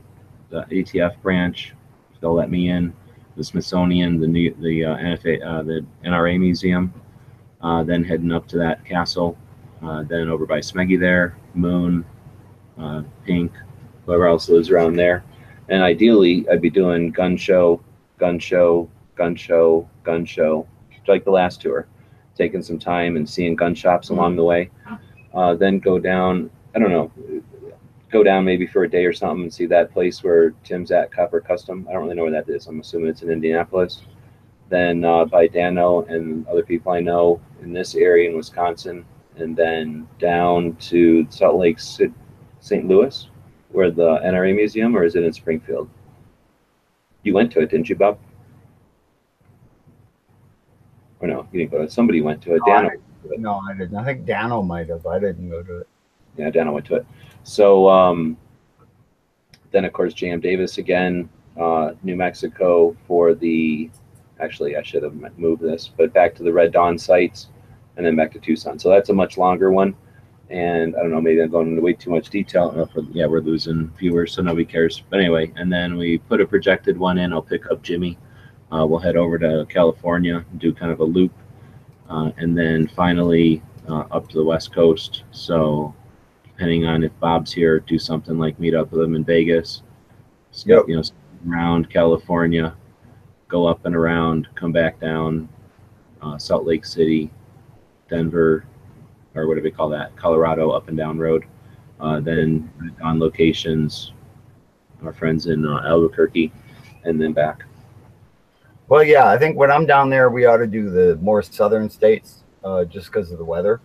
[SPEAKER 2] ATF branch, they'll let me in. The Smithsonian, the NFA, the NRA Museum. Then heading up to that castle. Then over by Smeggy there, Moon, Pink, whoever else lives around there. And ideally, I'd be doing gun show, gun show, gun show, gun show, like the last tour. Taking some time and seeing gun shops along the way. Then go down, I don't know, go down maybe for a day or something and see that place where Tim's at, Copper Custom. I don't really know where that is. I'm assuming it's in Indianapolis. Then by Dano and other people I know in this area in Wisconsin. And then down to Salt Lake, St. Louis, where the NRA Museum, or is it in Springfield? You went to it, didn't you, Bob? Or no, you didn't go to it. Somebody went to it. Dano.
[SPEAKER 3] No, I didn't. I think Dano might have. I didn't go to it.
[SPEAKER 2] Yeah, Dano went to it. So then, of course, J.M. Davis again, New Mexico for the, actually, I should have moved this, but back to the Red Dawn sites, and then back to Tucson. So that's a much longer one. And I don't know, maybe I'm going into way too much detail. Yeah, we're losing viewers, so nobody cares. But anyway, and then we put a projected one in. I'll pick up Jimmy. We'll head over to California and do kind of a loop. And then finally up to the West Coast. So depending on if Bob's here, do something like meet up with him in Vegas.
[SPEAKER 3] Yep.
[SPEAKER 2] You know, around California, go up and around, come back down, Salt Lake City, Denver, or what do we call that? Colorado up and down road. Then on locations, our friends in Albuquerque, and then back.
[SPEAKER 3] Well, yeah, I think when I'm down there, we ought to do the more southern states, just because of the weather.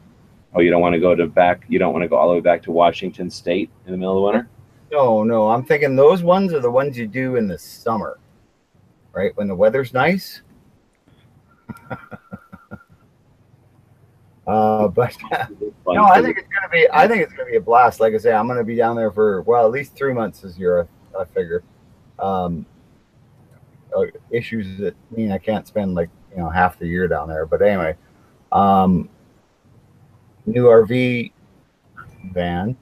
[SPEAKER 2] Oh, you don't want to go to back? You don't want to go all the way back to Washington State in the middle of the winter?
[SPEAKER 3] No, I'm thinking those ones are the ones you do in the summer, right? When the weather's nice. But no, I think it's gonna be. I think it's gonna be a blast. Like I say, I'm gonna be down there for, well, at least 3 months this year. I figure. Issues that mean I can't spend, like, you know, half the year down there. But anyway, new RV van.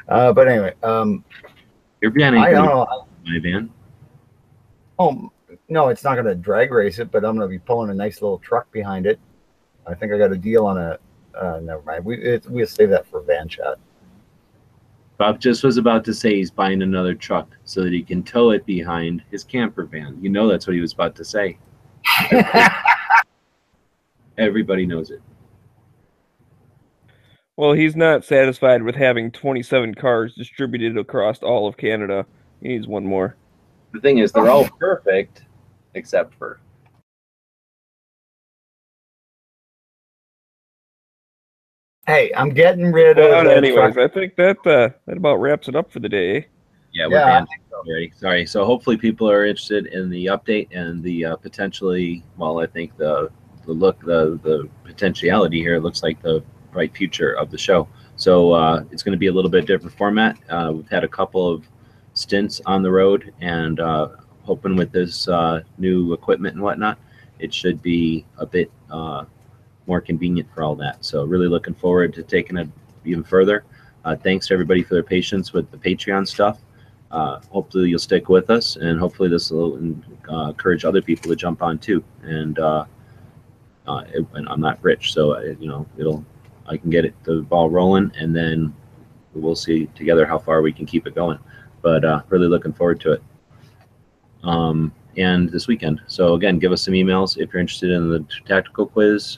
[SPEAKER 3] But anyway,
[SPEAKER 2] your van ain't my van.
[SPEAKER 3] Oh no, it's not gonna drag race it, but I'm gonna be pulling a nice little truck behind it. I think I got a deal on a. Never mind. We'll save that for van chat.
[SPEAKER 2] Bob just was about to say he's buying another truck so that he can tow it behind his camper van. You know that's what he was about to say. Everybody knows it.
[SPEAKER 4] Well, he's not satisfied with having 27 cars distributed across all of Canada. He needs one more.
[SPEAKER 2] The thing is, they're all perfect, except for...
[SPEAKER 3] Hey, I'm getting rid of...
[SPEAKER 4] Anyways, I think that about wraps it up for the day.
[SPEAKER 2] Yeah, we're banned already. Sorry. So hopefully people are interested in the update and the potentially, well, I think the look, the potentiality here. It looks like the bright future of the show. So it's going to be a little bit different format. We've had a couple of stints on the road, and hoping with this new equipment and whatnot, it should be a bit more convenient for all that. So really looking forward to taking it even further. Thanks to everybody for their patience with the Patreon stuff. Hopefully you'll stick with us, and hopefully this will encourage other people to jump on too. And I'm not rich, so I can get the ball rolling, and then we'll see together how far we can keep it going. But really looking forward to it. And this weekend. So again, give us some emails if you're interested in the tactical quiz.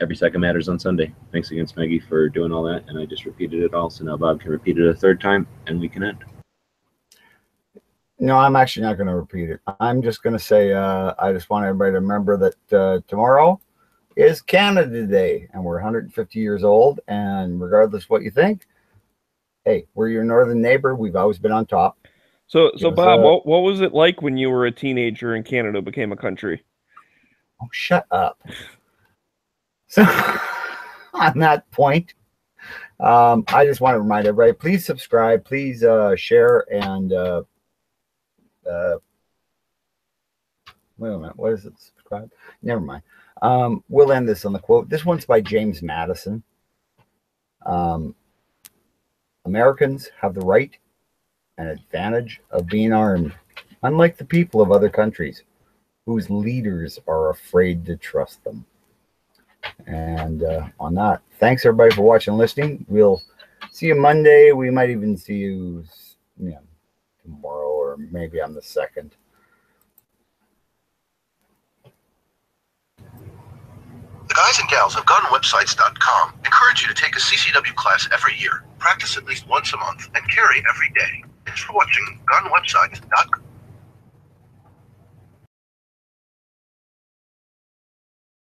[SPEAKER 2] Every second matters on Sunday. Thanks again, Smeggy, for doing all that. And I just repeated it all, so now Bob can repeat it a third time, and we can end.
[SPEAKER 3] No, I'm actually not going to repeat it. I'm just going to say I just want everybody to remember that tomorrow is Canada Day, and we're 150 years old. And regardless of what you think, hey, we're your northern neighbor. We've always been on top.
[SPEAKER 4] So Bob, what was it like when you were a teenager and Canada became a country?
[SPEAKER 3] Oh, shut up. So on that point, I just want to remind everybody, please subscribe, please share, and wait a minute, what is it? Subscribe? Never mind. We'll end this on the quote. This one's by James Madison. Americans have the right and advantage of being armed, unlike the people of other countries whose leaders are afraid to trust them. And on that, thanks everybody for watching and listening. We'll see you Monday. We might even see you, tomorrow, or maybe on the 2nd.
[SPEAKER 5] The guys and gals of gunwebsites.com encourage you to take a CCW class every year, practice at least once a month, and carry every day. Thanks for watching gunwebsites.com.